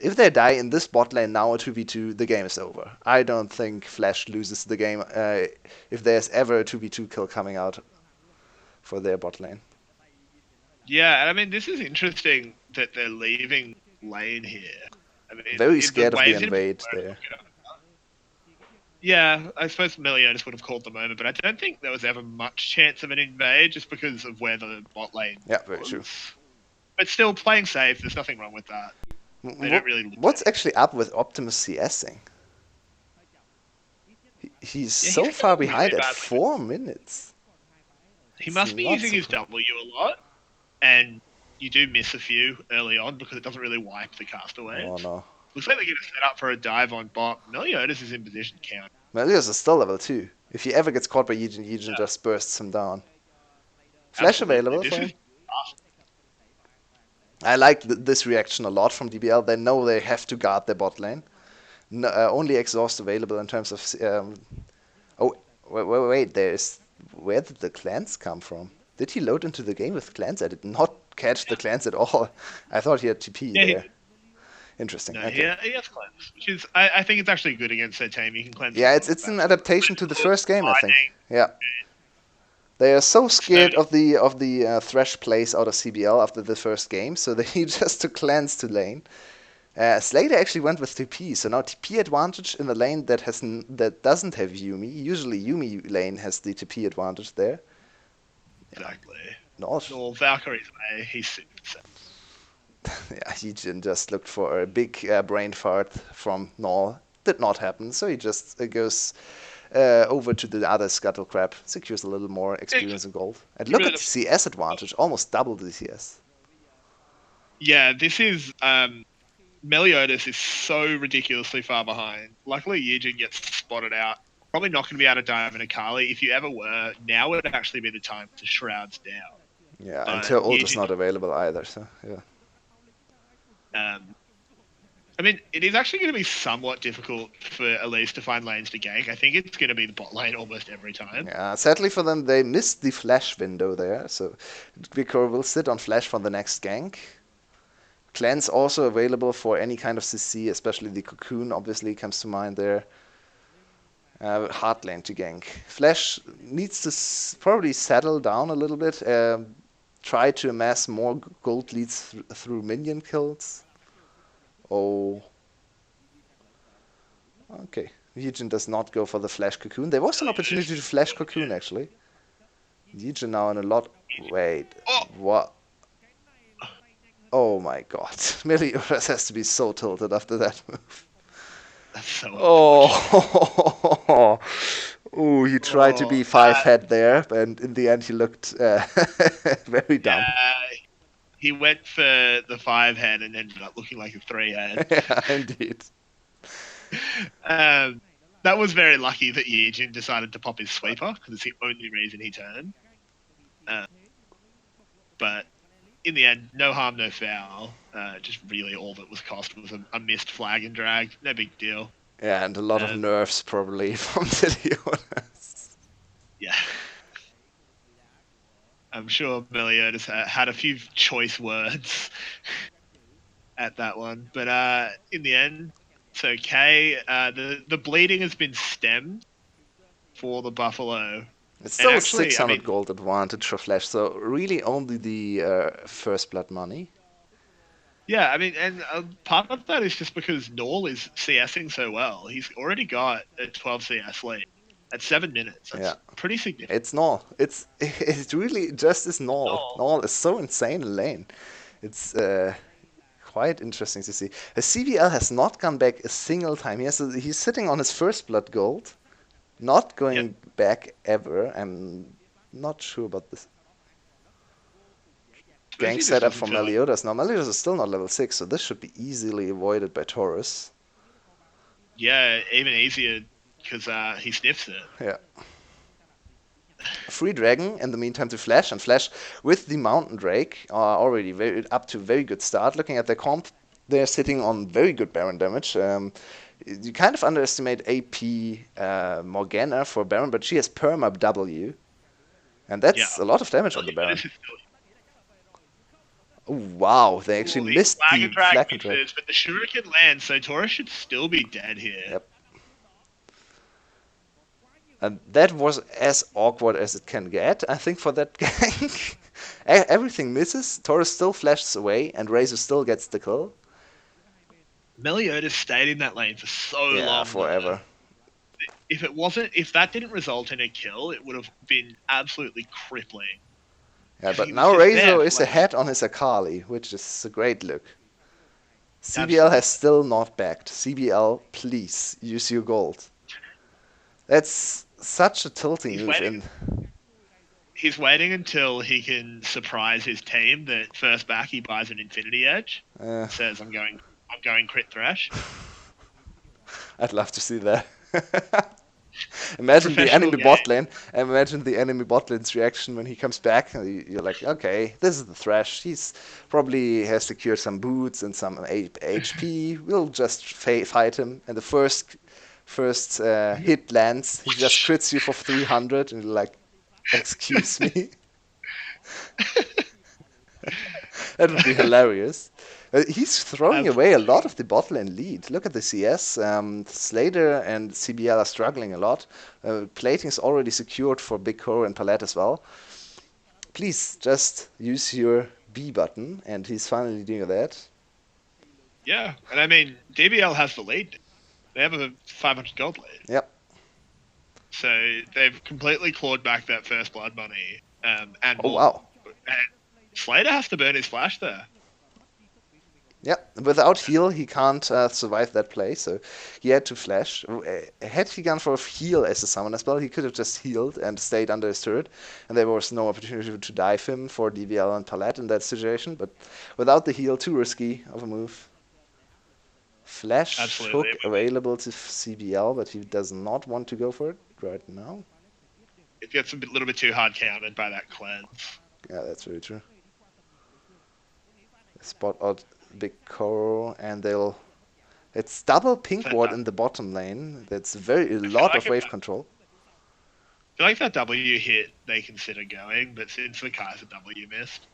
if they die in this bot lane now, 2v2, the game is over. I don't think Flash loses the game if there's ever a 2v2 kill coming out for their bot lane. Yeah, and I mean, this is interesting that they're leaving lane here. I mean, Very scared of the waves invade there. Yeah, I suppose Meliodas would have called the moment, but I don't think there was ever much chance of an invade just because of where the bot lane Yeah, very was. true. But still, playing safe, there's nothing wrong with that. They don't really What's actually up with Optimus CSing? He's so he's far really behind at badly. 4 minutes. He must be using his W a lot, and you do miss a few early on because it doesn't really wipe the castaway. Oh no. Looks like they're going to set up for a dive on bot. Meliodas is in position to count. Meliodas is still level 2. If he ever gets caught by Eugen, Eugen just bursts him down. Flash Absolutely. available This for is him? I like this reaction a lot from DBL. They know they have to guard their bot lane. No, only exhaust available in terms of... oh, wait, there's... Where did the clans come from? Did he load into the game with clans? I did not catch the clans at all. I thought he had TP there. Interesting. No, okay. he has cleanse, which is I think it's actually good against their team. You can cleanse. Yeah, it's an adaptation to the first game, I think. Yeah. They are so scared of the Thresh plays out of CBL after the first game, so they just took clans to lane. Slater actually went with TP, so now TP advantage in the lane that doesn't have Yumi. Usually Yumi lane has the TP advantage there. Exactly. No, Valkyrie's away. He's super set. Yeah, he just looked for a big brain fart from Null. Did not happen, so he just goes over to the other Scuttle Crab, secures a little more experience and gold. And look at the CS advantage, almost double the CS. Yeah, this is... Meliodas is so ridiculously far behind. Luckily, Eugen gets spotted out. Probably not going to be able to dive in Akali. If you ever were, now would actually be the time to Shrouds down. Yeah, until ult is not available either, so yeah. I mean, it is actually going to be somewhat difficult for Elise to find lanes to gank. I think it's going to be the bot lane almost every time. Yeah, sadly for them, they missed the flash window there, so Vikor will sit on flash for the next gank. Cleanse also available for any kind of CC, especially the Cocoon obviously comes to mind there. Hard lane to gank. Flash needs to probably settle down a little bit, try to amass more gold leads through minion kills. Oh. Okay. Eugen does not go for the flash Cocoon. There was an opportunity to flash Cocoon actually. Eugen now in a lot... Wait. What? Oh my god. Meliodas has to be so tilted after that move. That's so oh, oh, he tried to be 5-head there, and in the end he looked very dumb. He went for the 5-head and ended up looking like a 3-head. Yeah, indeed. That was very lucky that Eugen decided to pop his sweeper, because it's the only reason he turned. But in the end, no harm, no foul. Just really all that was cost was a missed flag and drag. No big deal. Yeah, and a lot of nerves probably from the Leonas. Yeah. I'm sure Meliodas had a few choice words at that one. But in the end, it's okay. The bleeding has been stemmed for the Buffalo. It's And still a actually, 600 gold advantage for Flash, so really only the first blood money. yeah, I mean, and part of that is just because Norl is CSing so well. He's already got a 12 CS lead at 7 minutes. That's pretty significant. It's Null. It really just is Null. Null is so insane in lane. It's quite interesting to see. The CBL has not gone back a single time. He's sitting on his first blood gold, not going back ever. I'm not sure about this. Gank setup for Meliodas. Now Meliodas is still not level 6, so this should be easily avoided by Taurus. Yeah, even easier because he sniffs it. Yeah. Free Dragon in the meantime to Flash, and Flash with the Mountain Drake are already up to a very good start. Looking at their comp, they're sitting on very good Baron damage. You kind of underestimate AP Morgana for Baron, but she has Perma W, and that's a lot of damage on the Baron. Oh, wow, they actually missed the Flag and Drag. But the Shuriken lands, so Taurus should still be dead here. Yep. And that was as awkward as it can get, I think, for that gank. Everything misses, Taurus still flashes away, and Razor still gets the kill. Meliodas stayed in that lane for so long. Yeah, forever. If that didn't result in a kill, it would have been absolutely crippling. Yeah, but now Razor is ahead on his Akali, which is a great look. CBL has still not backed. CBL, please, use your gold. That's such a tilting move. He's waiting until he can surprise his team that first back he buys an Infinity Edge. Says, I'm going crit thresh. I'd love to see that. Imagine the enemy bot lane. Imagine the enemy bot lane's reaction when he comes back. You're like, okay, this is the Thresh. He's probably has secured some boots and some HP. We'll just fight him. And the first hit lands. He just crits you for 300, and you're like, excuse me. That would be hilarious. He's throwing away a lot of the bot lane lead. Look at the CS. Slater and CBL are struggling a lot. Plating is already secured for Big Koro and Palette as well. Please, just use your B button, and he's finally doing that. Yeah, and I mean, DBL has the lead. They have a 500 gold lead. Yep. So they've completely clawed back that first blood money. And wow. And Slater has to burn his flash there. Yep, without heal, he can't survive that play, so he had to flash. Had he gone for a heal as a summon as well, he could have just healed and stayed under his turret, and there was no opportunity to dive him for DBL and Palette in that situation, but without the heal, too risky of a move. Flash hook available to CBL, but he does not want to go for it right now. It gets a little bit too hard countered by that cleanse. Yeah, that's very true. Spot out Big Koro, and it's double pink ward in the bottom lane. That's a lot of wave control. I feel like that W hit they consider going, but since the Kaiser W missed,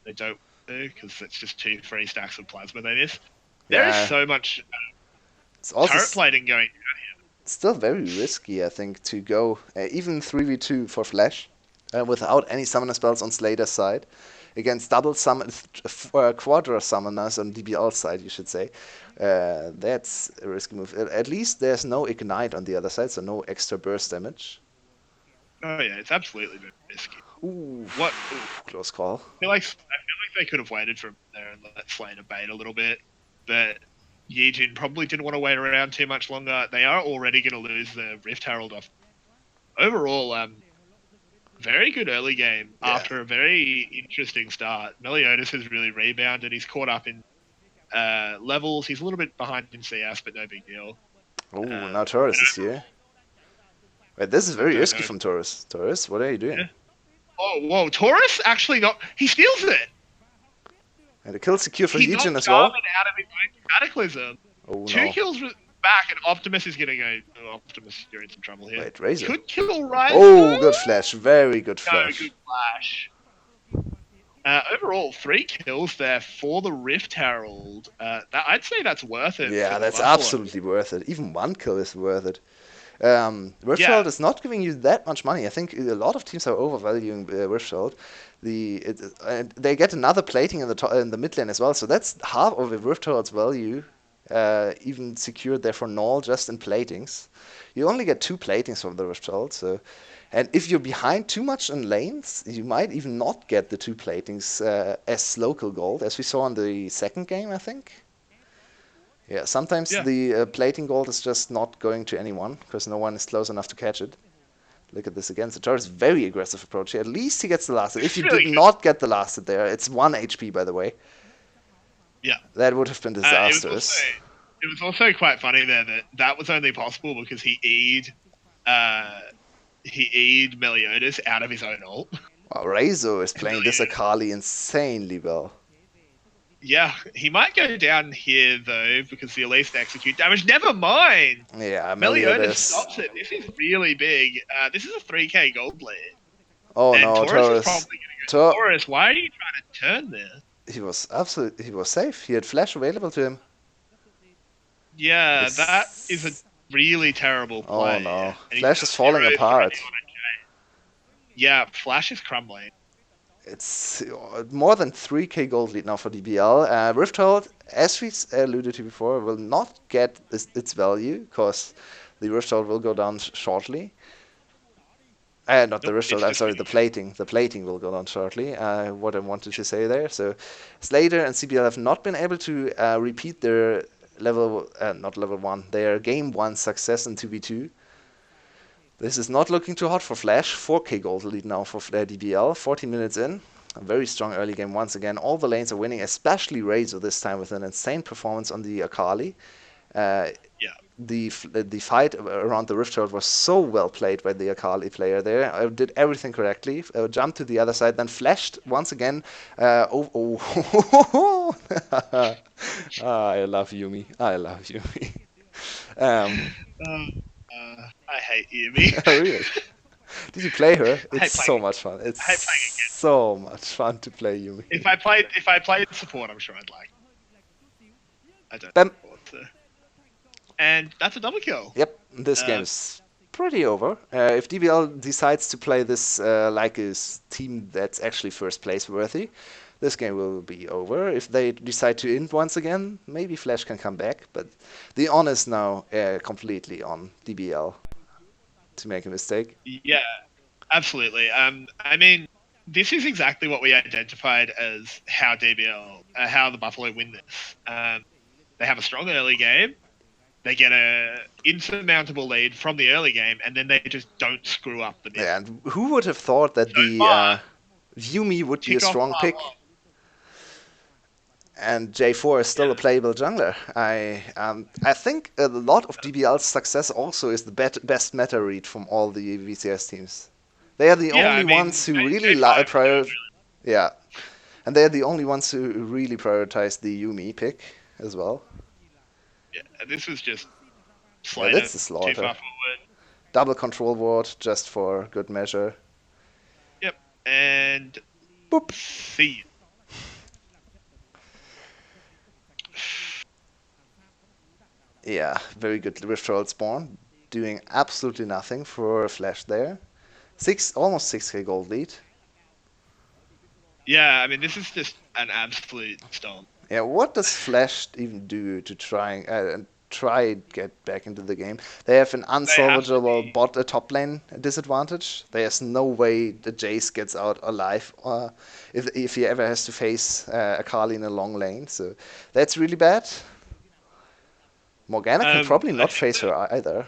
they don't do, because it's just 2 free stacks of plasma they missed. There is so much turret plating going down here. It's still very risky, I think, to go even 3v2 for Flash without any summoner spells on Slater's side. Against quadra summoners on DBL's side, you should say. That's a risky move. At least there's no ignite on the other side, so no extra burst damage. Oh yeah, it's absolutely risky. Ooh, close call. I feel like they could have waited for him there and let Slater bait a little bit, but Yijin probably didn't want to wait around too much longer. They are already going to lose the Rift Herald off. Overall, very good early game after a very interesting start. Meliodas has really rebounded. He's caught up in levels. He's a little bit behind in CS, but no big deal. Oh, now Taurus is here. Wait, this is very risky from Taurus. Taurus, what are you doing? Yeah. Oh, whoa. Taurus actually not... He steals it! And a kill secure for He Legion knocked as well. Jarvan out of his own Cataclysm. Oh Two no. kills back, and Optimus is gonna go. Oh, Optimus, you're in some trouble here. Wait, Razor. Could kill Ryze. Oh, good flash. Very good No, flash. good flash. Overall, 3 kills there for the Rift Herald. I'd say that's worth it. Yeah, for the that's Buffalo. absolutely worth it. Even 1 kill is worth it. Rift Yeah. Herald is not giving you that much money. I think a lot of teams are overvaluing Rift Herald. They get another plating in the mid lane as well, so that's half of a Rift Herald's value, even secured there for null just in platings. You only get 2 platings from the Rift Herald, so. And if you're behind too much in lanes, you might even not get the 2 platings as local gold, as we saw in the second game, I think. Yeah, sometimes the plating gold is just not going to anyone because no one is close enough to catch it. Look at this again. Sator's very aggressive approach here. At least he gets the last hit. If you Really did not get the last hit there, it's 1 HP, by the way. Yeah. That would have been disastrous. It was also quite funny there that was only possible because he E'd Meliodas out of his own ult. Wow, Reizo is playing this Akali insanely well. Yeah, he might go down here though because the Elise execute damage. Never mind. Yeah, Meliodas stops it. This is really big. This is a 3k gold lead. Oh and no, Taurus is probably going to go. Taurus, why are you trying to turn this? He was safe. He had flash available to him. Yeah, that is a really terrible play. Oh no, Flash is falling apart. Yeah, Flash is crumbling. It's more than 3k gold lead now for DBL. Rift Herald, as we alluded to before, will not get its value because the Rift Herald will go down shortly. Not the Rift Herald, I'm sorry, the plating. The plating will go down shortly, what I wanted to say there. So Slater and CBL have not been able to repeat their not level 1, their game 1 success in 2v2. This is not looking too hot for Flash. 4k gold lead now for DBL. 14 minutes in. A very strong early game once again. All the lanes are winning, especially Razor this time with an insane performance on the Akali. The fight around the Rift Herald was so well played by the Akali player there. Did everything correctly. Jumped to the other side, then flashed once again. I love Yumi. I love Yumi. I hate Yumi. Really? Did you play her? It's so much fun. It's so much fun to play Yumi. If I played support, I'm sure I'd like. I don't. Bam. And that's a double kill. Yep, this game is pretty over. If DBL decides to play this like a team that's actually first place worthy, this game will be over. If they decide to int once again, maybe Flash can come back. But the on is now completely on DBL to make a mistake. Yeah, absolutely. I mean, this is exactly what we identified as how DBL, how the Buffalo win this. They have a strong early game. They get a insurmountable lead from the early game, and then they just don't screw up the mid. Yeah, and who would have thought that the Yumi would be a strong pick? And J4 is still a playable jungler. I think a lot of DBL's success also is the best meta read from all the VCS teams. They are the only ones who really prioritize. Yeah, and they are the only ones who really prioritize the Yumi pick as well. Yeah, this was just Slater. That's a slaughter. Too far forward. Double control ward just for good measure. Yep, and boop. See. Yeah, very good Rift Herald spawn. Doing absolutely nothing for Flash there. Almost 6k gold lead. Yeah, I mean, this is just an absolute stomp. Yeah, what does Flash even do to try get back into the game? They have an unsalvageable top lane disadvantage. There's no way the Jace gets out alive if he ever has to face Akali in a long lane. So that's really bad. Morgana can probably not face her either. I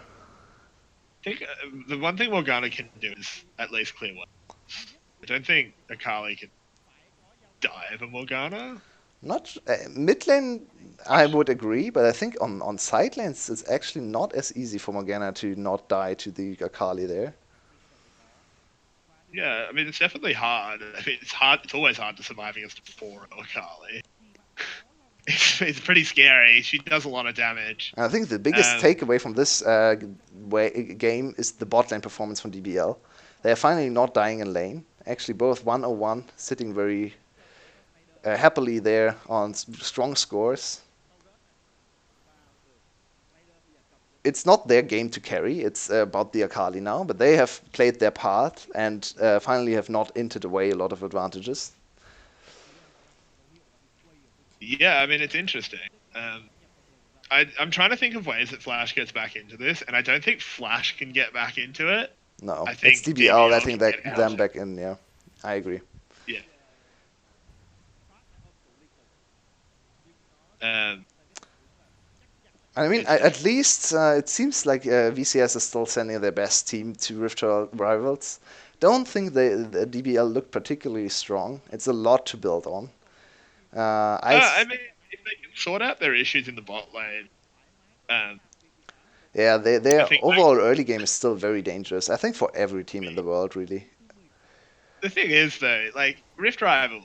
think the one thing Morgana can do is at least clear one. I don't think Akali can die over Morgana. Not mid lane, I would agree, but I think on side lanes it's actually not as easy for Morgana to not die to the Akali there. Yeah, I mean it's definitely hard. I mean it's hard. It's always hard to survive against a 4 Akali. it's pretty scary. She does a lot of damage. And I think the biggest takeaway from this game is the bot lane performance from DBL. They are finally not dying in lane. Actually, both 101, sitting very happily there on strong scores. It's not their game to carry. It's about the Akali now, but they have played their part and finally have not inted away a lot of advantages. Yeah, I mean, it's interesting. I'm trying to think of ways that Flash gets back into this, and I don't think Flash can get back into it. No, I think it's DBL. I think can that get them out. back in. Yeah, I agree. Yeah. I mean, at least it seems like VCS is still sending their best team to Rift Rivals. Don't think the DBL look particularly strong. It's a lot to build on. I mean, if they can sort out their issues in the bot lane, yeah, their think, overall early game is still very dangerous. I think for every team in the world, really. the thing is though, like Rift Rival,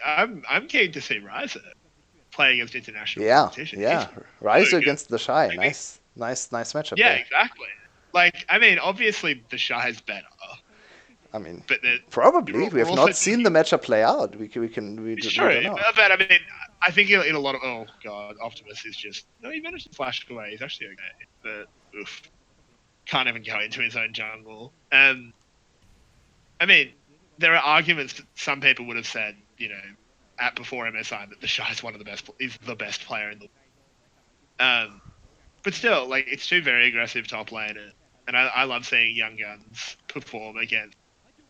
I'm keen to see Ryzer playing against international competition. Yeah. Riser against the Shy. Nice matchup yeah, there. exactly. Like, I mean, obviously the Shy's better. I mean, but probably we have not seen the matchup play out. We don't know. But I mean, I think in a lot of Optimus is just he managed to flash away. He's actually okay, but can't even go into his own jungle. I mean, there are arguments that some people would have said, at before MSI that the Shy is the best player in the world. But still, like it's two very aggressive top laners, and I love seeing young guns perform against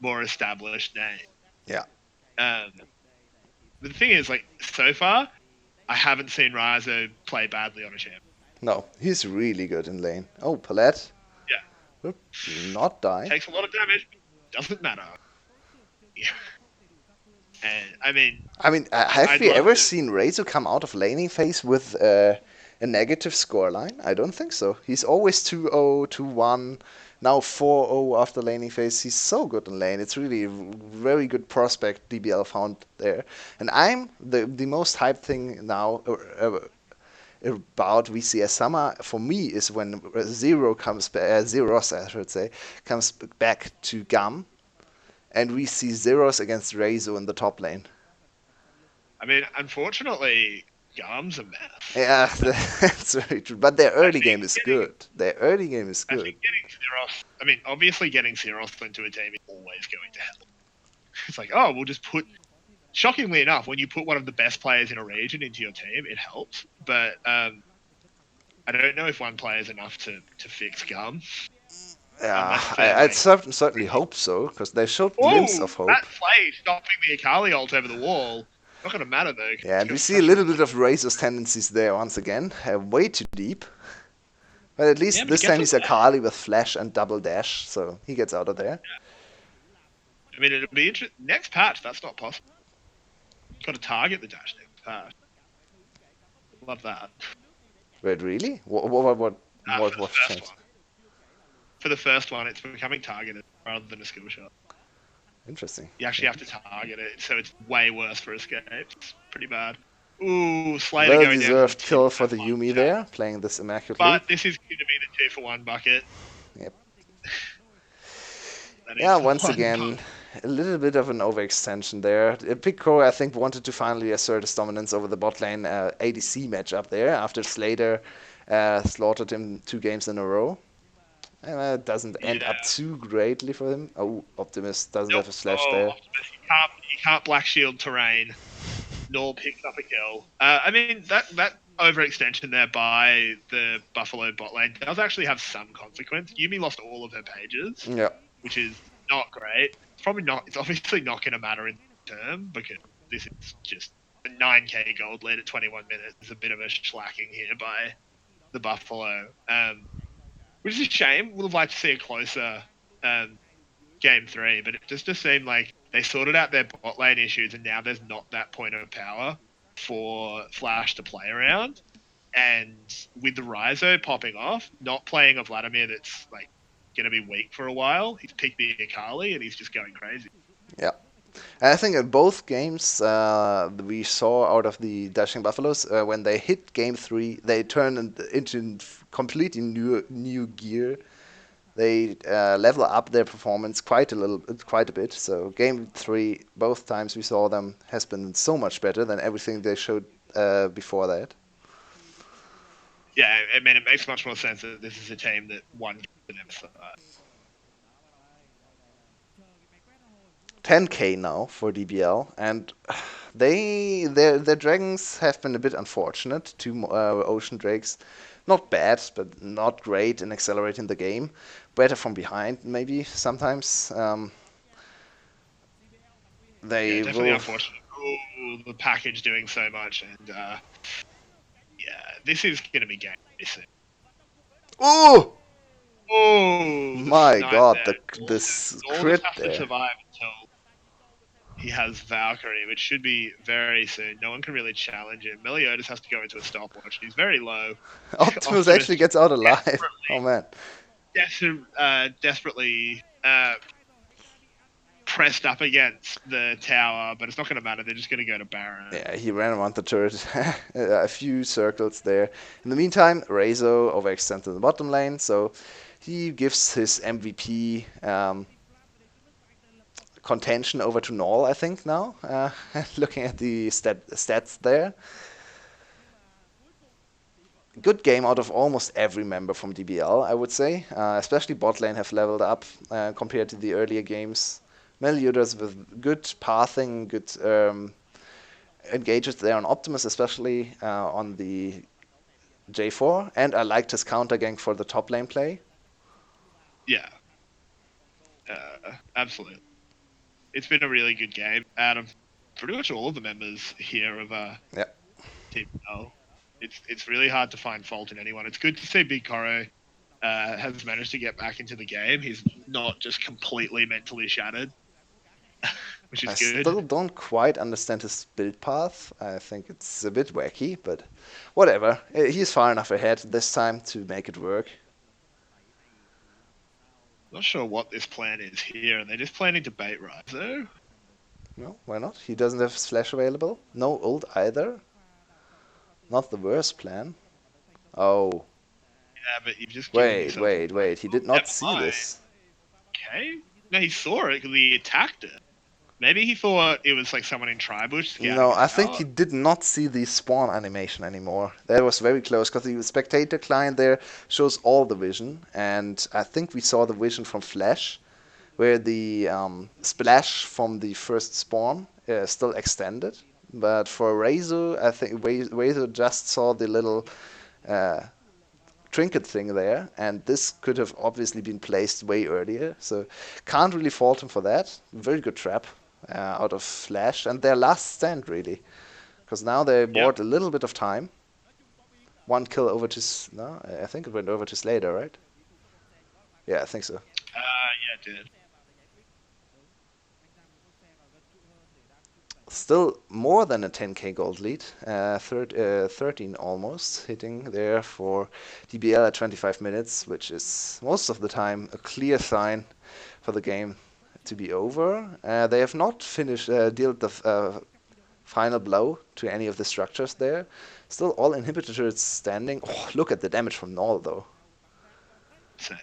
more established names. Yeah. The thing is, like so far, I haven't seen Ryzo play badly on a champ. No, he's really good in lane. Oh, Palette. Yeah. Oop, not die. Takes a lot of damage. Doesn't matter. Yeah. And I mean, have we ever seen Reizo come out of laning phase with a negative scoreline? I don't think so. He's always 2-0, 2-1, now 4-0 after laning phase. He's so good in lane. It's really a very good prospect DBL found there. And I'm the most hyped thing now about VCS Summer for me is when Zero comes back, Zeros I should say, comes back to GAM, and we see Zeros against Reizo in the top lane. I mean, unfortunately, GAM's a mess. Yeah, that's very true. But their early game is good. I think getting Zeros, obviously getting Zeros into a team is always going to help. It's like, we'll just put. Shockingly enough, when you put one of the best players in a region into your team, it helps. But I don't know if one player is enough to fix GAM. Yeah, I'd certainly hope so, because they showed glimpse of hope. That play stopping the Akali ult over the wall. Not going to matter, though. Yeah, and we see a little bit of Razor's tendencies there once again. Way too deep. But at least this time he's Akali with flash and double dash, so he gets out of there. Yeah. I mean, it'll be interesting. Next patch, that's not possible. Got to target the dash next patch. Love that. Wait, really? What changed? For the first one, it's becoming targeted rather than a skill shot. Interesting. You actually have to target it, so it's way worse for escapes. It's pretty bad. Ooh, Slater going down. Well-deserved kill for the Yuumi there, playing this immaculately. But this is going to be the 2-for-1 bucket. Yep. Yeah, once again, a little bit of an overextension there. Pico, I think, wanted to finally assert his dominance over the bot lane ADC matchup there after Slater slaughtered him 2 games in a row. And it doesn't end up too greatly for him. Oh, Optimus doesn't have a slash there. Optimus, you can't Black Shield terrain, nor picks up a kill. I mean, that overextension there by the Buffalo bot lane does actually have some consequence. Yuumi lost all of her pages, which is not great. It's obviously not going to matter in term, because this is just a 9k gold lead at 21 minutes. There's a bit of a slacking here by the Buffalo. Which is a shame. Would have liked to see a closer game 3, but it just seemed like they sorted out their bot lane issues, and now there's not that point of power for Flash to play around. And with the Ryzo popping off, not playing a Vladimir that's like going to be weak for a while, he's picked the Akali and he's just going crazy. Yeah. I think in both games we saw out of the Dashing Buffaloes, when they hit game 3, they turn into completely new gear. They level up their performance quite a bit. So game 3, both times we saw them, has been so much better than everything they showed before that. Yeah, I mean, it makes much more sense that this is a team that won an episode. 10k now for DBL, and their dragons have been a bit unfortunate. Two ocean drakes, not bad, but not great in accelerating the game. Better from behind, maybe sometimes. Yeah, They definitely will. unfortunate. Oh, the package doing so much, and yeah, this is going to be game soon. Oh Oh, the my snipe God! there. This All just crit have to there. survive until he has Valkyrie, which should be very soon. No one can really challenge him. Meliodas has to go into a stopwatch. He's very low. Optimus Optimus actually gets out alive. Oh man. desperately pressed up against the tower, but it's not going to matter. They're just going to go to Baron. Yeah, he ran around the turret a few circles there. In the meantime, Rezo overextended in the bottom lane, so he gives his MVP contention over to Null, I think, now. Looking at the stats there. Good game out of almost every member from DBL, I would say. Especially bot lane have leveled up compared to the earlier games. Meliodas with good pathing, good engages there on Optimus, especially on the J4, and I liked his counter gank for the top lane play. Yeah, absolutely. It's been a really good game. Out of pretty much all of the members here of Yeah, Team L, it's really hard to find fault in anyone. It's good to see Big Coro has managed to get back into the game. He's not just completely mentally shattered, which I is still good. don't quite understand his build path. I think it's a bit wacky, but whatever. He's far enough ahead this time to make it work. Not sure what this plan is here, and they're just planning to bait Rizo. No, why not? He doesn't have Slash available. No ult either. Not the worst plan. Oh, Yeah, but you've just given wait, yourself wait, away. wait. He did Oh, not never see mind. this. Okay. No, he saw it because he attacked it. Maybe he thought it was like someone in Tribush scouting No, a I think tower. he did not see the spawn animation anymore. That was very close because the spectator client there shows all the vision, and I think we saw the vision from Flash, where the splash from the first spawn still extended. But for Reizu, I think Reizu just saw the little uh, trinket thing there, and this could have obviously been placed way earlier. So can't really fault him for that. Very good trap out of Flash, and their last stand really, because now they Yep. bought a little bit of time. One kill over to no, I think it went over to Slater, right? Yeah, I think so. Yeah, it did. Still more than a 10k gold lead, 13 almost, hitting there for DBL at 25 minutes, which is most of the time a clear sign for the game to be over. They have not finished dealt the final blow to any of the structures there. Still all inhibitors standing. Oh, look at the damage from Null though. So,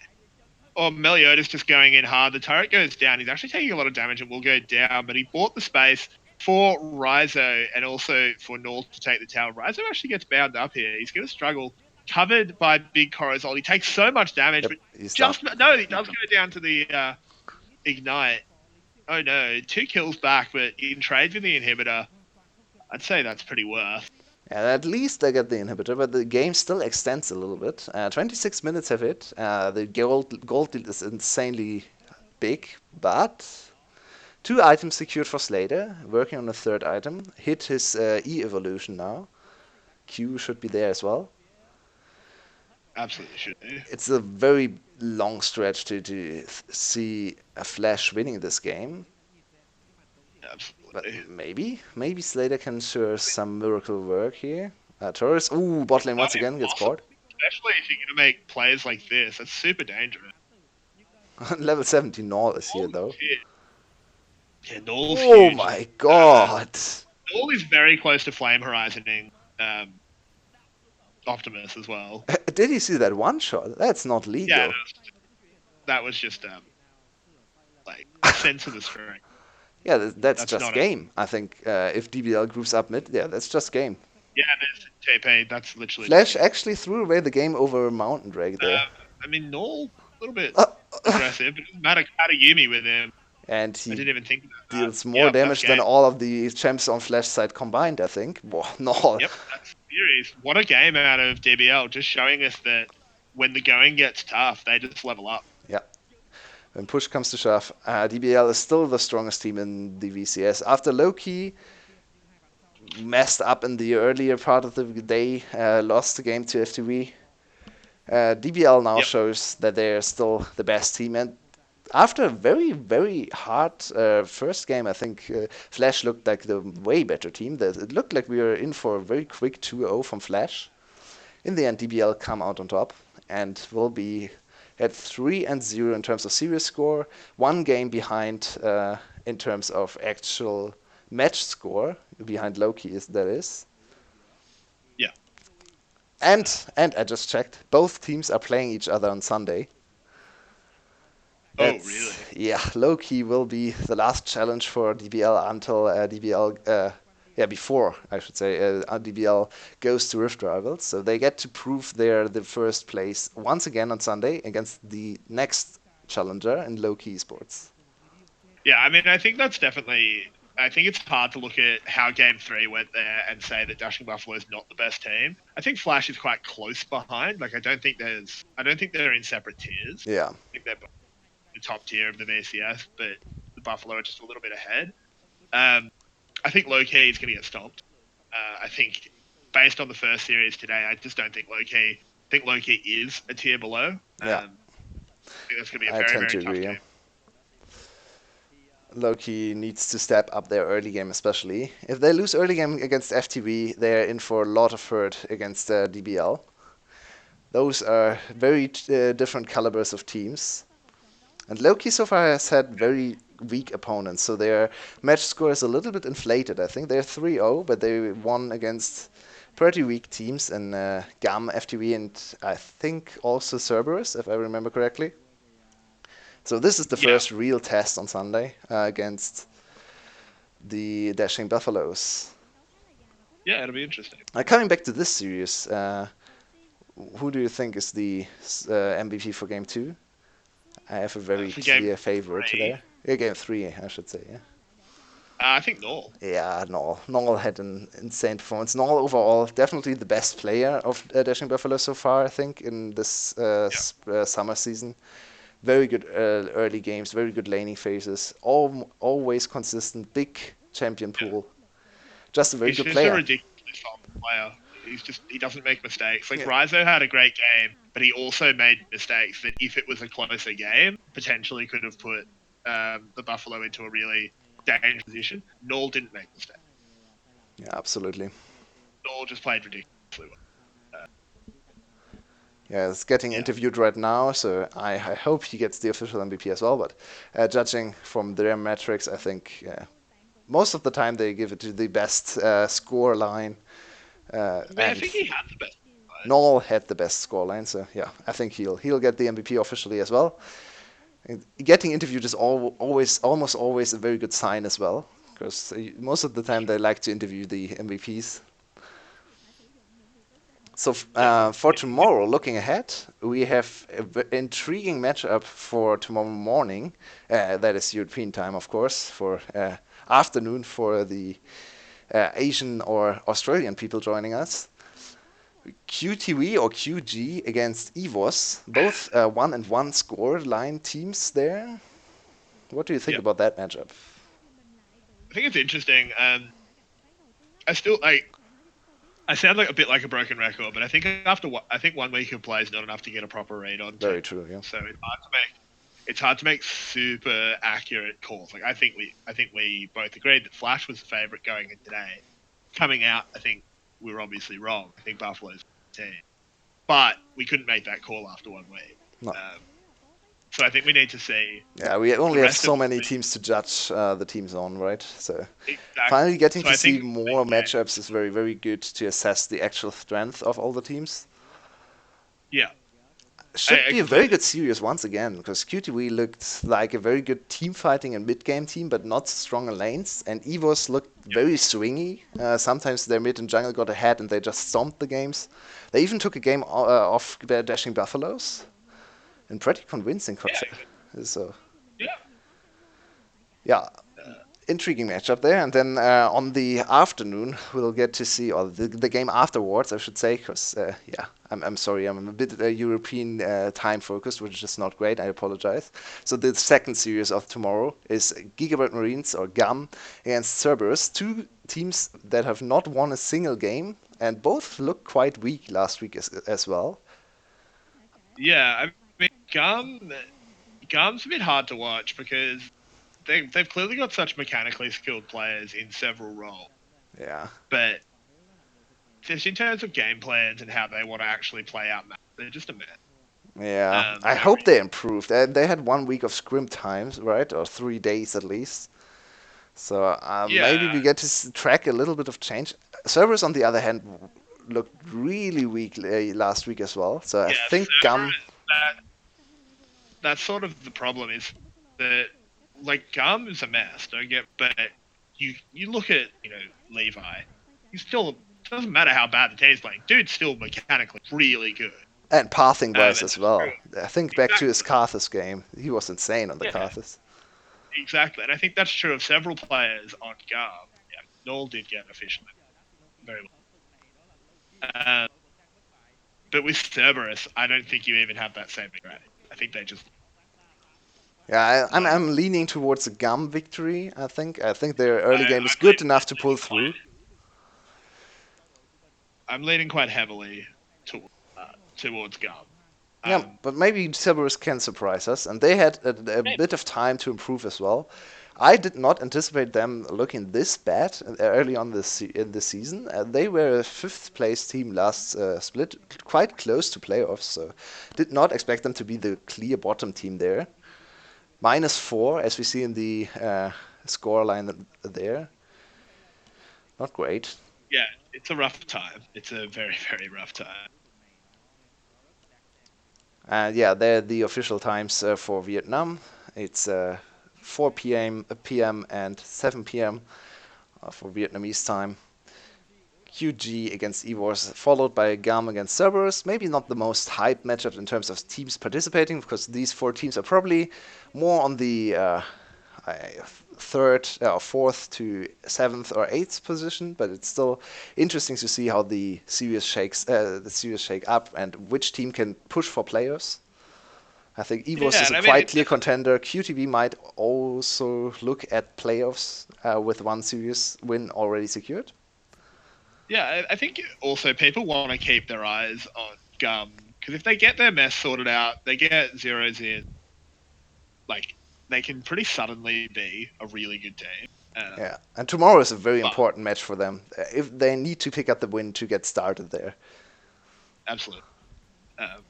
or Meliodas just going in hard. The turret goes down. He's actually taking a lot of damage and will go down, but he bought the space for Rizo and also for Null to take the tower. Rizo actually gets bound up here. He's going to struggle. Covered by Big Corozol. He takes so much damage, Yep, but he's down. no, he does go down to the Ignite. Oh no, 2 kills back, but in trades with the inhibitor, I'd say that's pretty worth. And at least they get the inhibitor, but the game still extends a little bit. 26 minutes have hit. The gold deal is insanely big, but two items secured for Slater, working on a third item. Hit his E evolution now. Q should be there as well. Absolutely should do. It's a very long stretch to see a Flash winning this game, but Absolutely. maybe Slater can show some miracle work here. Taurus, ooh, bot lane once again gets Possible, caught. especially if you're going to make plays like this. That's super dangerous. Level 70 Null is Oh here though. shit. Yeah, Null's Oh huge. my god! Null is very close to Flame Horizoning Optimus as well. Did you see that one shot? That's not Yeah, legal. that was just like a sense of the strength. Yeah, that's That's just not a game. I think if DBL grooves up mid, yeah, that's just game. yeah. There's TP. That's literally just Flash game. actually threw away the game over Mountain Drake there. I mean, Null a little bit Uh, aggressive, but it doesn't matter. Katayumi with him. and I he didn't even think about that. deals more Yep, that's damage than game. all of the champs on Flash side combined, I think. Whoa, no. Yep, that's series. What a game out of DBL, just showing us that when the going gets tough, they just level up. Yeah. When push comes to shove, DBL is still the strongest team in the VCS. After Loki messed up in the earlier part of the day, lost the game to FTV, DBL now Yep. shows that they're still the best team. And after a very, very hard first game, I think Flash looked like the way better team. It looked like we were in for a very quick 2-0 from Flash. In the end, DBL come out on top and will be at 3-0 in terms of series score, one game behind in terms of actual match score, behind Loki that is. Yeah. And I just checked, both teams are playing each other on Sunday. Oh, really? Yeah, Loki will be the last challenge for DBL until DBL before I should say DBL goes to Rift Rivals, so they get to prove they're the first place once again on Sunday against the next challenger in Loki Esports. Yeah, I mean, I think that's definitely. I think it's hard to look at how Game 3 went there and say that Dashing Buffalo is not the best team. I think Flash is quite close behind. Like, I don't think they're in separate tiers. Yeah, I think they're both the top tier of the VCS, but the Buffalo are just a little bit ahead. I think low key is going to get stomped. I think based on the first series today, I just don't think low key. I think low key is a tier below. yeah, I think that's going to be a I very tend very to tough agree. game. Yeah. Loki needs to step up their early game, especially. If they lose early game against FTV, they're in for a lot of hurt against DBL. Those are very different calibers of teams. And Loki so far has had very weak opponents, so their match score is a little bit inflated. I think they're 3-0, but they won against pretty weak teams in GAM, FTV, and I think also Cerberus, if I remember correctly. So this is the Yeah, first real test on Sunday against the Dashing Buffaloes. yeah, it'll be interesting. Coming back to this series, who do you think is the MVP for Game 2? I have a very For Game clear favorite 3, there. Yeah, Game 3, I should say, yeah. I think Null. Yeah, Noel. Noel had an insane performance. Noel overall, definitely the best player of Dashing Buffalo so far, I think, in this summer season. Very good early games, very good laning phases, always consistent, big champion pool. Just a very He's good just a player. ridiculously solid player. He doesn't make mistakes. Like Yeah. Rizo had a great game, but he also made mistakes that if it was a closer game, potentially could have put the Buffalo into a really dangerous position. Null didn't make mistakes. Yeah, absolutely. Null just played ridiculously well. Yeah, it's getting Yeah. interviewed right now, so I hope he gets the official MVP as well. But judging from their metrics, I think most of the time they give it to the best score line. I And think he had the best. Noel had the best score line, so yeah, I think he'll get the MVP officially as well. And getting interviewed is almost always a very good sign as well, because most of the time they like to interview the MVPs. So for tomorrow, looking ahead, we have an intriguing matchup for tomorrow morning. That is European time, of course, for afternoon for the Asian or Australian people joining us. QTV or QG against EVOS, both 1-1 score line teams there. What do you think Yep. about that matchup? I think it's interesting. I still like. I sound like a bit like a broken record, but I think I think 1 week of play is not enough to get a proper read on. Very true, yeah. So it's hard to make super accurate calls. Like I think we both agreed that Flash was the favorite going in today. Coming out, I think we were obviously wrong. I think Buffalo's the team, but we couldn't make that call after 1 week. No. So I think we need to see. Yeah, we The only have rest so of many teams to judge the teams on, right? So exactly. finally getting So to I see think more matchups is very, very good to assess the actual strength of all the teams. yeah, Should I be a very completely. good series once again, because QTV looked like a very good team fighting and mid game team, but not strong in lanes. And EVOS looked very swingy. Sometimes their mid and jungle got ahead and they just stomped the games. They even took a game off their Dashing Buffaloes in pretty convincing. Yeah, So yeah. yeah, Uh, intriguing matchup there. And then on the afternoon, we'll get to see, or the game afterwards, I should say, because, yeah, I'm sorry, I'm a bit European time focused, which is not great. I apologize. So the second series of tomorrow is Gigabyte Marines, or GAM, against Cerberus, two teams that have not won a single game, and both looked quite weak last week as well. yeah, I mean, Gum's a bit hard to watch because they've clearly got such mechanically skilled players in several roles, Yeah. but just in terms of game plans and how they want to actually play out maps, they're just a mess. Yeah, I So hope they improved. They had 1 week of scrim times, right? Or 3 days at least. So maybe yeah, we get to track a little bit of change. Servers, on the other hand, looked really weak last week as well. So I yeah, think server Gum, that's sort of the problem is that like Gum is a mess, don't get, but you look at Levi, he's still doesn't matter how bad the team's playing, dude's still mechanically really good. and pathing wise And as that's true. well. I think back to his Exactly. Karthus game, he was insane on the Yeah, Karthus. exactly. And I think that's true of several players on Gum. Yeah, Null did get officially very well. But with Cerberus, I don't think you even have that same strategy. I think they just Yeah, like I'm leaning towards a Gum victory. I think their early game is I'm good enough to pull through. leaning quite heavily towards Gum. Yeah, but maybe Cerberus can surprise us, and they had a Maybe. bit of time to improve as well. I did not anticipate them looking this bad early on in the season. They were a fifth place team last split, quite close to playoffs, so did not expect them to be the clear bottom team there. -4, as we see in the score line there. Not great. Yeah, it's a rough time. It's a very, very rough time. And yeah, they're the official times for Vietnam. It's 4 p.m. and 7 p.m. For Vietnamese time. QG against EVOS, followed by GAM against Cerberus. Maybe not the most hyped matchup in terms of teams participating, because these four teams are probably more on the third, or fourth to seventh or eighth position. But it's still interesting to see how the series shake up and which team can push for players. I think EVOS Yeah, is a and I mean quite it's clear contender. QTV might also look at playoffs with one series win already secured. yeah. I think also people want to keep their eyes on Gum because if they get their mess sorted out, they get zeros in. Like they can pretty suddenly be a really good team. Yeah, and tomorrow is a very But important match for them. If they need to pick up the win to get started there. absolutely, um,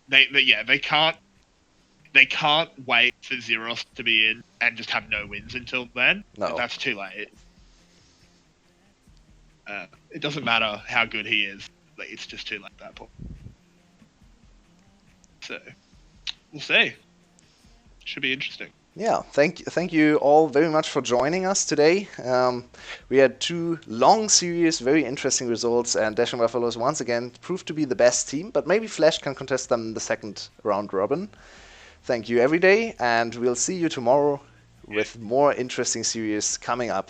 yeah they can't wait for Zeros to be in and just have no wins until then. No. That's too late. It doesn't matter how good he is. Like, it's just too late at that point. So we'll see. Should be interesting. Yeah, thank you all very much for joining us today. We had two long series, very interesting results, and Dashing Buffaloes once again proved to be the best team, but maybe Flash can contest them in the second round robin. Thank you every day, and we'll see you tomorrow with more interesting series coming up.